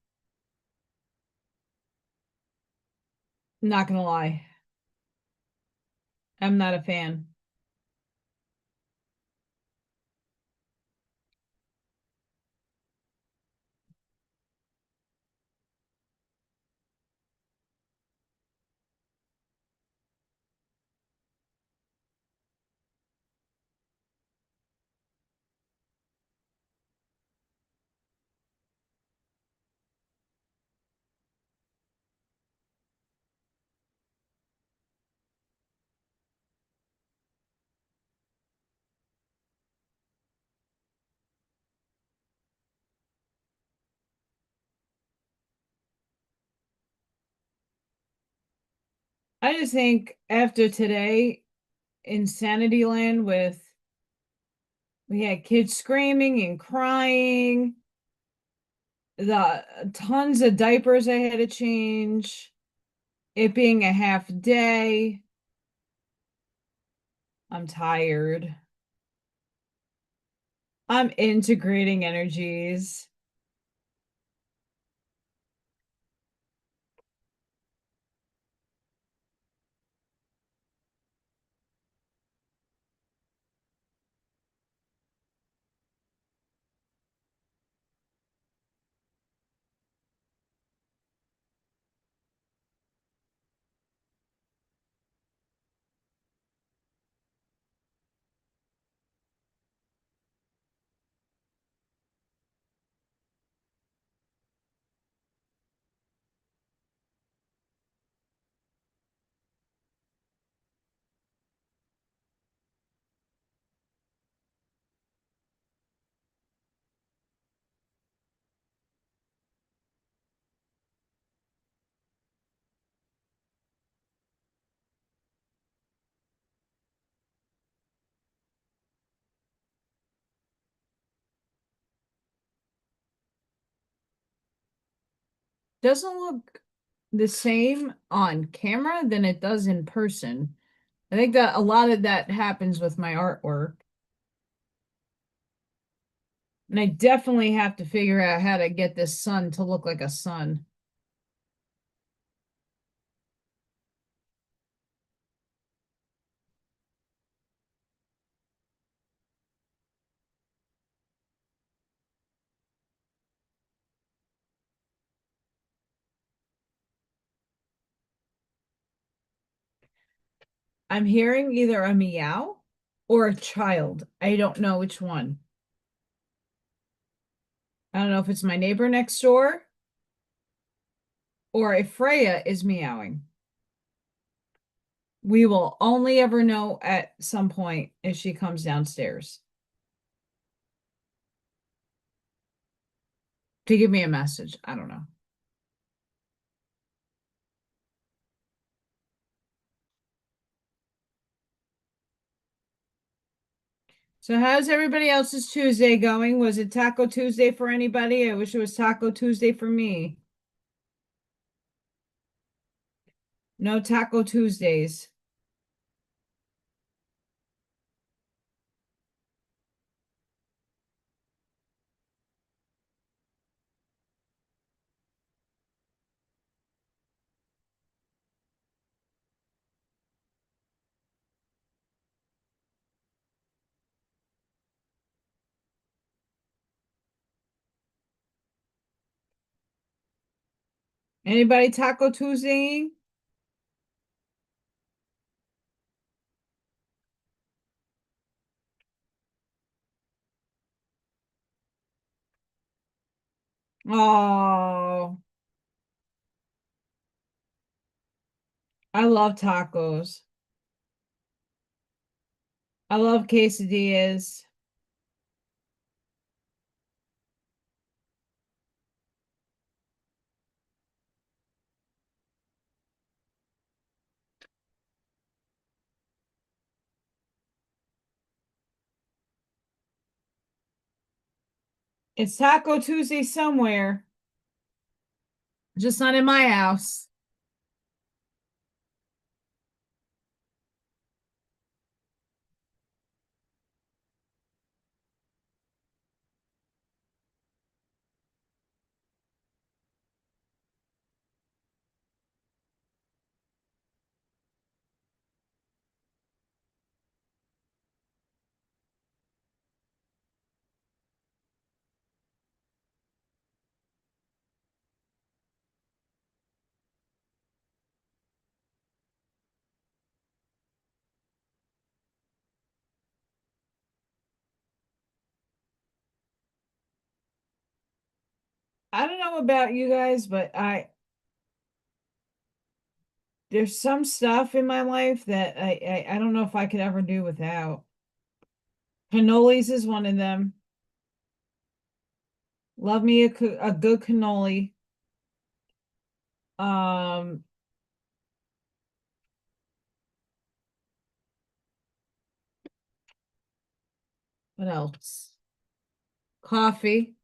Not gonna lie. I'm not a fan. I just think after today, Insanity Land with we had kids screaming and crying, the tons of diapers I had to change, it being a half day. I'm tired. I'm integrating energies. Doesn't look the same on camera than it does in person. I think that a lot of that happens with my artwork. And I definitely have to figure out how to get this sun to look like a sun. I'm hearing either a meow or a child. I don't know which one. I don't know if it's my neighbor next door or if Freya is meowing. We will only ever know at some point if she comes downstairs to give me a message. I don't know. So how's everybody else's Tuesday going? Was it Taco Tuesday for anybody? I wish it was Taco Tuesday for me. No Taco Tuesdays. Anybody Taco Tuesday? Oh, I love tacos. I love quesadillas. It's Taco Tuesday somewhere, just not in my house. I don't know about you guys, but there's some stuff in my life that I don't know if I could ever do without. Cannolis is one of them. Love me a good cannoli. Um, what else? Coffee.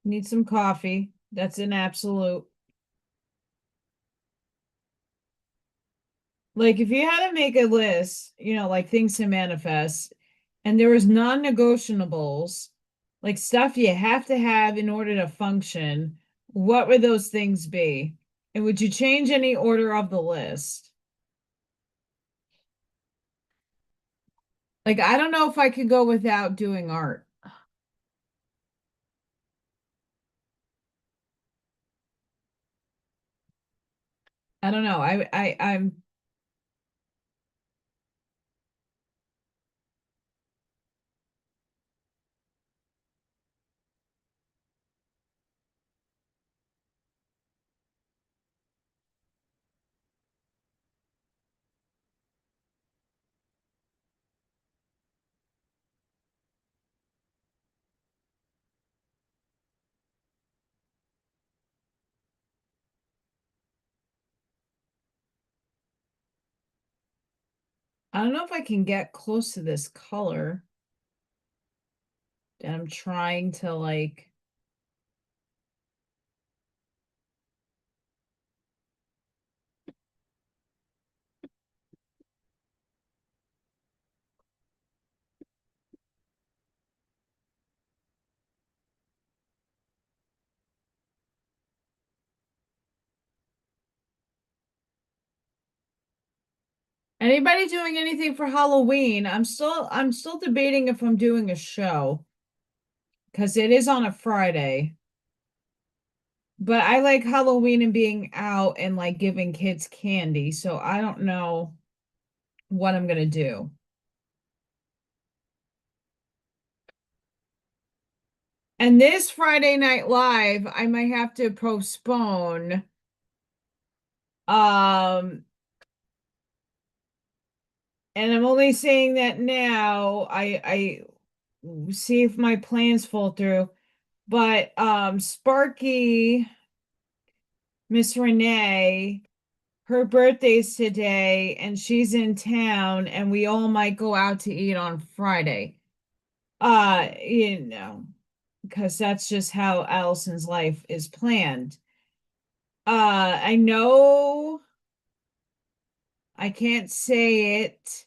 Need some coffee. That's an absolute. Like if you had to make a list, like things to manifest, and there was non-negotiables, like stuff you have to have in order to function, what would those things be? And would you change any order of the list? Like I don't know if I could go without doing art. I don't know. I'm I don't know if I can get close to this color that I'm trying to like. Anybody doing anything for Halloween? I'm still debating if I'm doing a show because it is on a Friday. But I like Halloween and being out and like giving kids candy, so I don't know what I'm gonna do. And this Friday Night Live, I might have to postpone. Um, and I'm only saying that now. I see if my plans fall through. But Sparky, Miss Renee, her birthday's today, and she's in town, and we all might go out to eat on Friday. Because that's just how Allison's life is planned. I know I can't say it,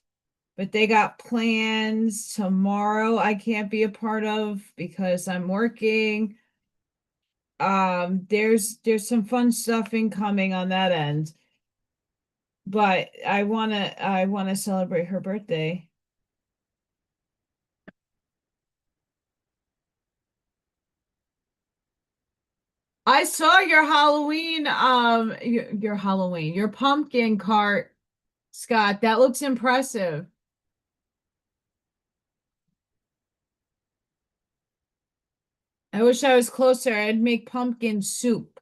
but they got plans tomorrow I can't be a part of because I'm working. There's some fun stuff incoming on that end, but I wanna celebrate her birthday. I saw your Halloween, your Halloween, your pumpkin cart, Scott. That looks impressive. I wish I was closer. I'd make pumpkin soup.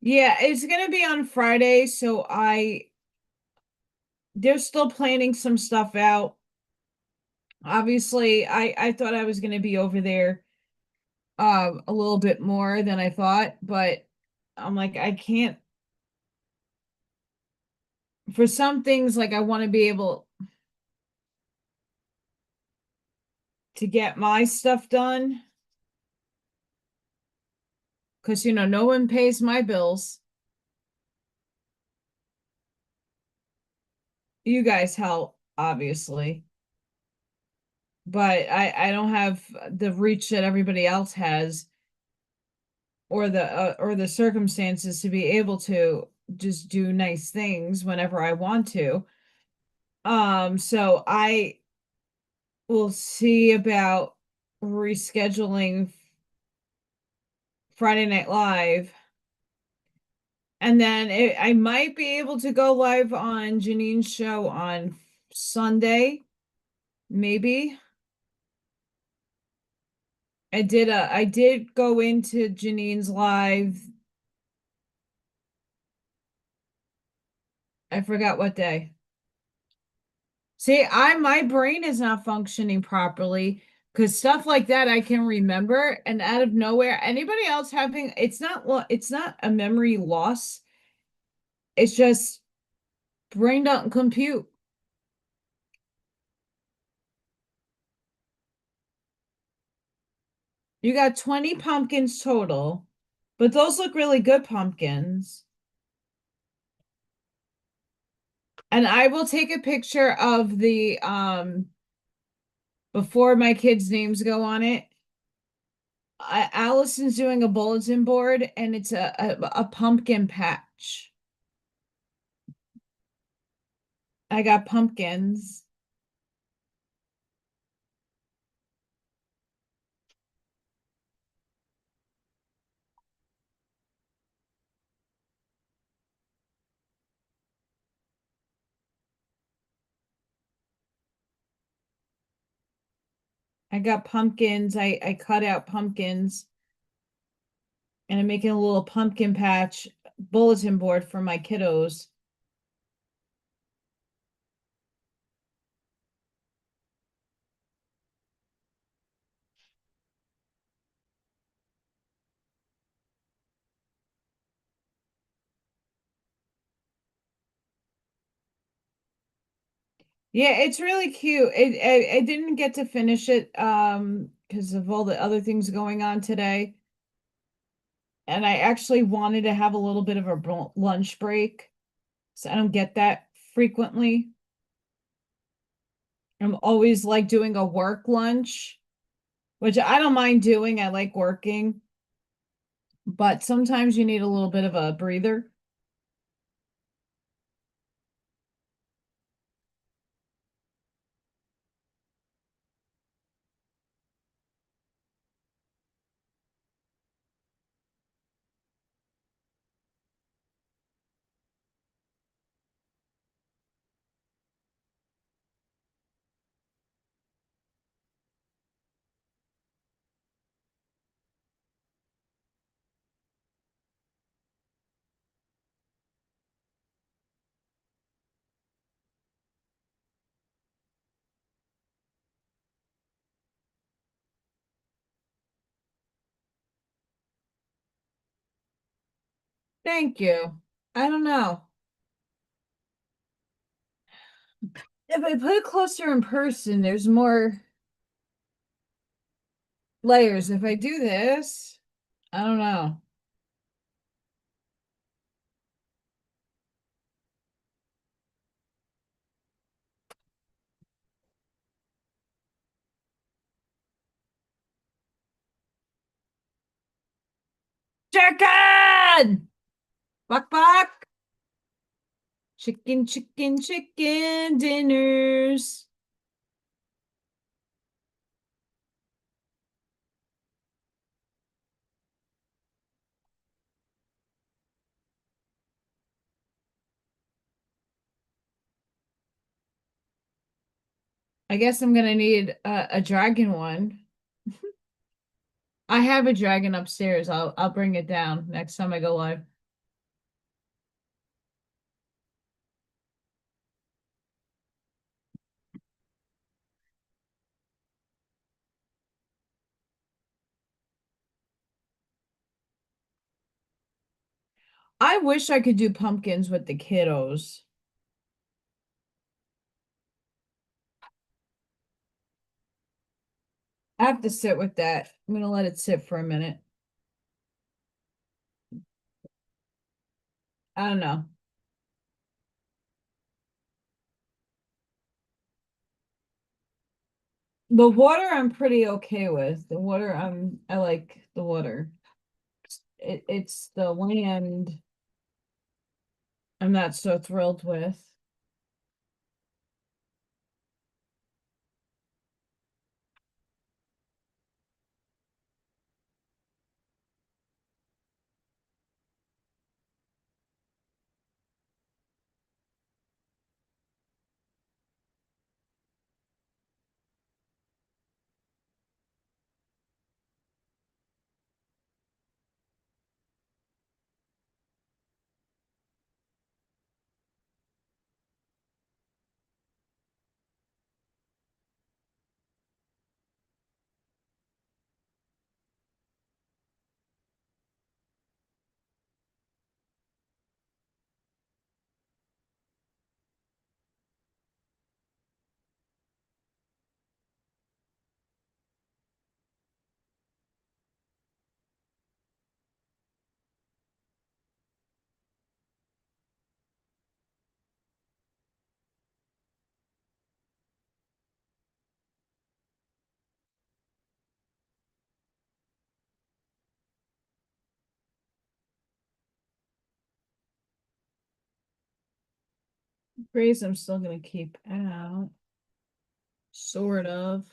Yeah, it's gonna be on Friday, so they're still planning some stuff out. Obviously, I thought I was gonna be over there a little bit more than I thought, but I'm like I can't for some things like I want to be able to get my stuff done because no one pays my bills. You guys help, obviously, but I don't have the reach that everybody else has. or the circumstances to be able to just do nice things whenever I want to. So I will see about rescheduling Friday Night Live. And then I might be able to go live on Janine's show on Sunday, maybe. I did go into Janine's live. I forgot what day. See, my brain is not functioning properly because stuff like that I can remember, and out of nowhere, anybody else having it's not a memory loss. It's just brain don't compute. You got 20 pumpkins total, but those look really good pumpkins. And I will take a picture of the before my kids' names go on it. Allison's doing a bulletin board and it's a pumpkin patch. I got pumpkins. I got pumpkins. I cut out pumpkins and I'm making a little pumpkin patch bulletin board for my kiddos. Yeah, it's really cute. I didn't get to finish it because of all the other things going on today. And I actually wanted to have a little bit of a lunch break. So I don't get that frequently. I'm always like doing a work lunch, which I don't mind doing. I like working, but sometimes you need a little bit of a breather. Thank you. I don't know. If I put it closer in person, there's more layers. If I do this, I don't know. Chicken! Buck buck! Chicken, chicken, chicken dinners. I guess I'm gonna need a dragon one. I have a dragon upstairs. I'll bring it down next time I go live. I wish I could do pumpkins with the kiddos. I have to sit with that. I'm gonna let it sit for a minute. I don't know. The water I'm pretty okay with. The water I like the water. it's the land I'm not so thrilled with. Grays I'm still gonna keep out. Sort of.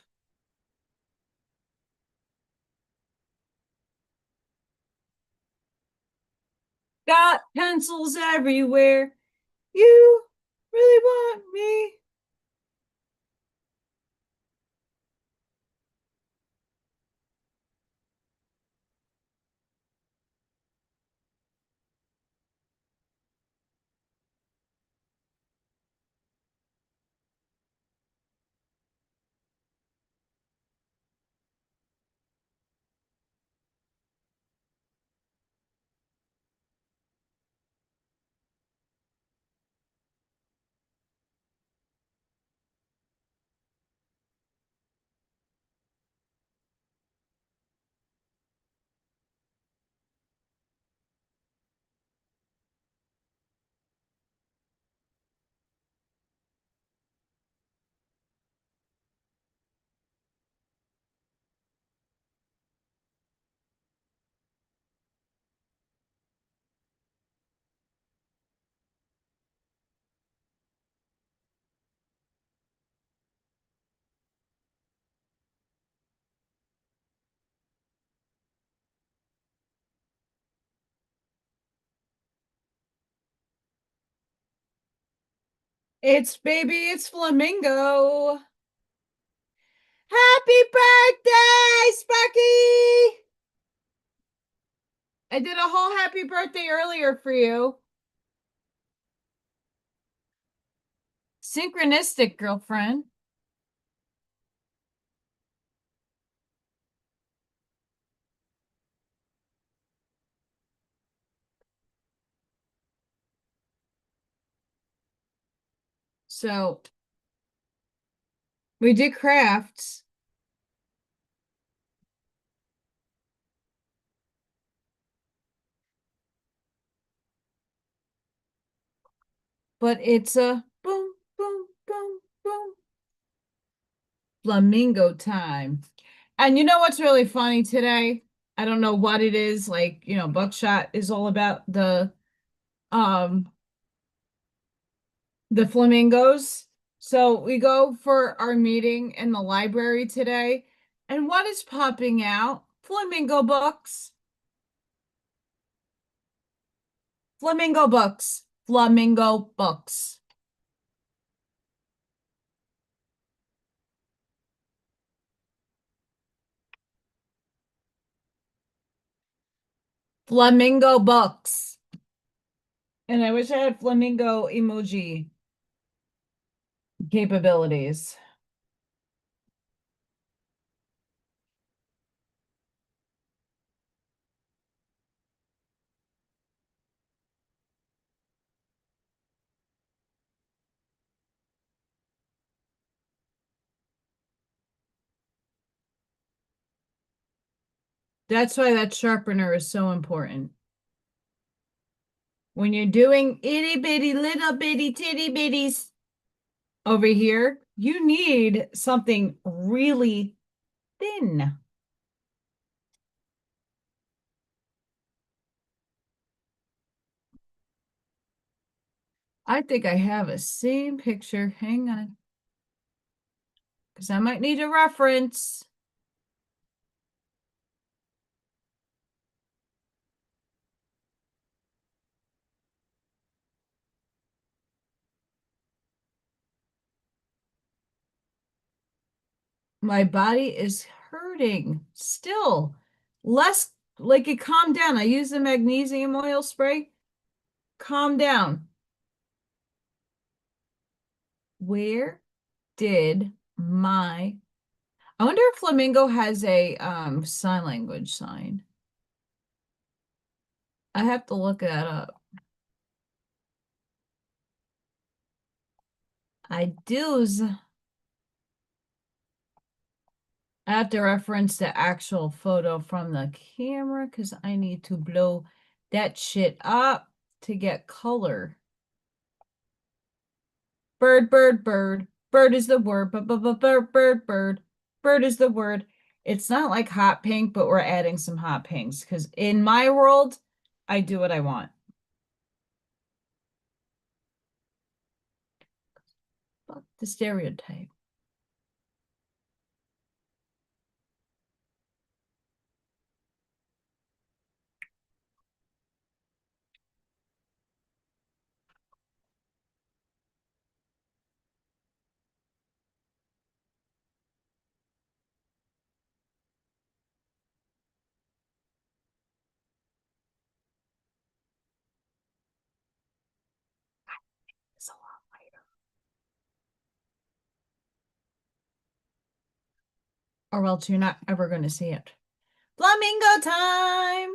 Got pencils everywhere. You really want me? It's Flamingo. Happy birthday, Sparky! I did a whole happy birthday earlier for you. Synchronistic, girlfriend. So we did crafts. But it's a boom, boom, boom, boom. Flamingo time. And you know what's really funny today? I don't know what it is. Like, Buckshot is all about um the flamingos. So we go for our meeting in the library today. And what is popping out? Flamingo books. Flamingo books. Flamingo books. Flamingo books. And I wish I had flamingo emoji capabilities. That's why that sharpener is so important. When you're doing itty bitty little bitty titty bitties over here, you need something really thin. I think I have a same picture. Hang on. Because I might need a reference. My body is hurting still. Less like it calmed down. I use the magnesium oil spray. Calm down. Where did my I wonder if Flamingo has a sign language sign. I have to look that up. I do's. I have to reference the actual photo from the camera because I need to blow that shit up to get color. Bird, bird, bird. Bird is the word. Bird, bird, bird. Bird is the word. It's not like hot pink, but we're adding some hot pinks because in my world, I do what I want. Fuck the stereotype. It's a lot lighter. Or else you're not ever going to see it. Flamingo time!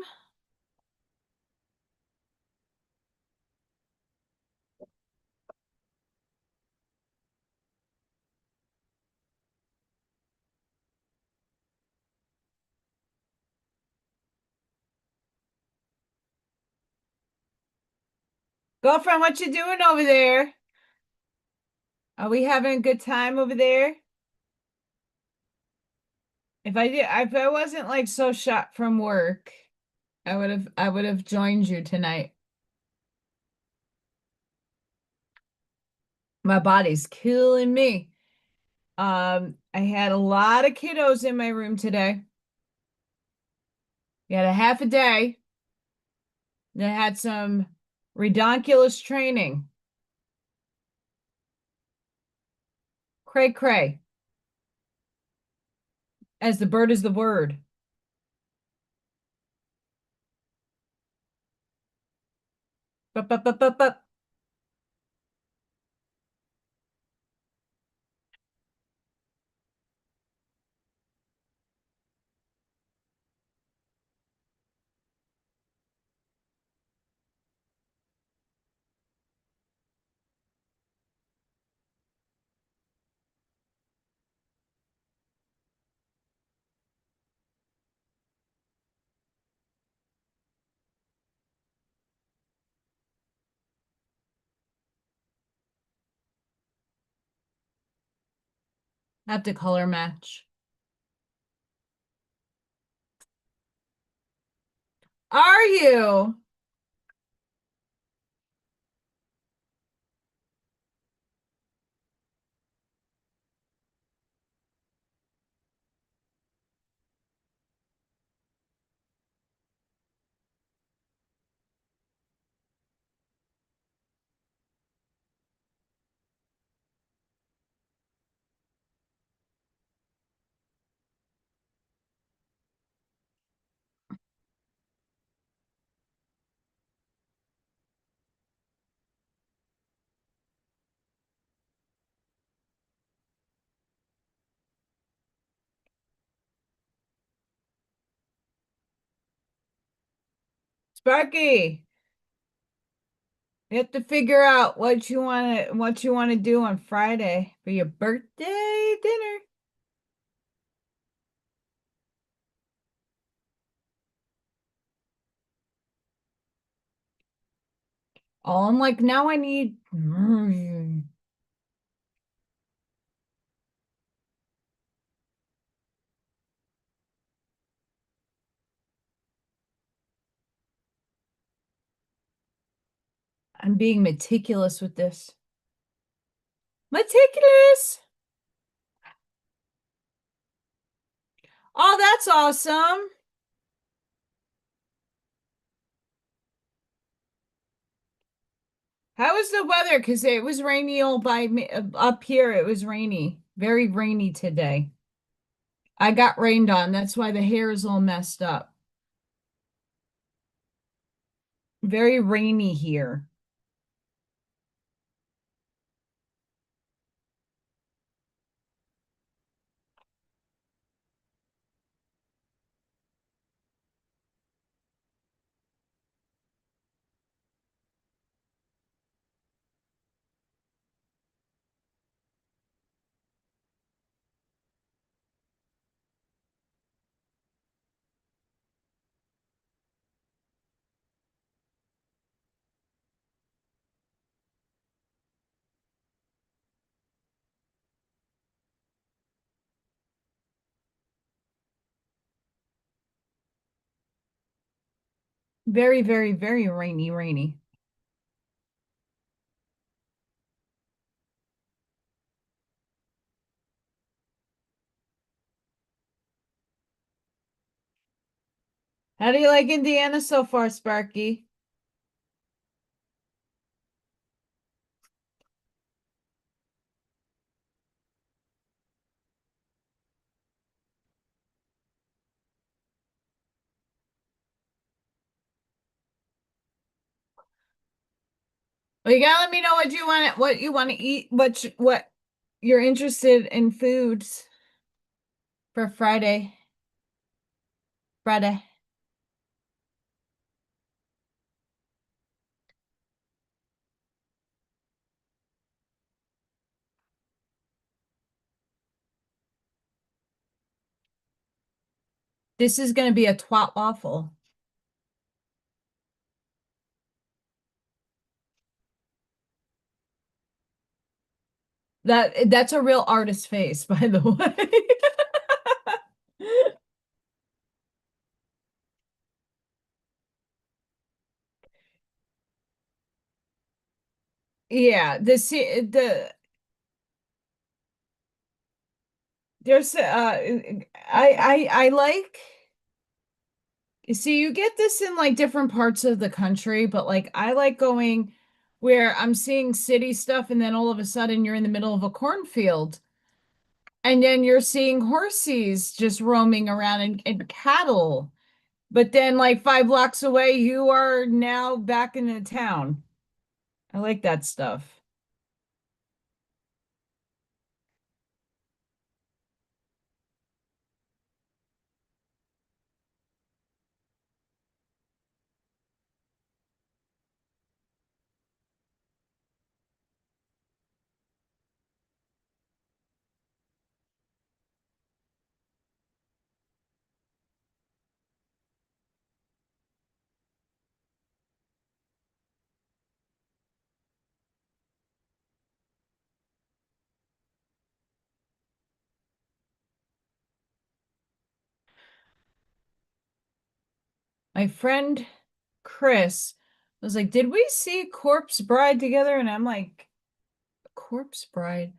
Girlfriend, what you doing over there? Are we having a good time over there? If I wasn't like so shot from work, I would have joined you tonight. My body's killing me. I had a lot of kiddos in my room today. We had a half a day. They had some redonkulous training. Cray cray. As the bird is the word. But. Have to color match. Are you? Sparky, you have to figure out what you want to do on Friday for your birthday dinner. Oh, I'm like, now I need I'm being meticulous with this. Meticulous. Oh, that's awesome. How was the weather? Because it was rainy all by me up here. It was rainy, very rainy today. I got rained on. That's why the hair is all messed up. Very rainy here. Very, very, very rainy, rainy. How do you like Indiana so far, Sparky? Well, you gotta let me know what you want to eat, what you're interested in foods for Friday. Friday. This is gonna be a twat waffle. That's a real artist face, by the way. Yeah, there's I like see you get this in like different parts of the country, but like I like going where I'm seeing city stuff and then all of a sudden you're in the middle of a cornfield and then you're seeing horses just roaming around and cattle. But then like 5 blocks away you are now back in the town. I like that stuff. My friend Chris was like, "Did we see Corpse Bride together?" And I'm like, "Corpse Bride?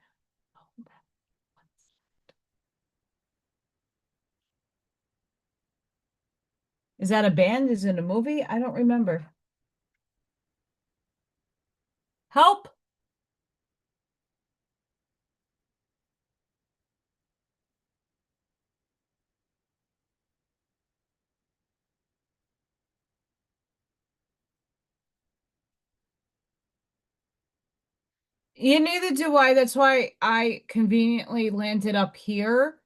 Is that a band? Is it a movie? I don't remember." Help! You neither do I. That's why I conveniently landed up here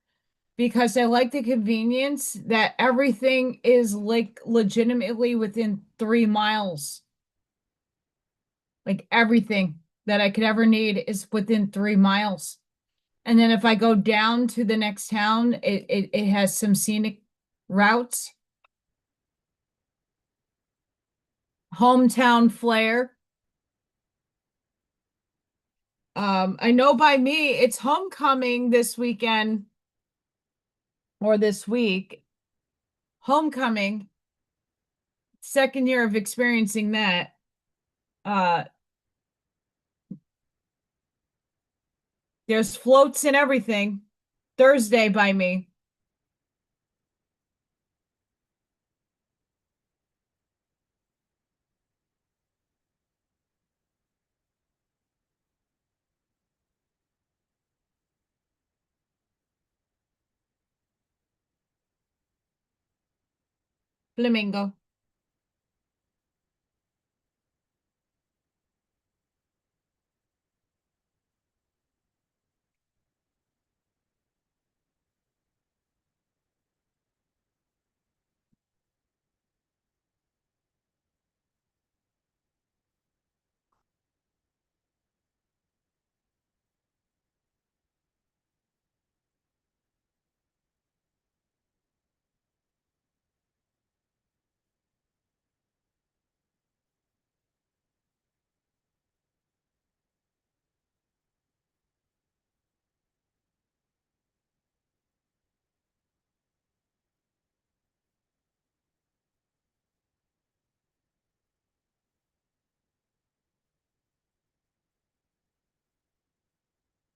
because I like the convenience that everything is like legitimately within 3 miles. Like everything that I could ever need is within 3 miles. And then if I go down to the next town, it has some scenic routes, hometown flair. I know by me, it's homecoming this weekend or this week. Homecoming, second year of experiencing that. Uh, there's floats and everything. Thursday by me. Flamingo.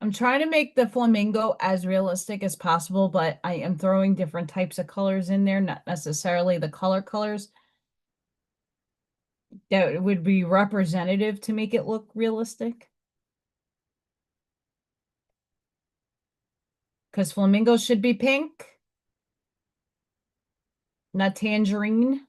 I'm trying to make the flamingo as realistic as possible, but I am throwing different types of colors in there, not necessarily the colors that would be representative to make it look realistic. Because flamingos should be pink, not tangerine.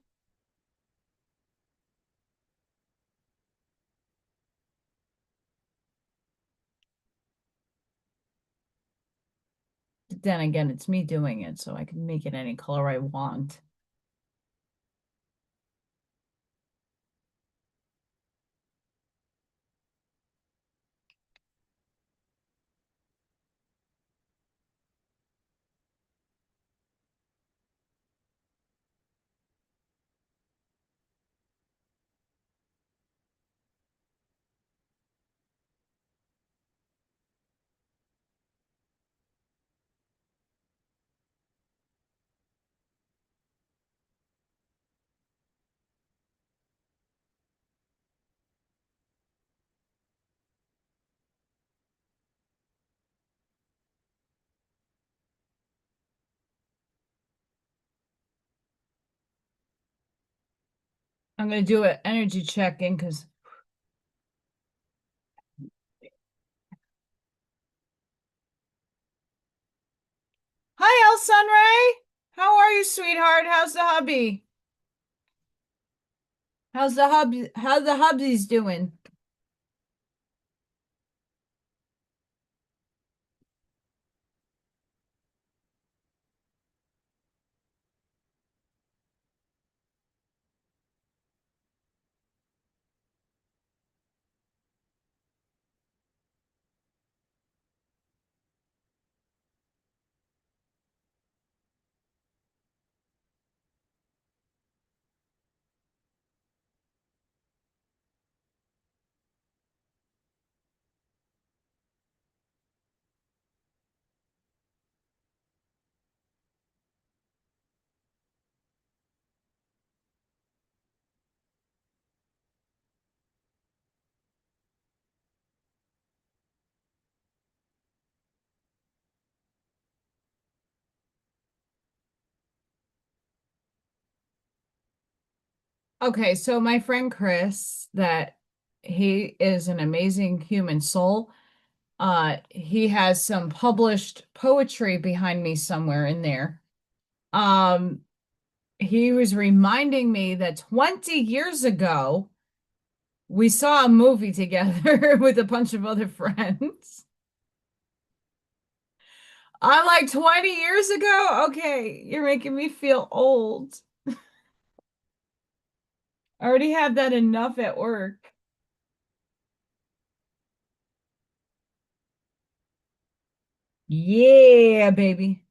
Then again, it's me doing it, so I can make it any color I want. I'm going to do an energy check in because. Hi, El Sunray. How are you, sweetheart? How's the hubby? How's the hubbies doing? Okay, so my friend Chris, that he is an amazing human soul. He has some published poetry behind me somewhere in there. Um, he was reminding me that 20 years ago, we saw a movie together with a bunch of other friends. I'm like 20 years ago? Okay, you're making me feel old. I already have that enough at work. Yeah, baby.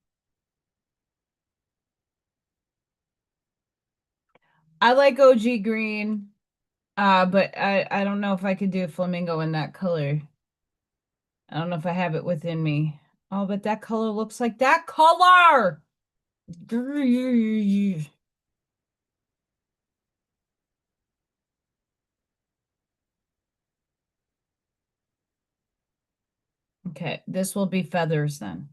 I like OG green, but I don't know if I could do a flamingo in that color. I don't know if I have it within me. Oh, but that color looks like that color. Okay, this will be feathers then.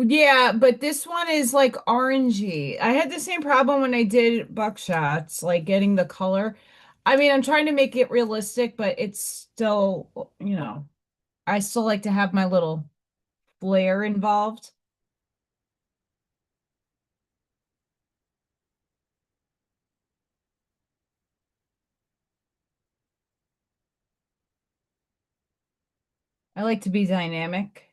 Yeah, but this one is like orangey. I had the same problem when I did buckshots, like getting the color. I mean, I'm trying to make it realistic, but it's still, I still like to have my little flair involved. I like to be dynamic.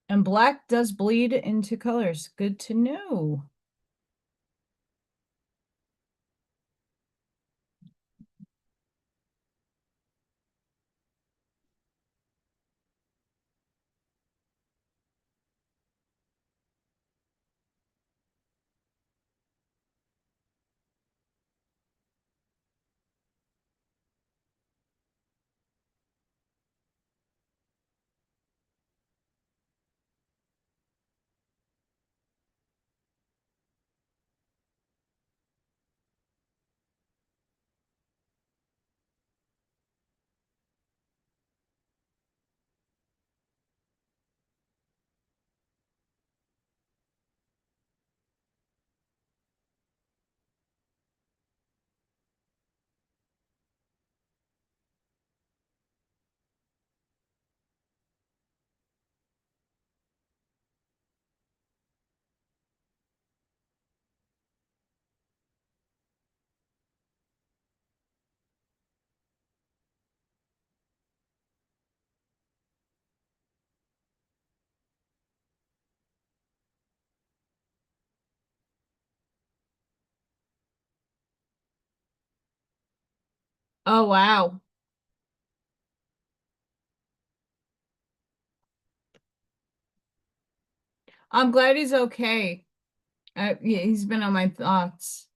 And black does bleed into colors. Good to know. Oh, wow. I'm glad he's okay. Yeah, he's been on my thoughts.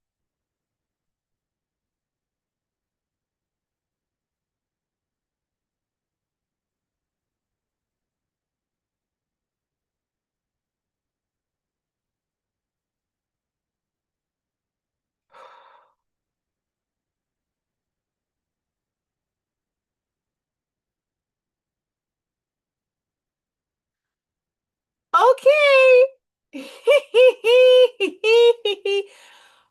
Okay.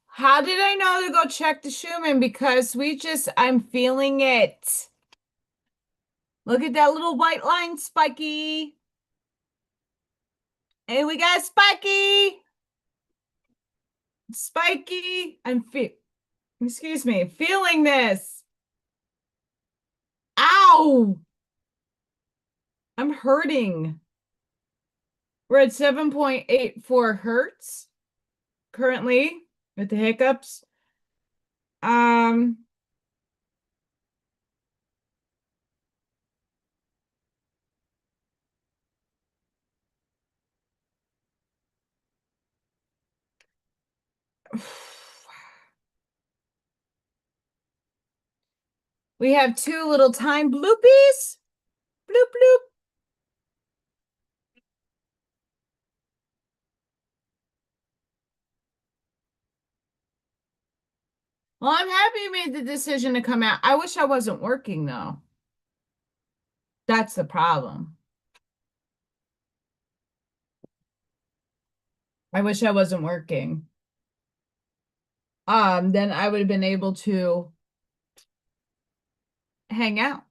How did I know to go check the Schumann? Because I'm feeling it. Look at that little white line, Spiky. Hey, we got Spiky. Spiky. Excuse me, feeling this. Ow! I'm hurting. We're at 7.84 hertz currently with the hiccups. Um, we have two little time bloopies. Bloop, bloop. Well, I'm happy you made the decision to come out. I wish I wasn't working though. That's the problem. I wish I wasn't working. Then I would have been able to hang out.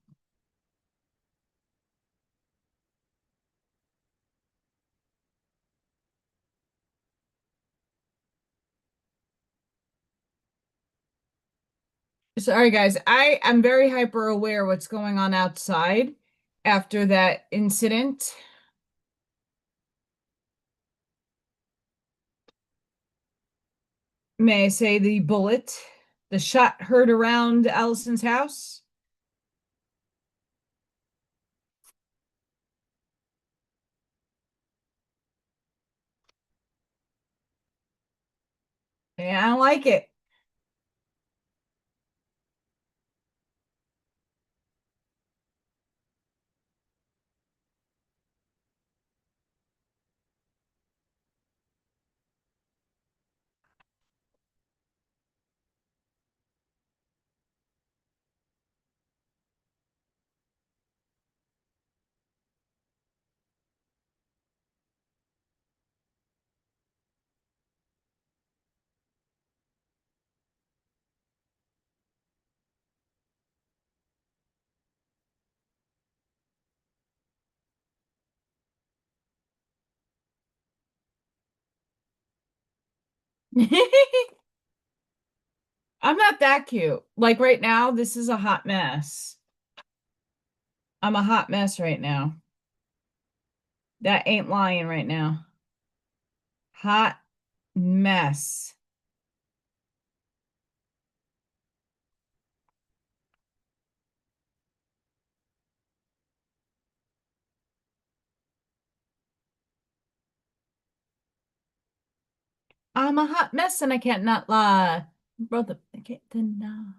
Sorry, guys. I am very hyper aware what's going on outside after that incident. May I say the shot heard around Allison's house? Yeah, I don't like it. I'm not that cute. Like right now, this is a hot mess. I'm a hot mess right now. That ain't lying right now. Hot mess. I'm a hot mess and I can't not lie. Brother, I can't deny.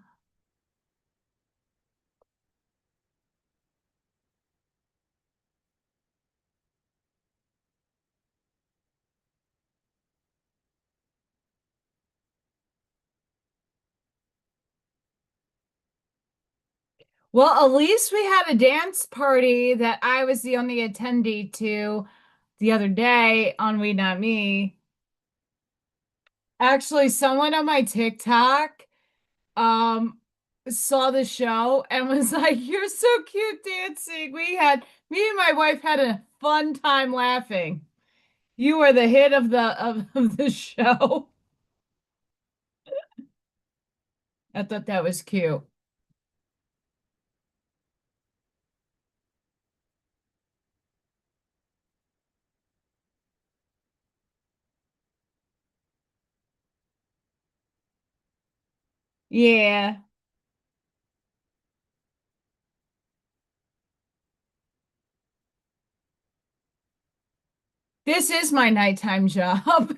Well, at least we had a dance party that I was the only attendee to the other day on We Not Me. Actually, someone on my TikTok um saw the show and was like, "You're so cute dancing." Me and my wife had a fun time laughing. You were the hit of of the show. I thought that was cute. Yeah. This is my nighttime job.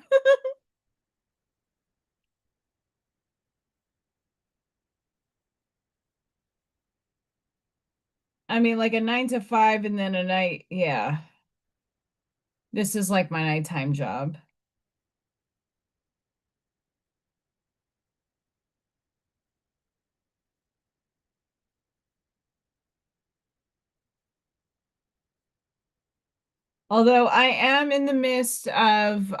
I mean, like a 9 to 5 and then a night. Yeah. This is like my nighttime job. Although I am in the midst of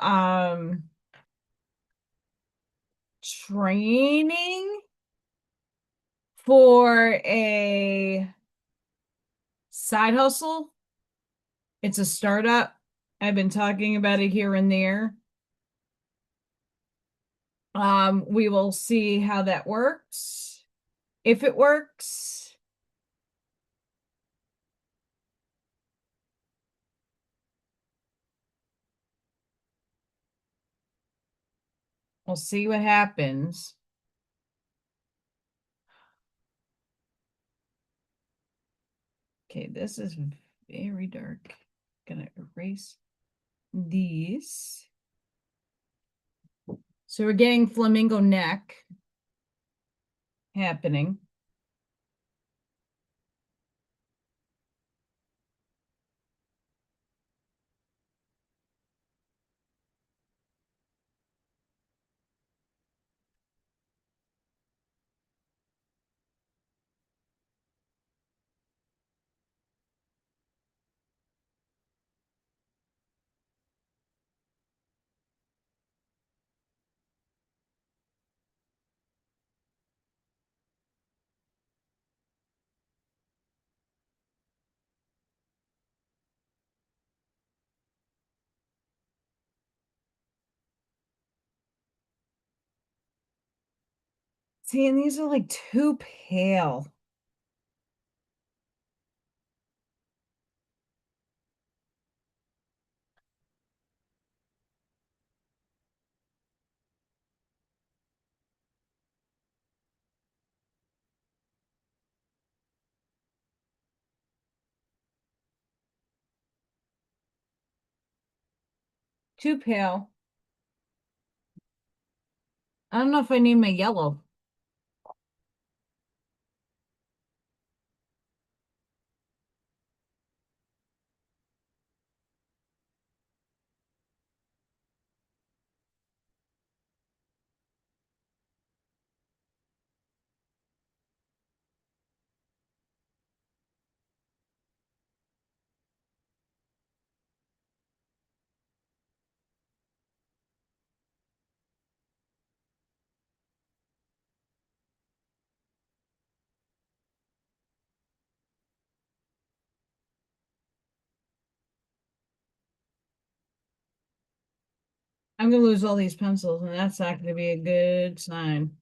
training for a side hustle. It's a startup. I've been talking about it here and there. We will see how that works. If it works, we'll see what happens. Okay, this is very dark. Gonna erase these. So we're getting flamingo neck happening. See, and these are like too pale. Too pale. I don't know if I need my yellow. I'm gonna lose all these pencils, and that's not gonna be a good sign.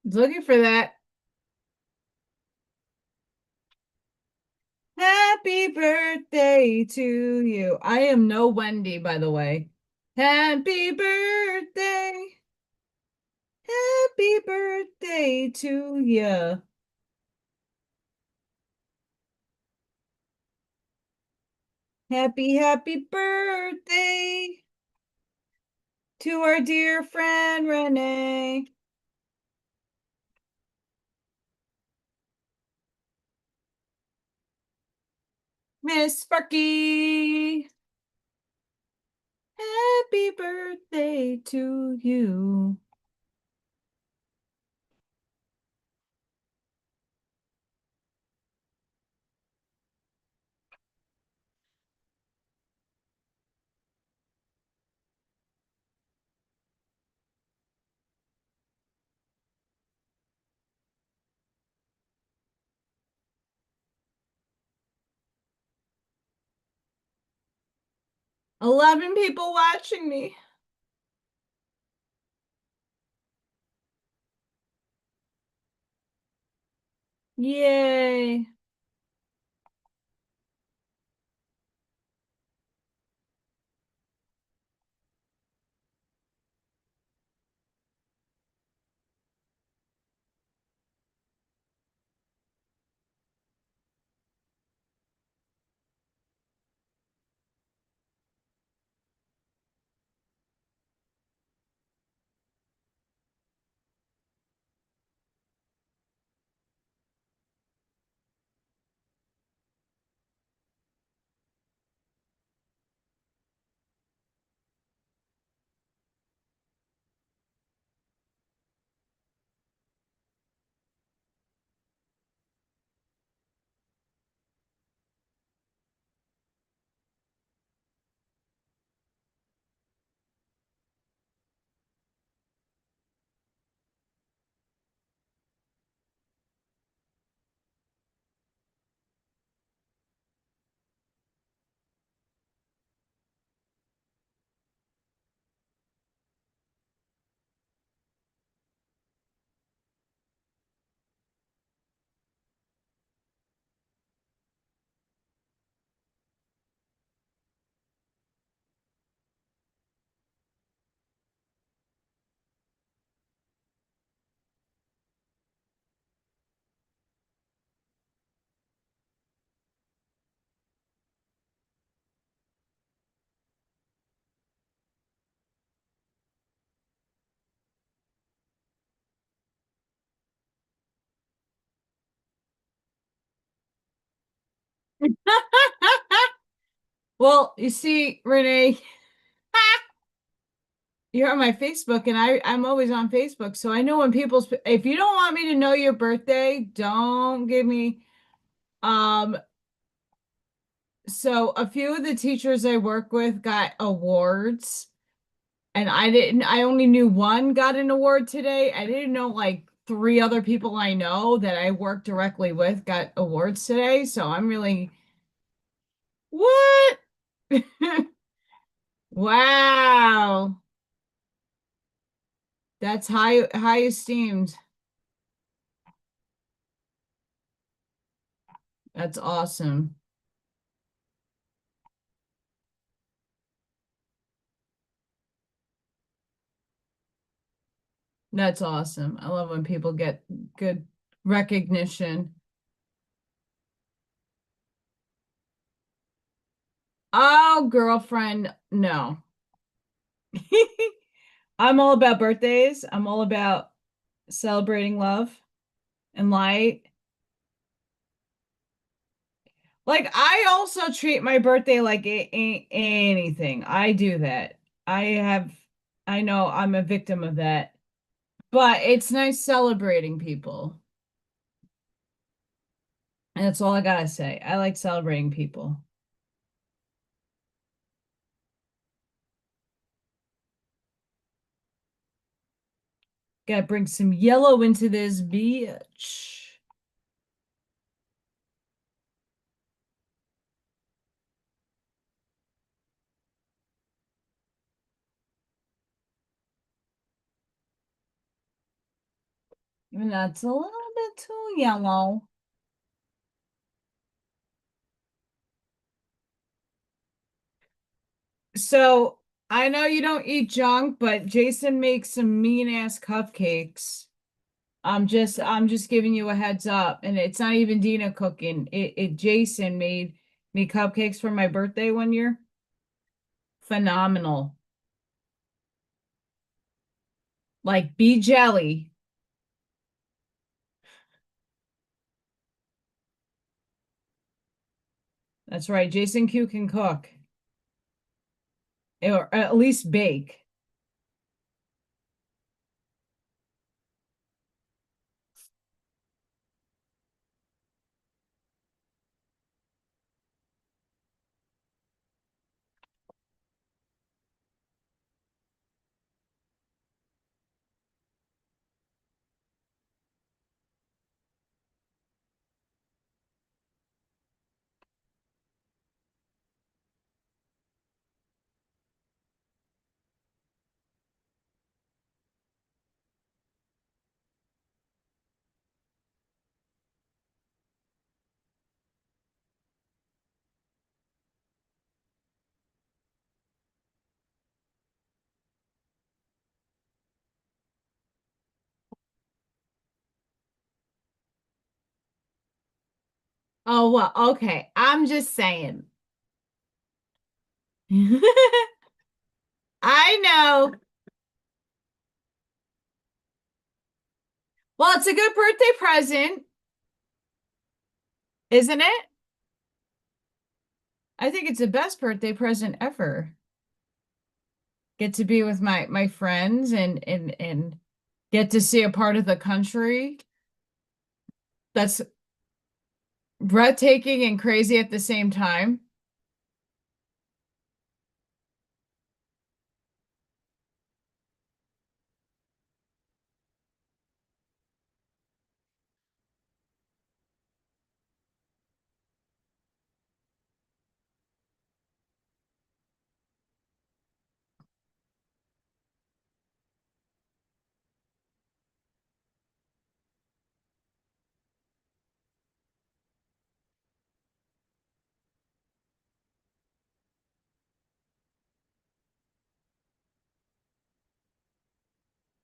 Looking for that. Happy birthday to you. I am no Wendy, by the way. Happy birthday. Happy birthday to you. Happy birthday to our dear friend Renee. Miss Sparky. Happy birthday to you. $11 people watching me. Yay. Well, you see, Renee, you're on my Facebook and I'm always on Facebook. So I know when people's, if you don't want me to know your birthday, don't give me, um, so a few of the teachers I work with got awards and I only knew one got an award today. I didn't know like three other people I know that I work directly with got awards today. So I'm really, what? Wow. That's high esteemed. That's awesome. That's awesome. I love when people get good recognition. Oh, girlfriend, no. I'm all about birthdays. I'm all about celebrating love and light. Like I also treat my birthday like it ain't anything. I do that. I have, I know I'm a victim of that, but it's nice celebrating people. And that's all I gotta say. I like celebrating people. Gotta bring some yellow into this bitch. And that's a little bit too yellow. So I know you don't eat junk, but Jason makes some mean ass cupcakes. I'm just giving you a heads up, and it's not even Dina cooking. It Jason made me cupcakes for my birthday one year. Phenomenal. Like bee jelly. That's right. Jason Q can cook. Or at least bake. Oh, well, okay. I'm just saying. I know. Well, it's a good birthday present, isn't it? I think it's the best birthday present ever. Get to be with my friends and get to see a part of the country that's breathtaking and crazy at the same time.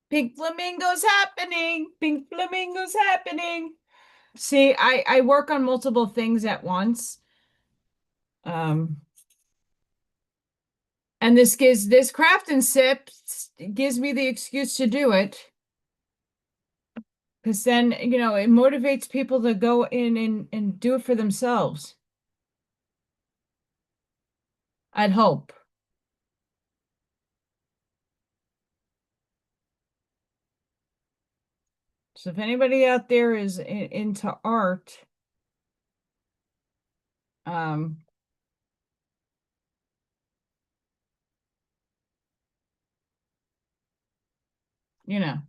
Pink flamingos happening. Pink flamingos happening. See, I work on multiple things at once. Um, and this craft and sip gives me the excuse to do it. Because then, it motivates people to go in and do it for themselves. I'd hope. So if anybody out there is into art, um, you know,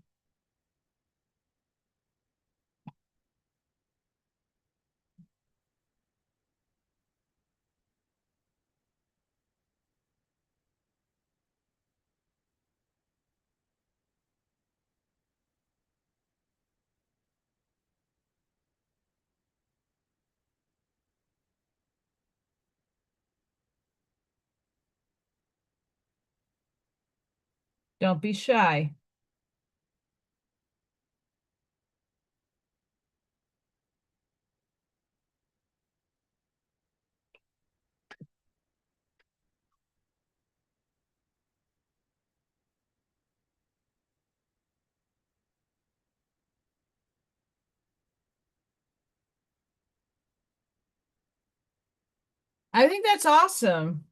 don't be shy. I think that's awesome.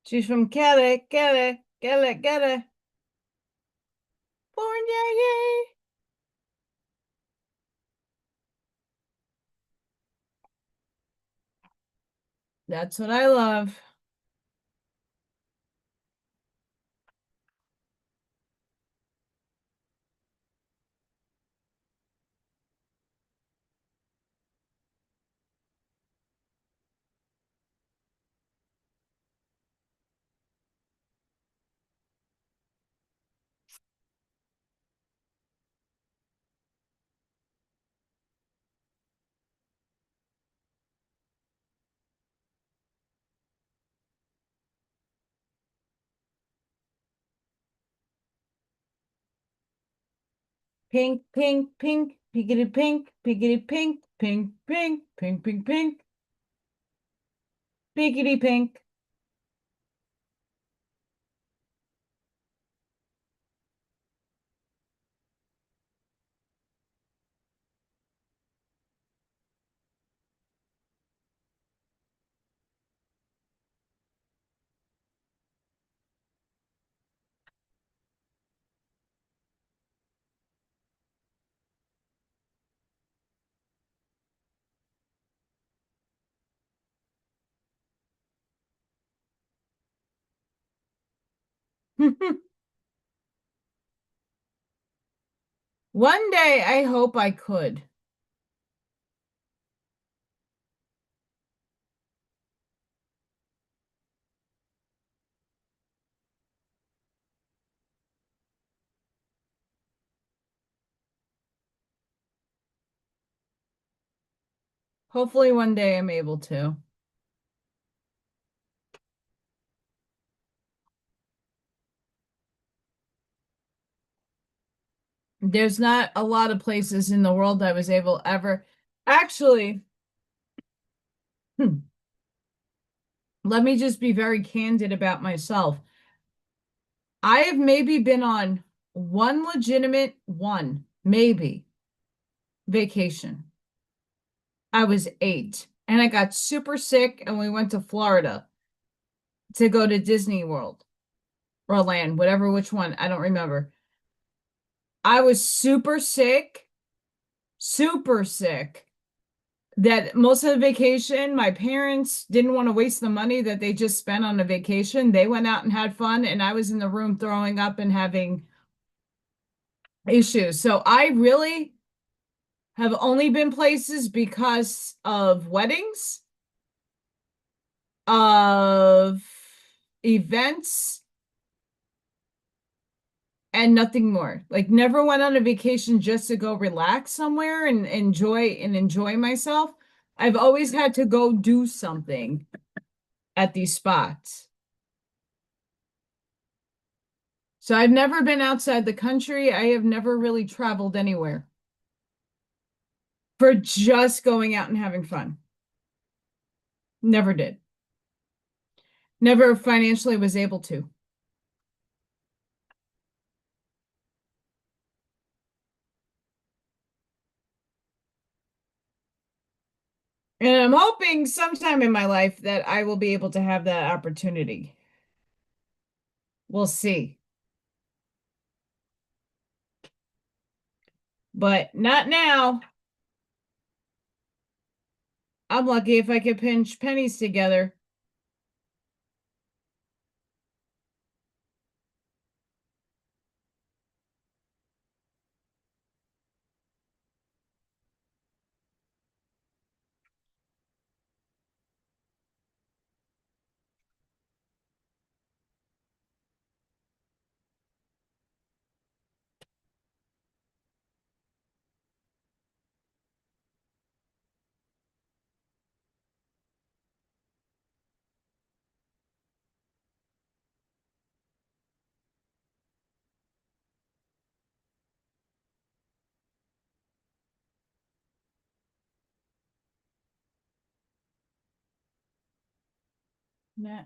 She's from Cali, Cali, Cali, Cali. Born, yeah, yeah. That's what I love. Pink, pink, pink, piggity pink, piggity pink, pink, pink, pink, pink, pink, piggity pink. One day I hope I could. Hopefully one day I'm able to. There's not a lot of places in the world I was able ever. Actually, let me just be very candid about myself. I have maybe been on one legitimate one, maybe vacation. I was 8 and I got super sick and we went to Florida to go to Disney World or Land, whatever, which one, I don't remember. I was super sick that most of the vacation, my parents didn't want to waste the money that they just spent on a vacation. They went out and had fun, and I was in the room throwing up and having issues. So I really have only been places because of weddings, of events, and nothing more. Like never went on a vacation just to go relax somewhere and enjoy myself. I've always had to go do something at these spots. So I've never been outside the country. I have never really traveled anywhere. for just going out and having fun. Never did. Never financially was able to. And I'm hoping sometime in my life that I will be able to have that opportunity. We'll see. But not now. I'm lucky if I could pinch pennies together. Nah.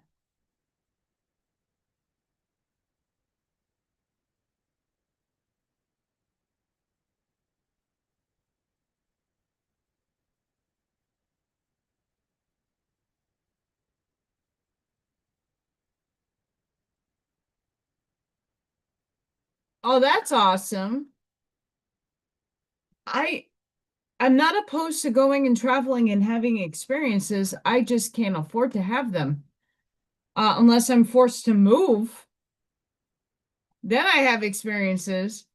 Oh, that's awesome. I I'm not opposed to going and traveling and having experiences. I just can't afford to have them. Unless I'm forced to move, then I have experiences,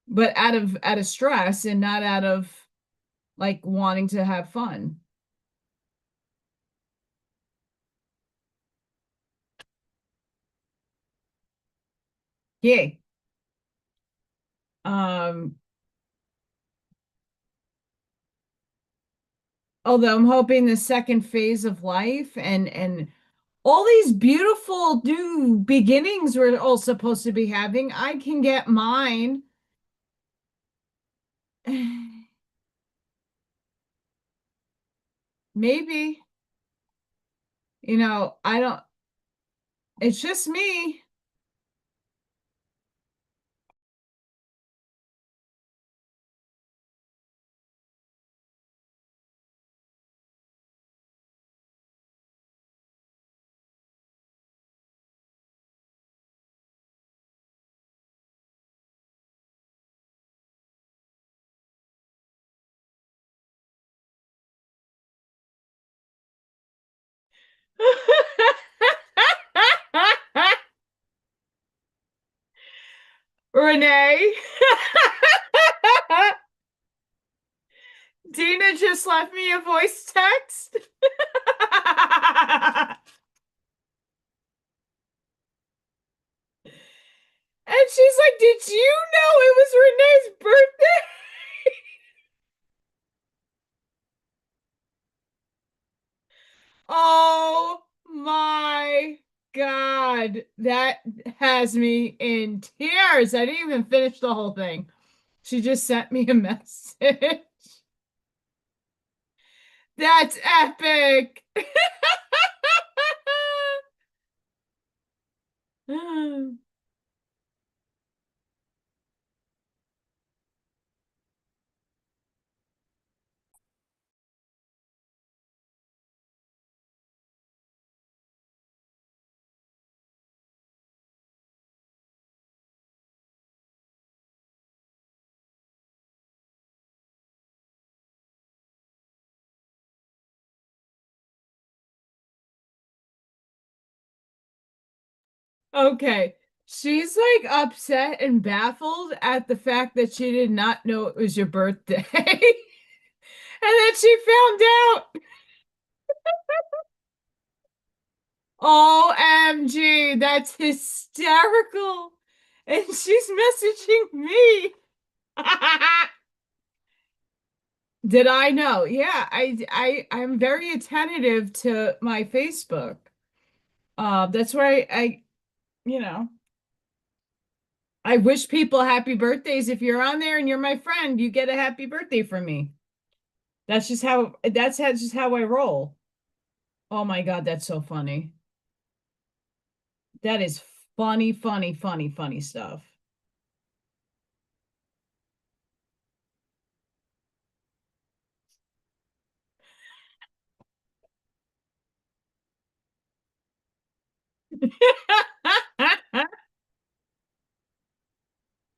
but out of stress and not out of like wanting to have fun. Yay. Um, Although I'm hoping the second phase of life and all these beautiful new beginnings we're all supposed to be having, I can get mine. Maybe, I don't, it's just me. Renee. Dina just left me a voice text. And she's like, "Did you know it was Renee's birthday?" Oh my God. That has me in tears. I didn't even finish the whole thing. She just sent me a message. That's epic. Okay. She's like upset and baffled at the fact that she did not know it was your birthday. And then she found out. OMG, that's hysterical. And she's messaging me. Did I know? Yeah, I'm very attentive to my Facebook. That's where you know, I wish people happy birthdays. If you're on there and you're my friend, you get a happy birthday from me. Just how I roll. Oh my God, that's so funny. That is funny, funny, funny, funny stuff.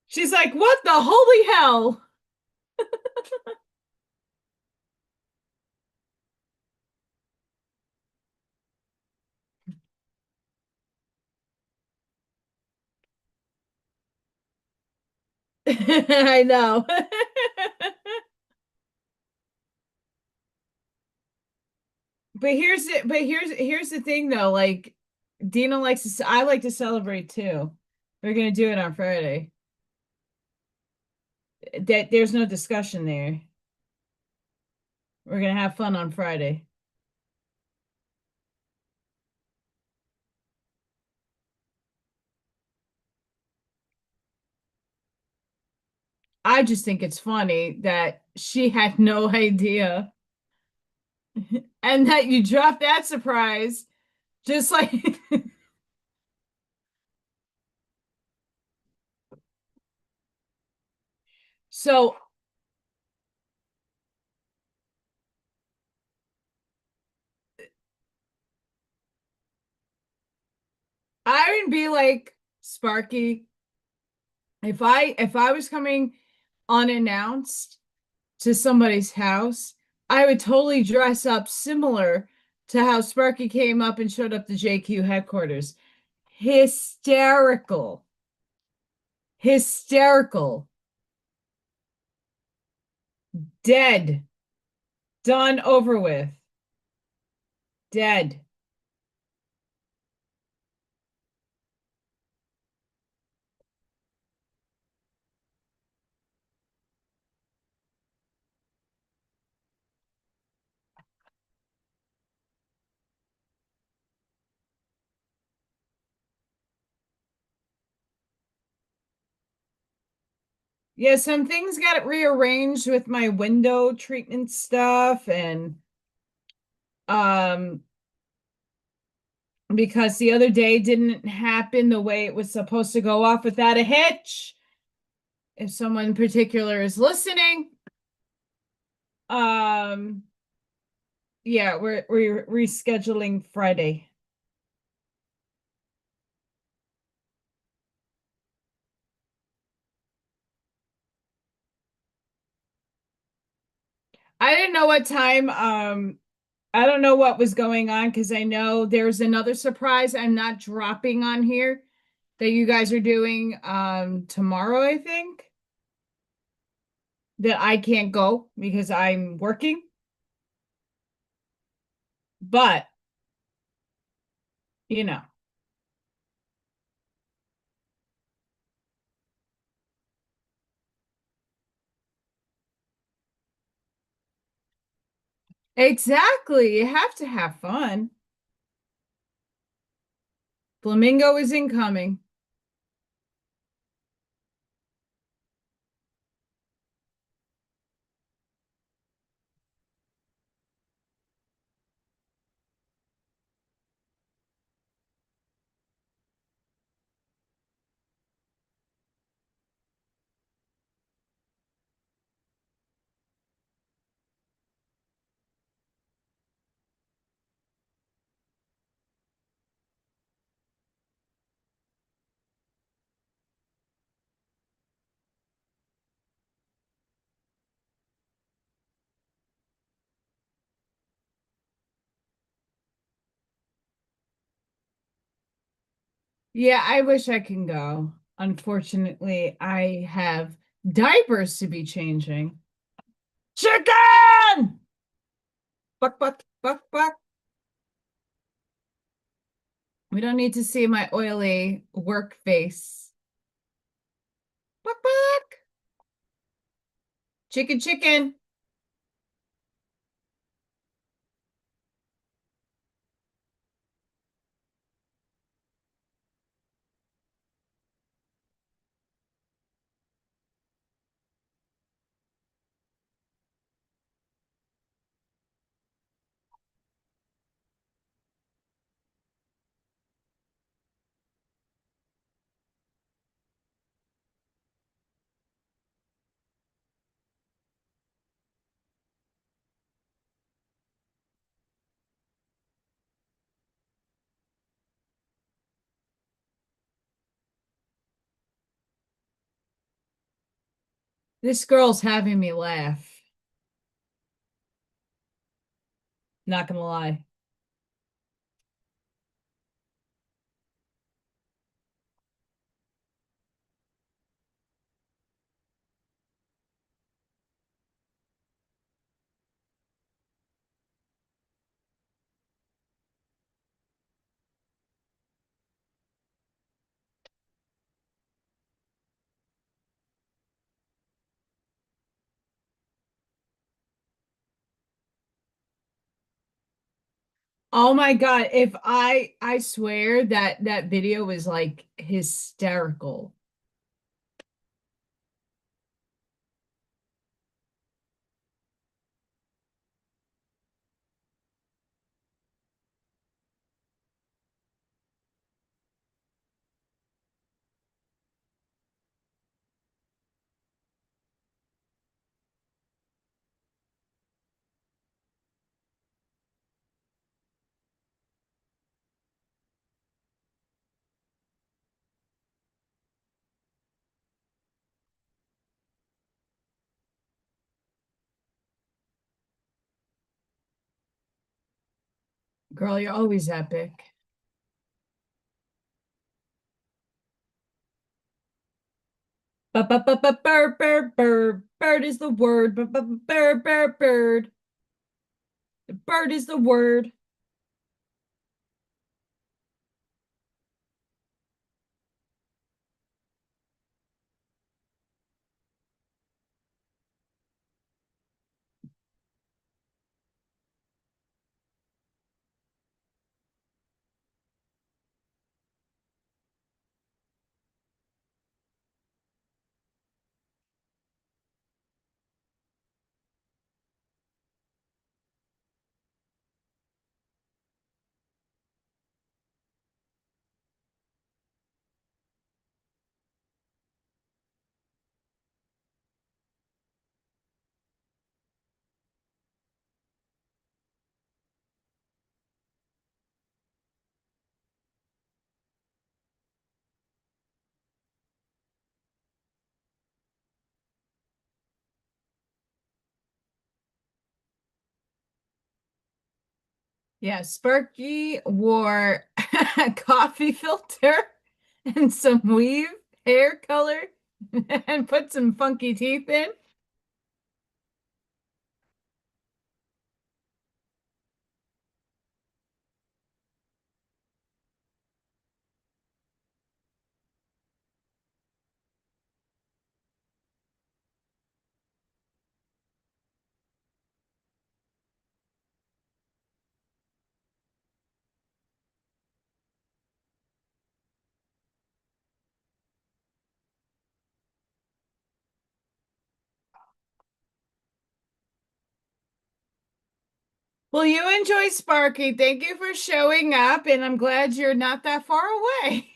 She's like, what the holy hell? I know. But here's the thing though, like Dina I like to celebrate too. We're gonna do it on Friday. That there's no discussion there. We're gonna have fun on Friday. I just think it's funny that she had no idea and that you dropped that surprise just like so I would be like Sparky, if I was coming unannounced to somebody's house, I would totally dress up similar to how Sparky came up and showed up to JQ headquarters. Hysterical. Hysterical. Dead. Done over with. Dead. Yeah, some things got rearranged with my window treatment stuff and um because the other day didn't happen the way it was supposed to go off without a hitch. If someone in particular is listening, um yeah, we're rescheduling Friday. I didn't know what time I don't know what was going on because I know there's another surprise I'm not dropping on here that you guys are doing tomorrow, I think, that I can't go because I'm working. But, you know. Exactly. You have to have fun. Flamingo is incoming. Yeah, I wish I can go. Unfortunately, I have diapers to be changing. Chicken! Buck, buck, buck, buck. We don't need to see my oily work face. Buck, buck. Chicken, chicken. This girl's having me laugh. Not gonna lie. Oh my God. If I swear that that video was like hysterical. Girl, you're always epic. Bird, bird, bird. Bird is the word. Bird, bird, bird. The bird is the word. Yeah, Sparky wore a coffee filter and some weave hair color and put some funky teeth in. Well, you enjoy Sparky. Thank you for showing up, and I'm glad you're not that far away.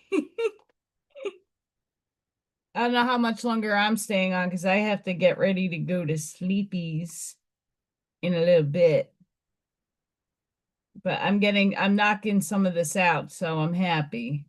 I don't know how much longer I'm staying on because I have to get ready to go to sleepies in a little bit. But I'm knocking some of this out, so I'm happy.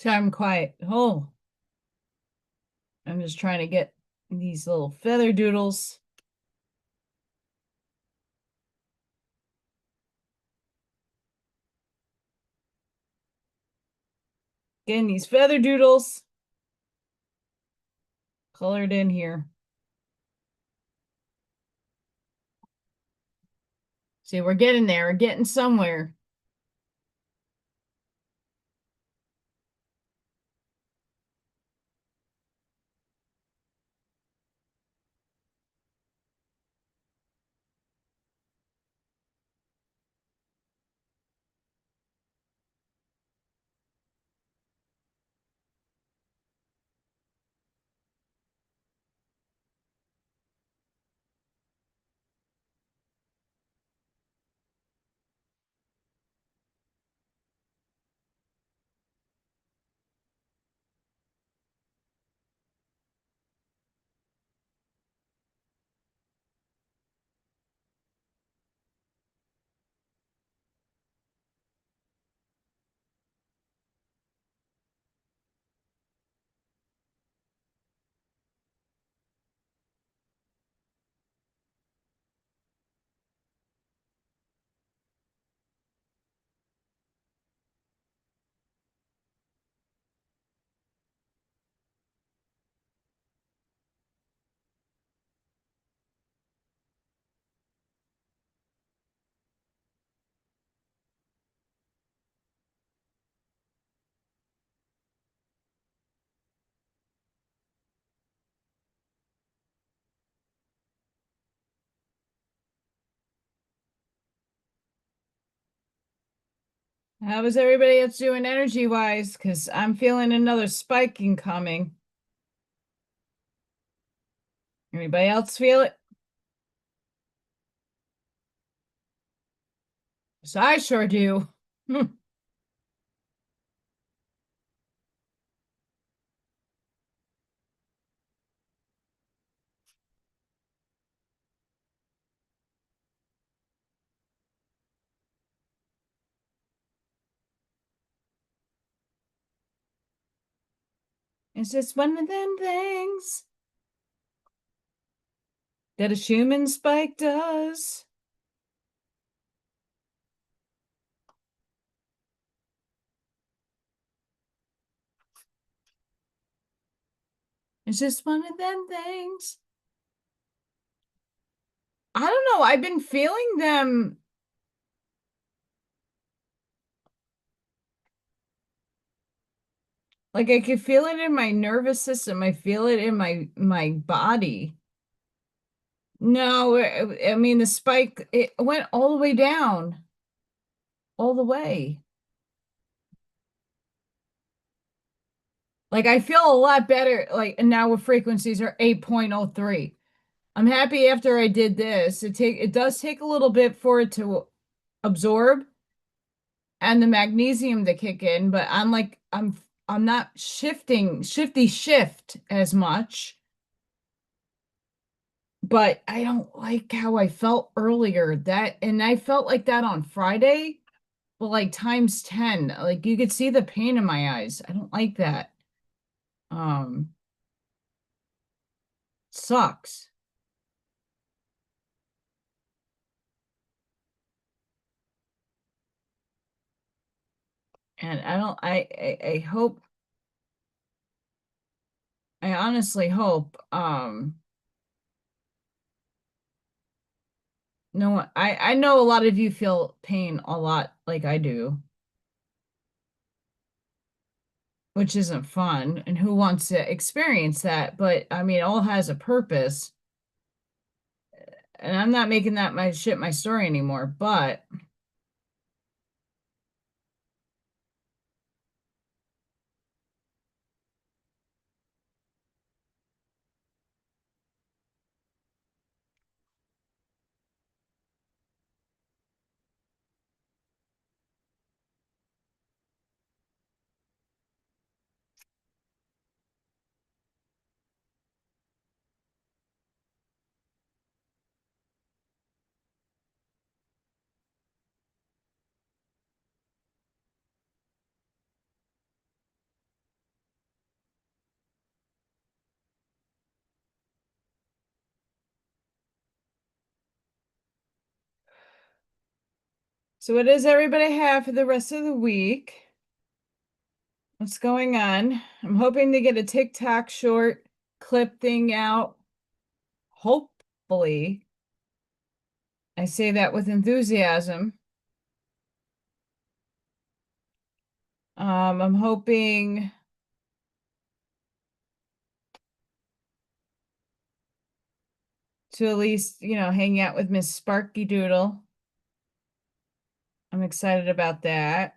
So I'm quiet. Oh, I'm just trying to get these little feather doodles. Getting these feather doodles colored in here. See, we're getting there. We're getting somewhere. How is everybody else doing energy wise? Because I'm feeling another spike incoming. Anybody else feel it? So I sure do. It's just one of them things that a Schumann spike does. It's just one of them things. I don't know. I've been feeling them. Like I could feel it in my nervous system. I feel it in my body. No, I mean the spike, it went all the way down, all the way. Like I feel a lot better. Like and now with frequencies are 8.03. I'm happy after I did this. It does take a little bit for it to absorb and the magnesium to kick in, but I'm not shifty shift as much. But I don't like how I felt earlier. And I felt like that on Friday, but like times 10. Like you could see the pain in my eyes. I don't like that. Um, Sucks. And I don't I hope I honestly hope no I know a lot of you feel pain a lot like I do, which isn't fun, and who wants to experience that? But I mean, it all has a purpose. And I'm not making that my story anymore, but So what does everybody have for the rest of the week? What's going on? I'm hoping to get a TikTok short clip thing out. Hopefully. I say that with enthusiasm. I'm hoping to at least, hang out with Miss Sparky Doodle. I'm excited about that.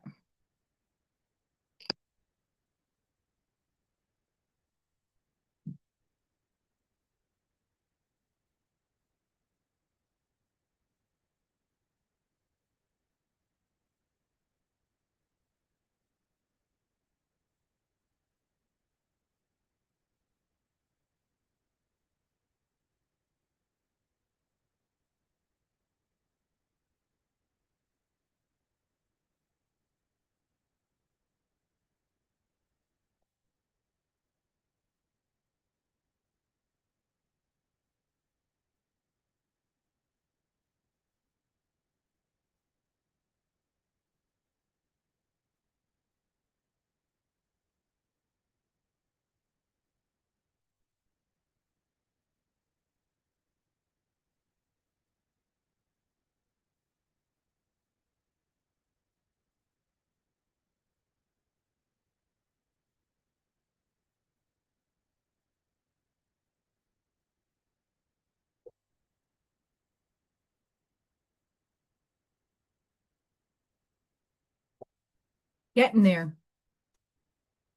Getting there.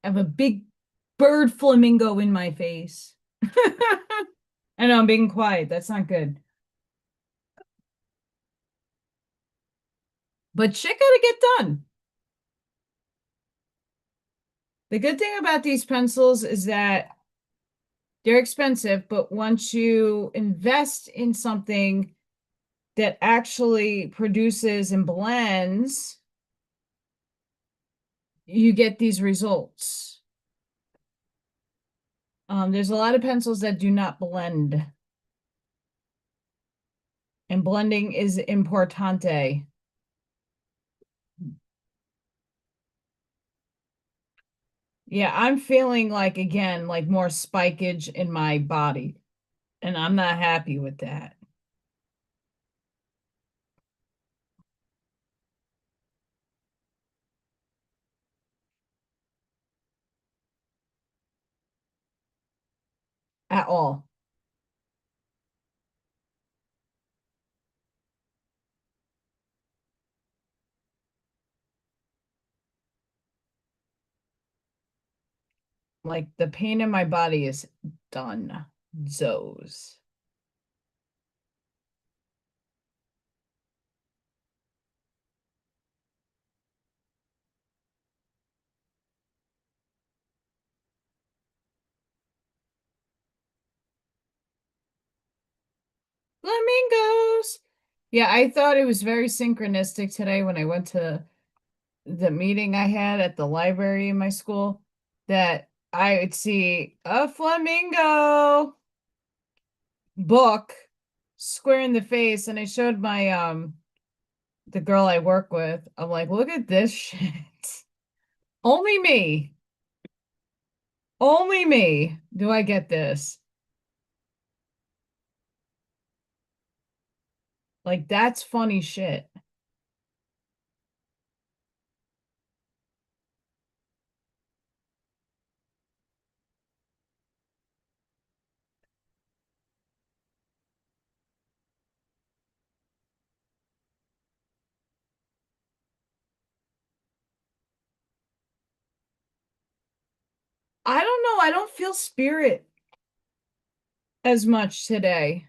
I have a big bird flamingo in my face. I know I'm being quiet. That's not good. But shit gotta get done. The good thing about these pencils is that they're expensive, but once you invest in something that actually produces and blends, you get these results. There's a lot of pencils that do not blend. And blending is importante. Yeah, I'm feeling like, again, like more spikage in my body. And I'm not happy with that at all. Like the pain in my body is done. Zos. Flamingos. Yeah, I thought it was very synchronistic today when I went to the meeting I had at the library in my school that I would see a flamingo book square in the face, and I showed my the girl I work with. I'm like, look at this shit. Only me. Only me do I get this. Like, that's funny shit. I don't know. I don't feel spirit as much today.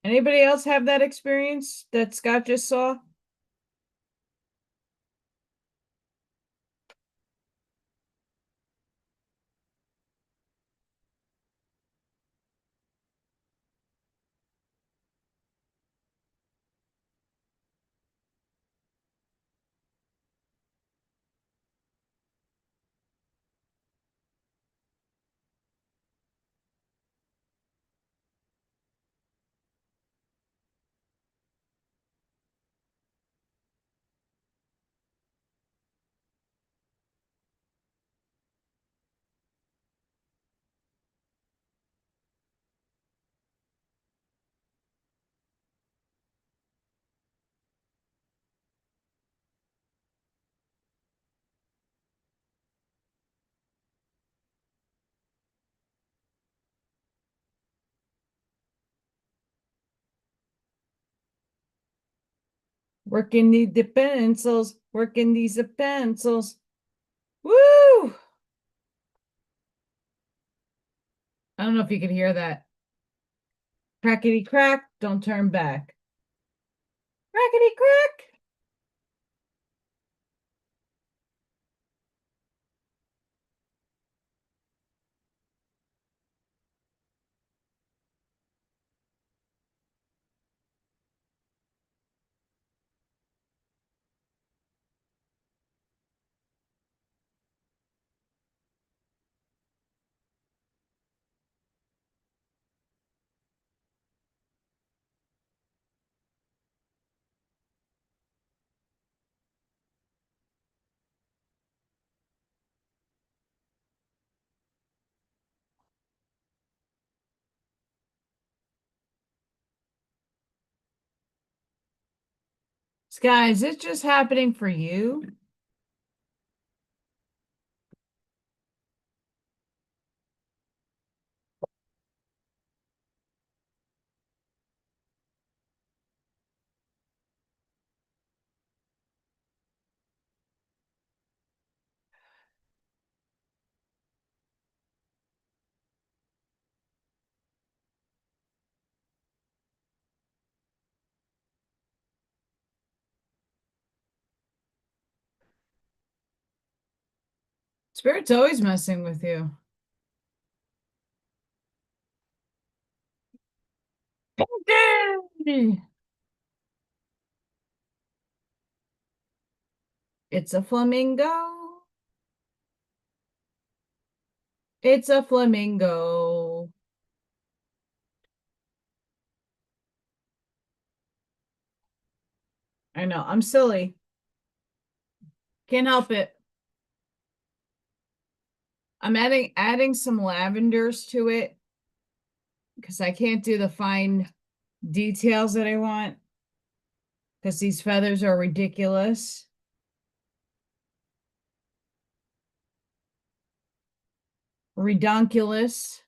Anybody else have that experience that Scott just saw? Working the pencils, working these pencils. Woo! I don't know if you can hear that. Crackety crack, don't turn back. Crackety crack. Sky, is it just happening for you? Spirit's always messing with you. Yay! It's a flamingo. It's a flamingo. I know, I'm silly. Can't help it. I'm adding some lavenders to it because I can't do the fine details that I want because these feathers are ridiculous. Redonkulous.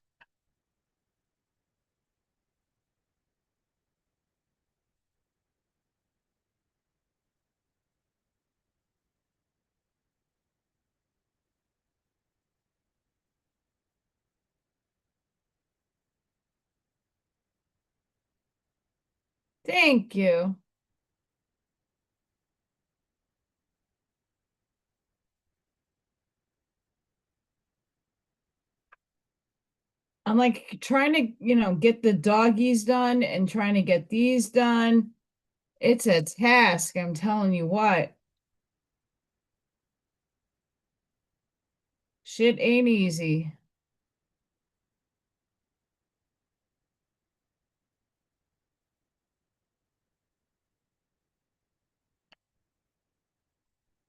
Thank you. I'm like trying to, get the doggies done and trying to get these done. It's a task, I'm telling you what. Shit ain't easy.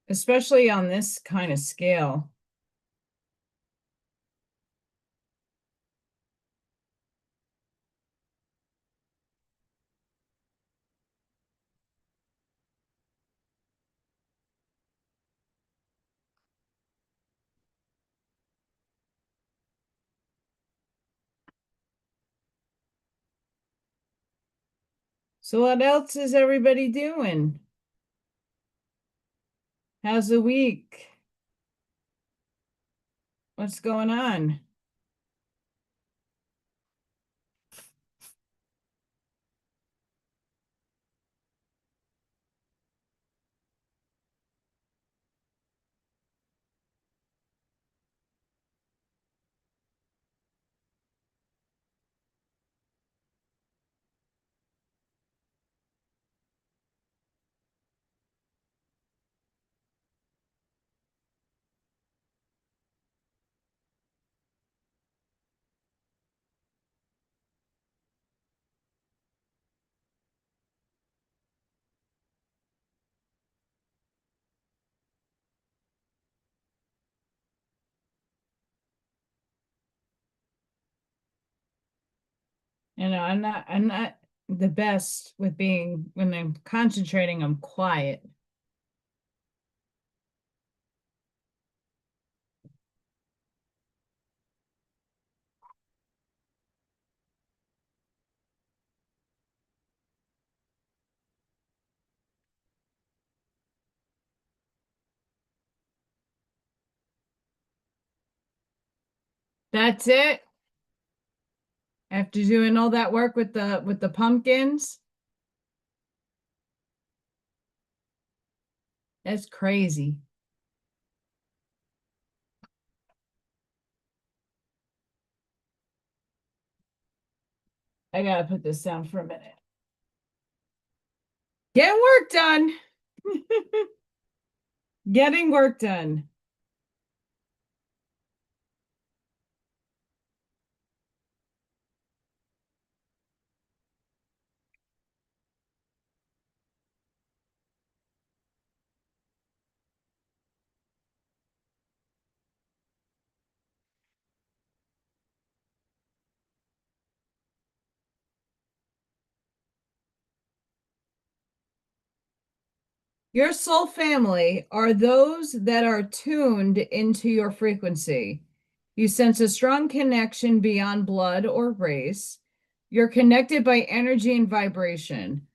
Especially on this kind of scale. So what else is everybody doing? How's the week? What's going on? I'm not the best with being when I'm concentrating, I'm quiet. That's it. After doing all that work with the pumpkins. That's crazy. I gotta put this down for a minute. Getting work done. Getting work done. Your soul family are those that are tuned into your frequency. You sense a strong connection beyond blood or race. You're connected by energy and vibration.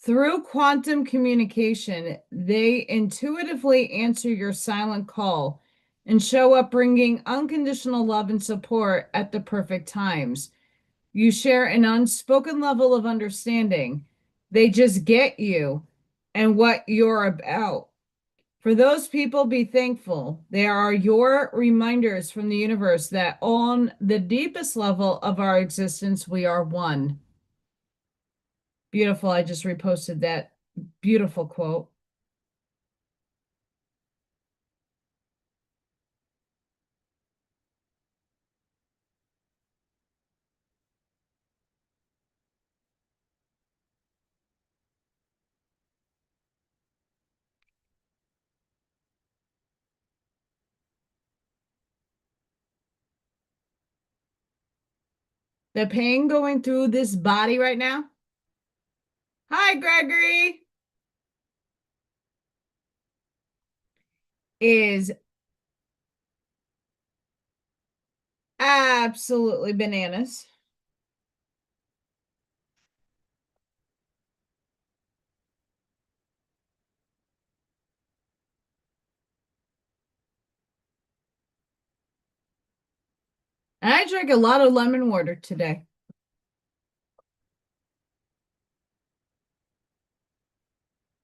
Through quantum communication, they intuitively answer your silent call and show up bringing unconditional love and support at the perfect times. You share an unspoken level of understanding. They just get you and what you're about. For those people, be thankful. They are your reminders from the universe that on the deepest level of our existence, we are one. Beautiful. I just reposted that beautiful quote. The pain going through this body right now. Hi, Gregory. Is absolutely bananas. And I drank a lot of lemon water today.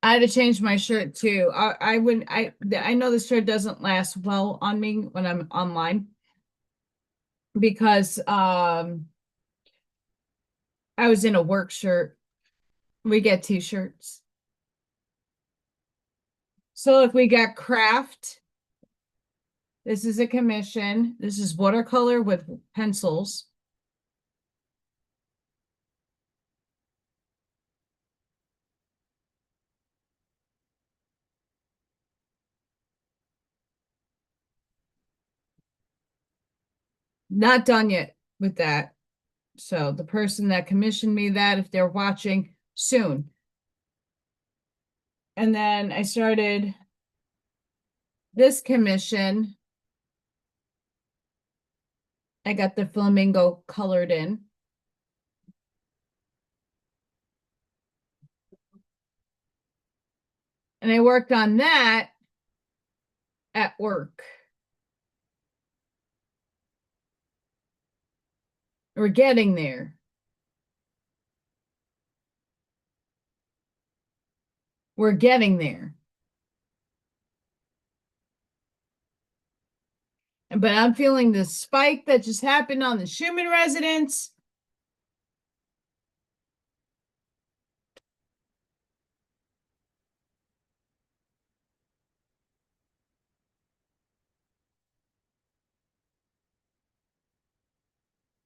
I had to change my shirt too. I wouldn't I know this shirt doesn't last well on me when I'm online because I was in a work shirt. We get t-shirts. So look, we got craft. This is a commission. This is watercolor with pencils. Not done yet with that. So the person that commissioned me that, if they're watching, soon. And then I started this commission. I got the flamingo colored in. And I worked on that at work. We're getting there. We're getting there. But I'm feeling the spike that just happened on the Schumann resonance.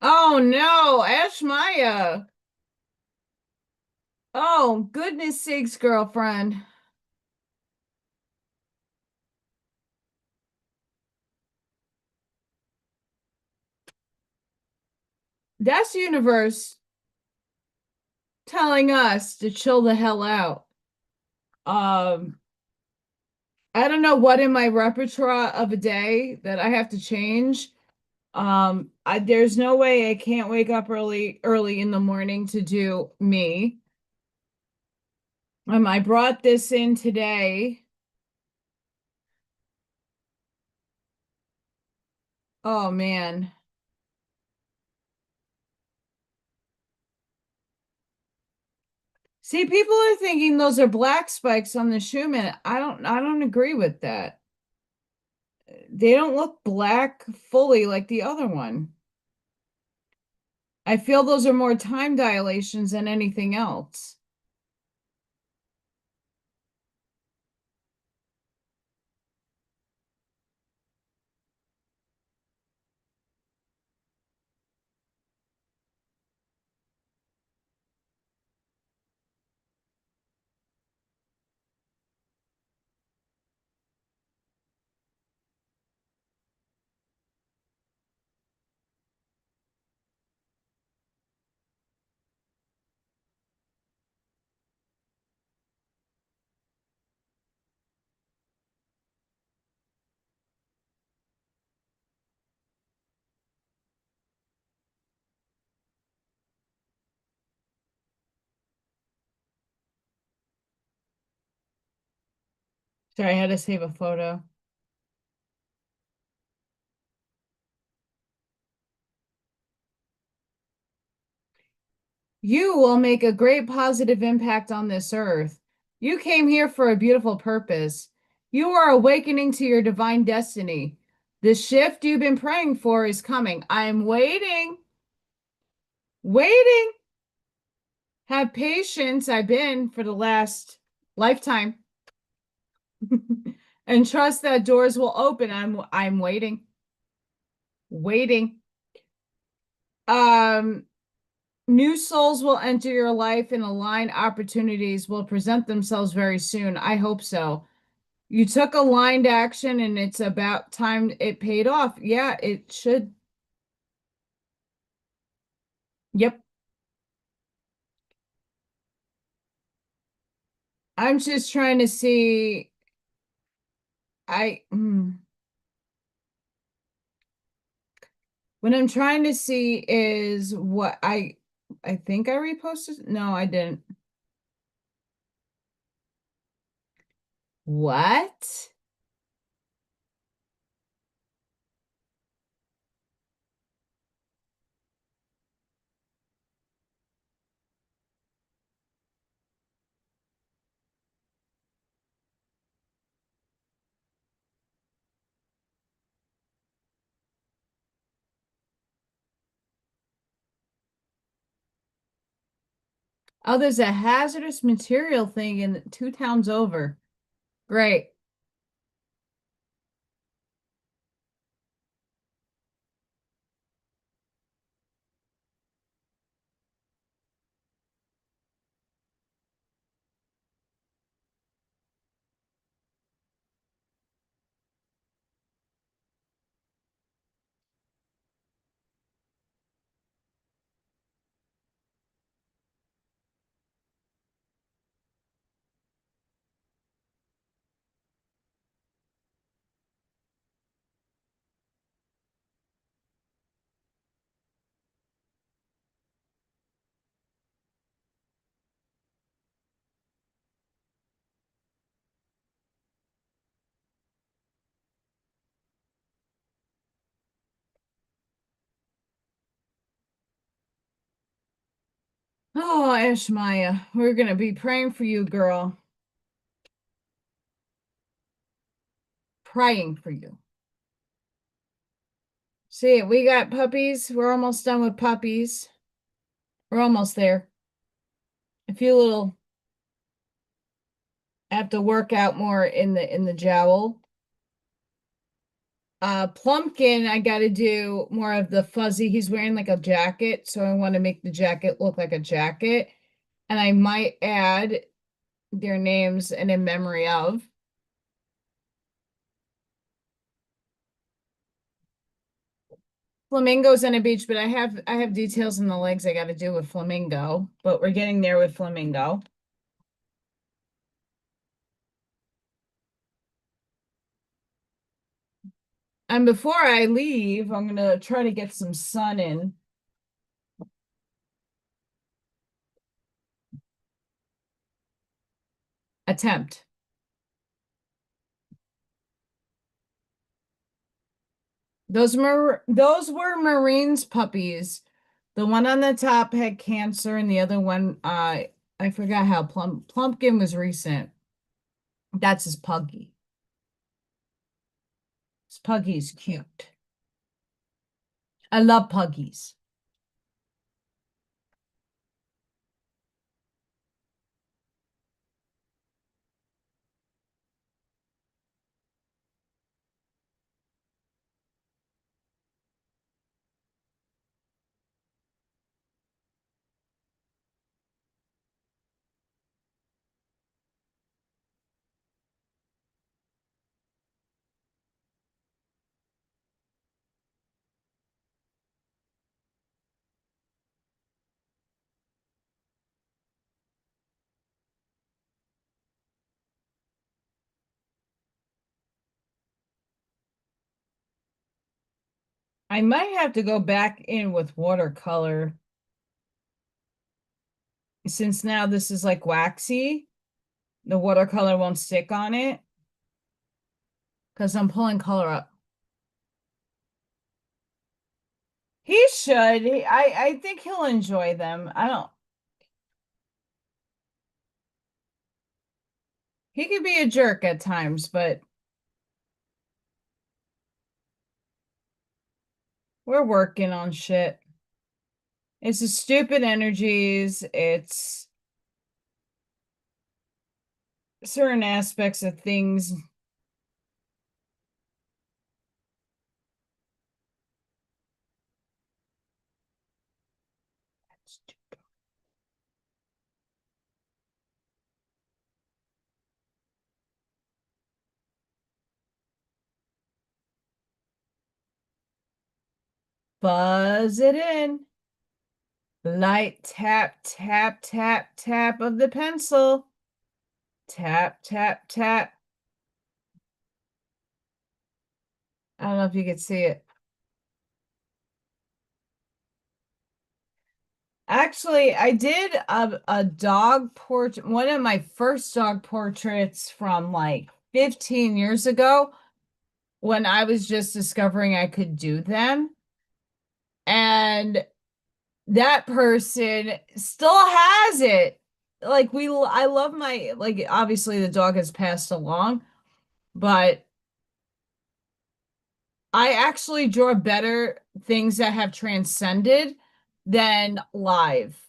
Oh no, Ash Maya. Oh, goodness sakes, girlfriend. That's the universe telling us to chill the hell out. I don't know what in my repertoire of a day that I have to change. There's no way I can't wake up early in the morning to do me. I brought this in today. Oh man. See, people are thinking those are black spikes on the shoe man. I don't agree with that. They don't look black fully like the other one. I feel those are more time dilations than anything else. Sorry, I had to save a photo. You will make a great positive impact on this earth. You came here for a beautiful purpose. You are awakening to your divine destiny. The shift you've been praying for is coming. I'm waiting, waiting. Have patience. I've been for the last lifetime. And trust that doors will open. I'm waiting. Waiting. Um New souls will enter your life and aligned opportunities will present themselves very soon. I hope so. You took aligned action and it's about time it paid off. Yeah, it should. Yep. I'm just trying to see. I what I'm trying to see is what I think I reposted. No, I didn't. What? Oh, there's a hazardous material thing in 2 towns over. Great. Oh, Ishmaya, we're gonna be praying for you, girl. Praying for you. See, we got puppies. We're almost done with puppies. We're almost there. A few little have to work out more in the jowl. Plumpkin, I got to do more of the fuzzy. He's wearing like a jacket, so I want to make the jacket look like a jacket. And I might add their names and in memory of. Flamingos on a beach, but I have details in the legs I got to do with flamingo, but we're getting there with flamingo. And before I leave, I'm gonna try to get some sun in. Attempt. Those were Marines puppies. The one on the top had cancer and the other one I forgot how Plumpkin was recent. That's his puggy. His puggy's cute. I love puggies. I might have to go back in with watercolor since now this is like waxy. The watercolor won't stick on it because I'm pulling color up. He should. I think he'll enjoy them. I don't. He could be a jerk at times, but we're working on shit. It's the stupid energies. It's certain aspects of things. Buzz it in. Light tap, tap, tap, tap of the pencil. Tap, tap, tap. I don't know if you could see it. Actually, I did a dog portrait, one of my first dog portraits from like 15 years ago when I was just discovering I could do them. And that person still has it. Like I love my, like obviously the dog has passed along, but I actually draw better things that have transcended than live.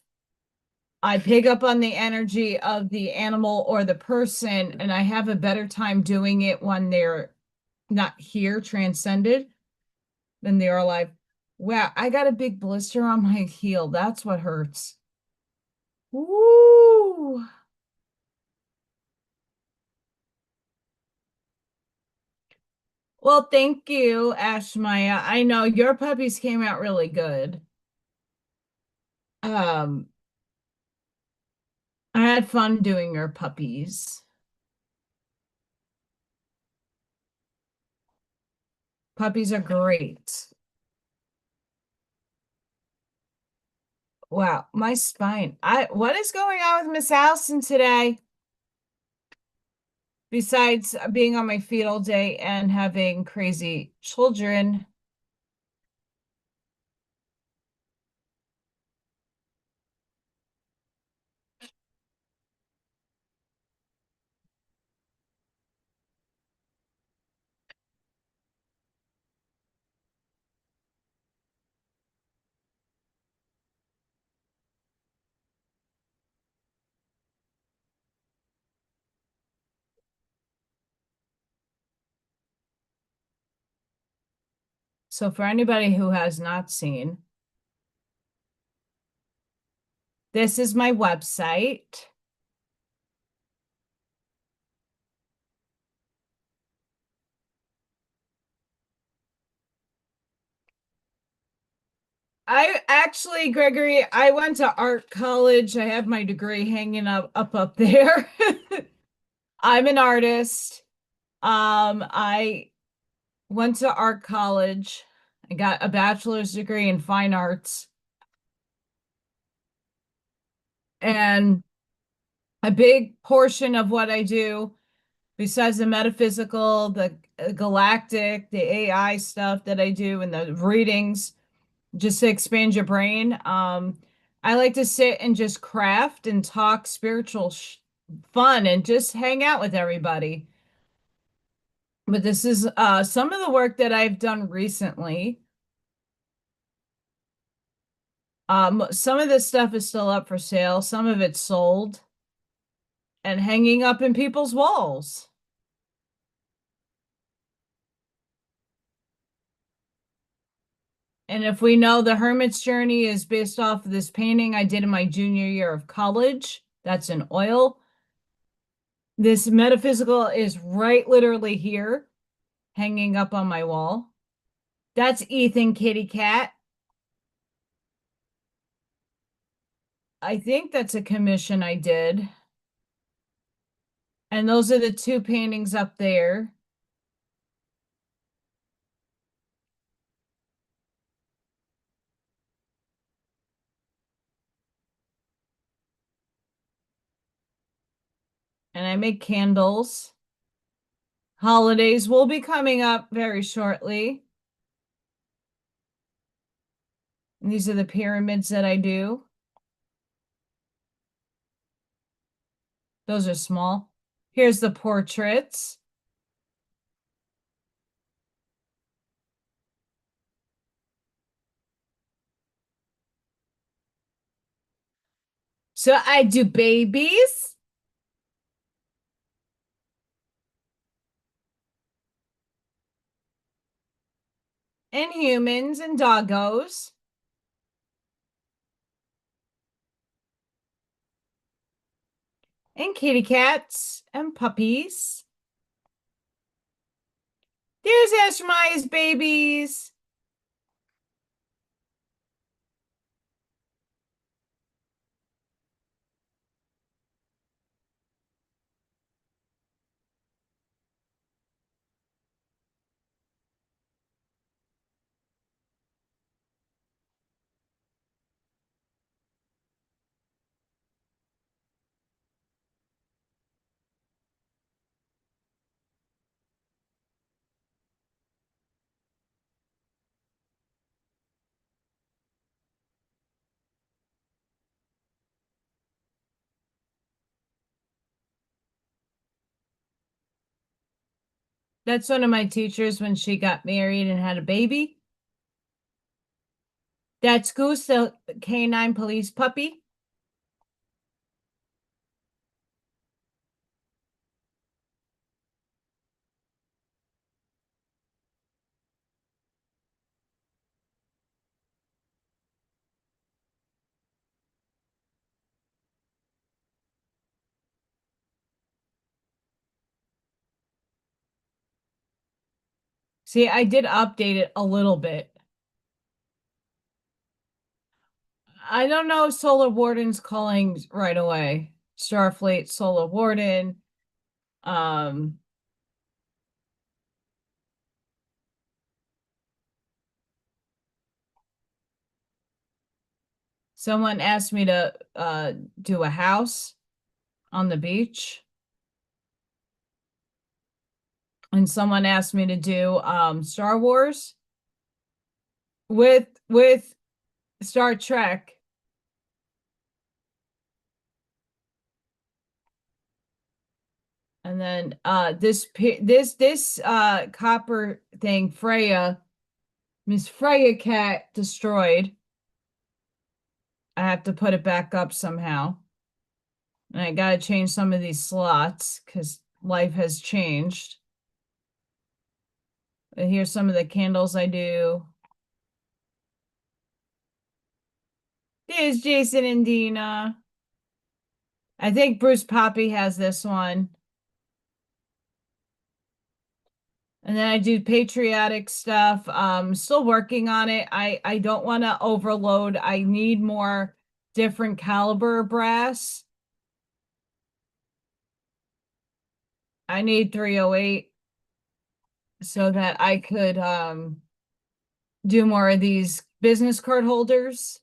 I pick up on the energy of the animal or the person, and I have a better time doing it when they're not here, transcended, than they are alive. Wow, I got a big blister on my heel. That's what hurts. Woo! Well, thank you, Ash Maya. I know your puppies came out really good. Um, I had fun doing your puppies. Puppies are great. Wow, my spine. What is going on with Miss Allison today? Besides being on my feet all day and having crazy children. So for anybody who has not seen, this is my website. I actually, Gregory, I went to art college. I have my degree hanging up there. I'm an artist. I went to art college. I got a bachelor's degree in fine arts. And a big portion of what I do, besides the metaphysical, the galactic, the AI stuff that I do, and the readings, just to expand your brain. I like to sit and just craft and talk spiritual fun and just hang out with everybody. But this is some of the work that I've done recently. Some of this stuff is still up for sale. Some of it's sold and hanging up in people's walls. And if we know the Hermit's Journey is based off of this painting I did in my junior year of college, that's in oil. This metaphysical is right literally here, hanging up on my wall. That's Ethan Kitty Cat. I think that's a commission I did. And those are the two paintings up there. And I make candles. Holidays will be coming up very shortly. And these are the pyramids that I do. Those are small. Here's the portraits. So I do babies. And humans and doggos. And kitty cats and puppies. There's Ashmaya's babies. That's one of my teachers when she got married and had a baby. That's Goose, the canine police puppy. See, I did update it a little bit. I don't know Solar Warden's calling right away. Starfleet, Solar Warden. Um, Someone asked me to do a house on the beach. And someone asked me to do Star Wars with Star Trek. And then this copper thing, Freya, Miss Freya cat destroyed. I have to put it back up somehow. And I gotta change some of these slots because life has changed. And here's some of the candles I do. There's Jason and Dina. I think Bruce Poppy has this one. And then I do patriotic stuff. Still working on it. I don't want to overload. I need more different caliber brass. I need 308 so that I could do more of these business card holders.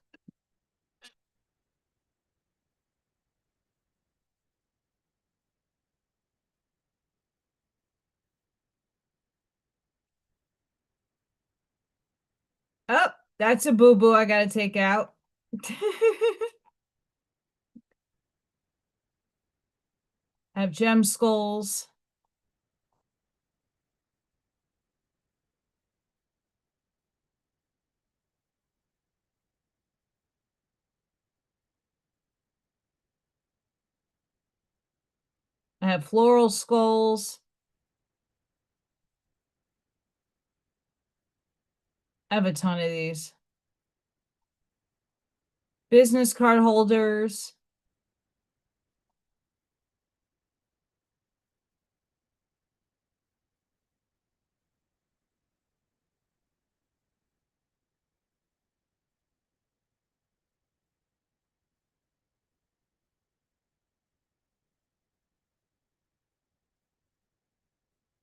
Oh, that's a boo-boo I gotta take out. I have gem skulls. I have floral skulls. I have a ton of these. Business card holders.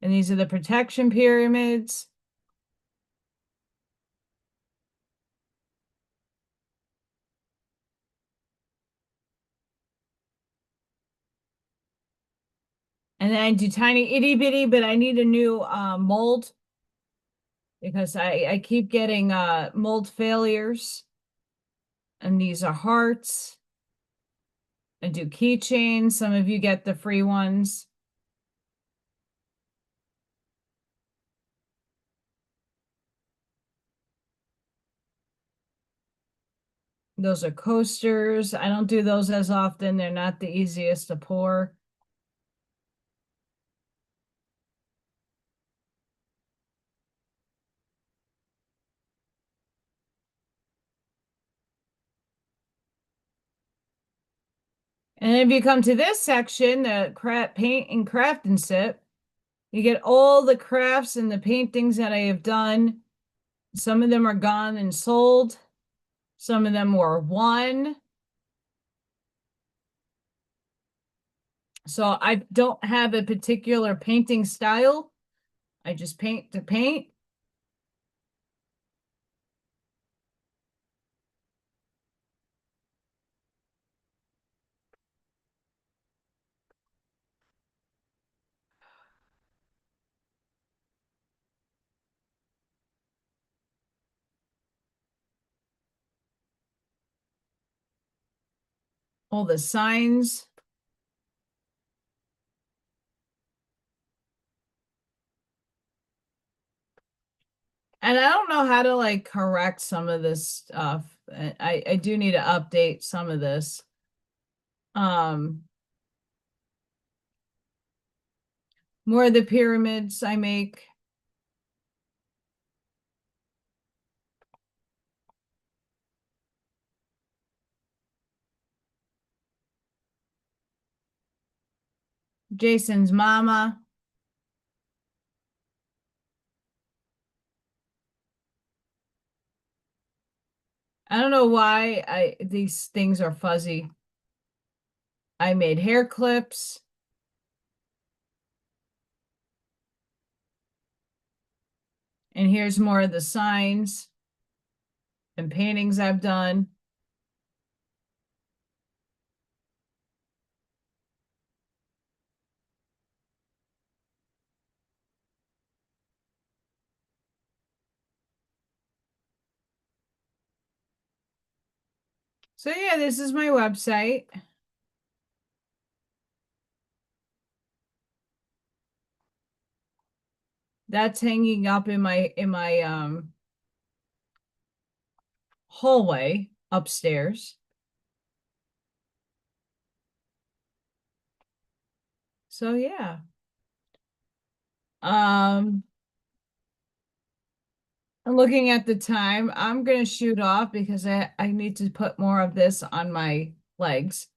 And these are the protection pyramids. And then I do tiny itty bitty, but I need a new mold because I keep getting mold failures. And these are hearts. I do keychains. Some of you get the free ones. Those are coasters. I don't do those as often. They're not the easiest to pour. And if you come to this section, the paint and craft and sip, you get all the crafts and the paintings that I have done. Some of them are gone and sold. Some of them were won. So I don't have a particular painting style. I just paint to paint. All the signs. And I don't know how to like correct some of this stuff. I do need to update some of this. More of the pyramids I make. Jason's mama. I don't know why these things are fuzzy. I made hair clips. And here's more of the signs and paintings I've done. So yeah, this is my website. That's hanging up in my hallway upstairs. So yeah. I'm looking at the time. I'm gonna shoot off because I need to put more of this on my legs.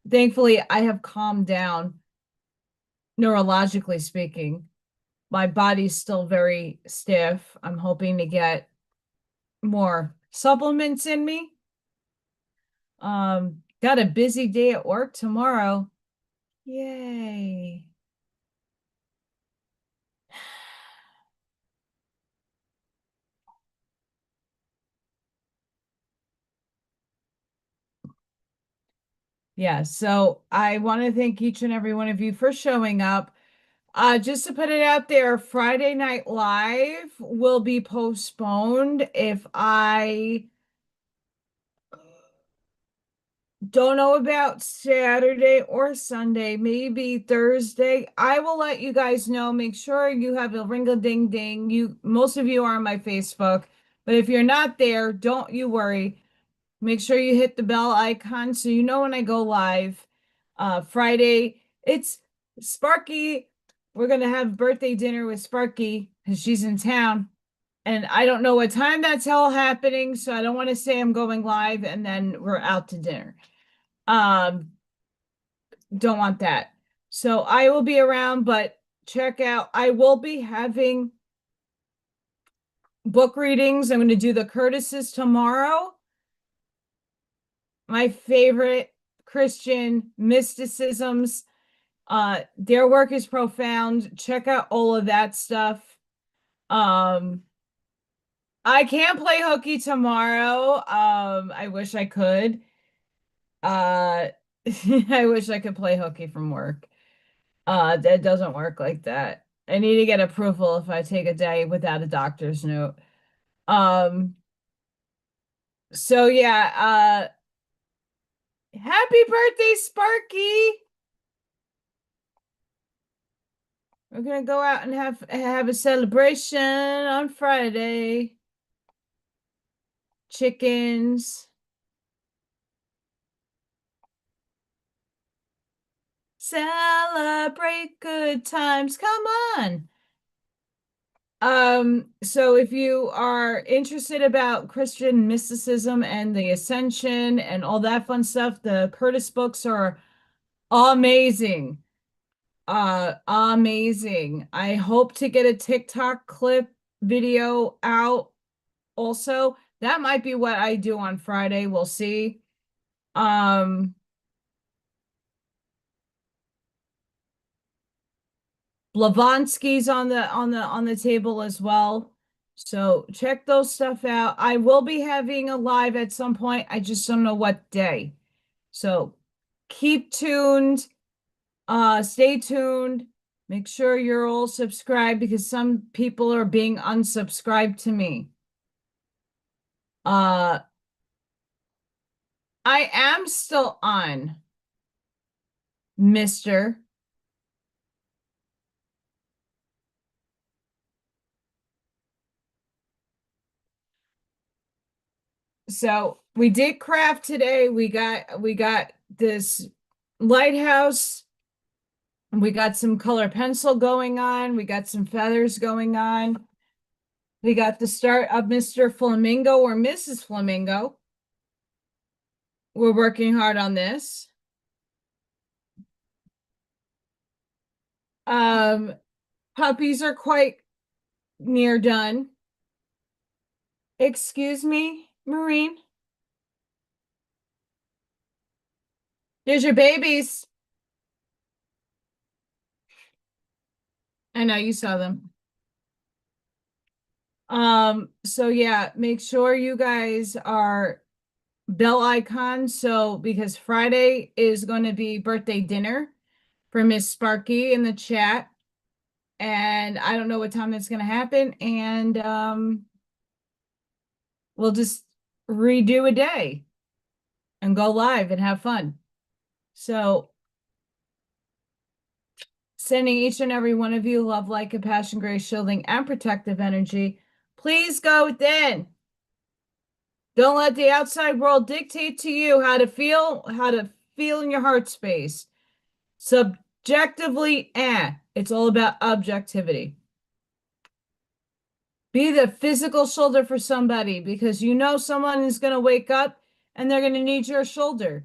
Thankfully, I have calmed down, neurologically speaking. My body's still very stiff. I'm hoping to get more supplements in me. Got a busy day at work tomorrow. Yay. Yeah, so I want to thank each and every one of you for showing up. Just to put it out there, Friday Night Live will be postponed if I Don't know about Saturday or Sunday, maybe Thursday. I will let you guys know. Make sure you have a ring-a-ding-ding. Most of you are on my Facebook, but if you're not there, don't you worry. Make sure you hit the bell icon so you know when I go live. Friday, it's Sparky. We're gonna have birthday dinner with Sparky because she's in town. And I don't know what time that's all happening, so I don't want to say I'm going live and then we're out to dinner. Don't want that. So I will be around, but check out, I will be having book readings. I'm going to do the Curtises tomorrow. My favorite Christian mysticisms. Their work is profound. Check out all of that stuff. I can't play hooky tomorrow. I wish I could. I wish I could play hooky from work. That doesn't work like that. I need to get approval if I take a day without a doctor's note. So yeah, happy birthday, Sparky. We're gonna go out and have a celebration on Friday. Chickens. Celebrate good times. Come on. So if you are interested about Christian mysticism and the ascension and all that fun stuff, the Curtis books are amazing. Amazing. I hope to get a TikTok clip video out also. That might be what I do on Friday. We'll see. Blavatsky's on the table as well. So check those stuff out. I will be having a live at some point. I just don't know what day. So keep tuned. Stay tuned. Make sure you're all subscribed because some people are being unsubscribed to me. I am still on, Mr. So we did craft today. We got this lighthouse. We got some color pencil going on. We got some feathers going on. We got the start of Mr. Flamingo or Mrs. Flamingo. We're working hard on this. Puppies are quite near done. Excuse me, Marine. There's your babies. I know you saw them. So yeah, make sure you guys are bell icons. So because Friday is going to be birthday dinner for Miss Sparky in the chat. And I don't know what time that's going to happen. And we'll just redo a day and go live and have fun. So sending each and every one of you love, light, compassion, grace, shielding, and protective energy. Please go within. Don't let the outside world dictate to you how to feel in your heart space. Subjectively, it's all about objectivity. Be the physical shoulder for somebody because you know someone is going to wake up and they're going to need your shoulder.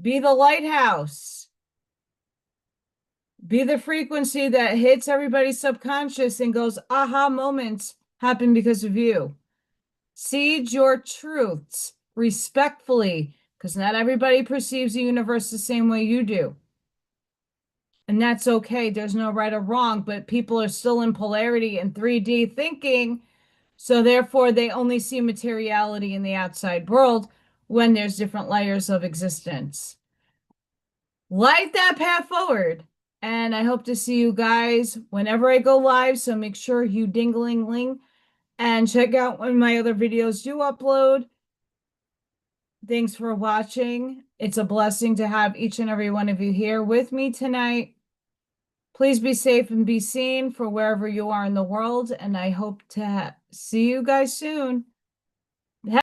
Be the lighthouse. Be the frequency that hits everybody's subconscious and goes, aha moments happen because of you. Seed your truths respectfully, because not everybody perceives the universe the same way you do. And that's okay. There's no right or wrong, but people are still in polarity and 3D thinking. So therefore, they only see materiality in the outside world when there's different layers of existence. Light that path forward. And I hope to see you guys whenever I go live. So make sure you ding-a-ling-ling and check out when my other videos do upload. Thanks for watching. It's a blessing to have each and every one of you here with me tonight. Please be safe and be seen for wherever you are in the world, and I hope to see you guys soon.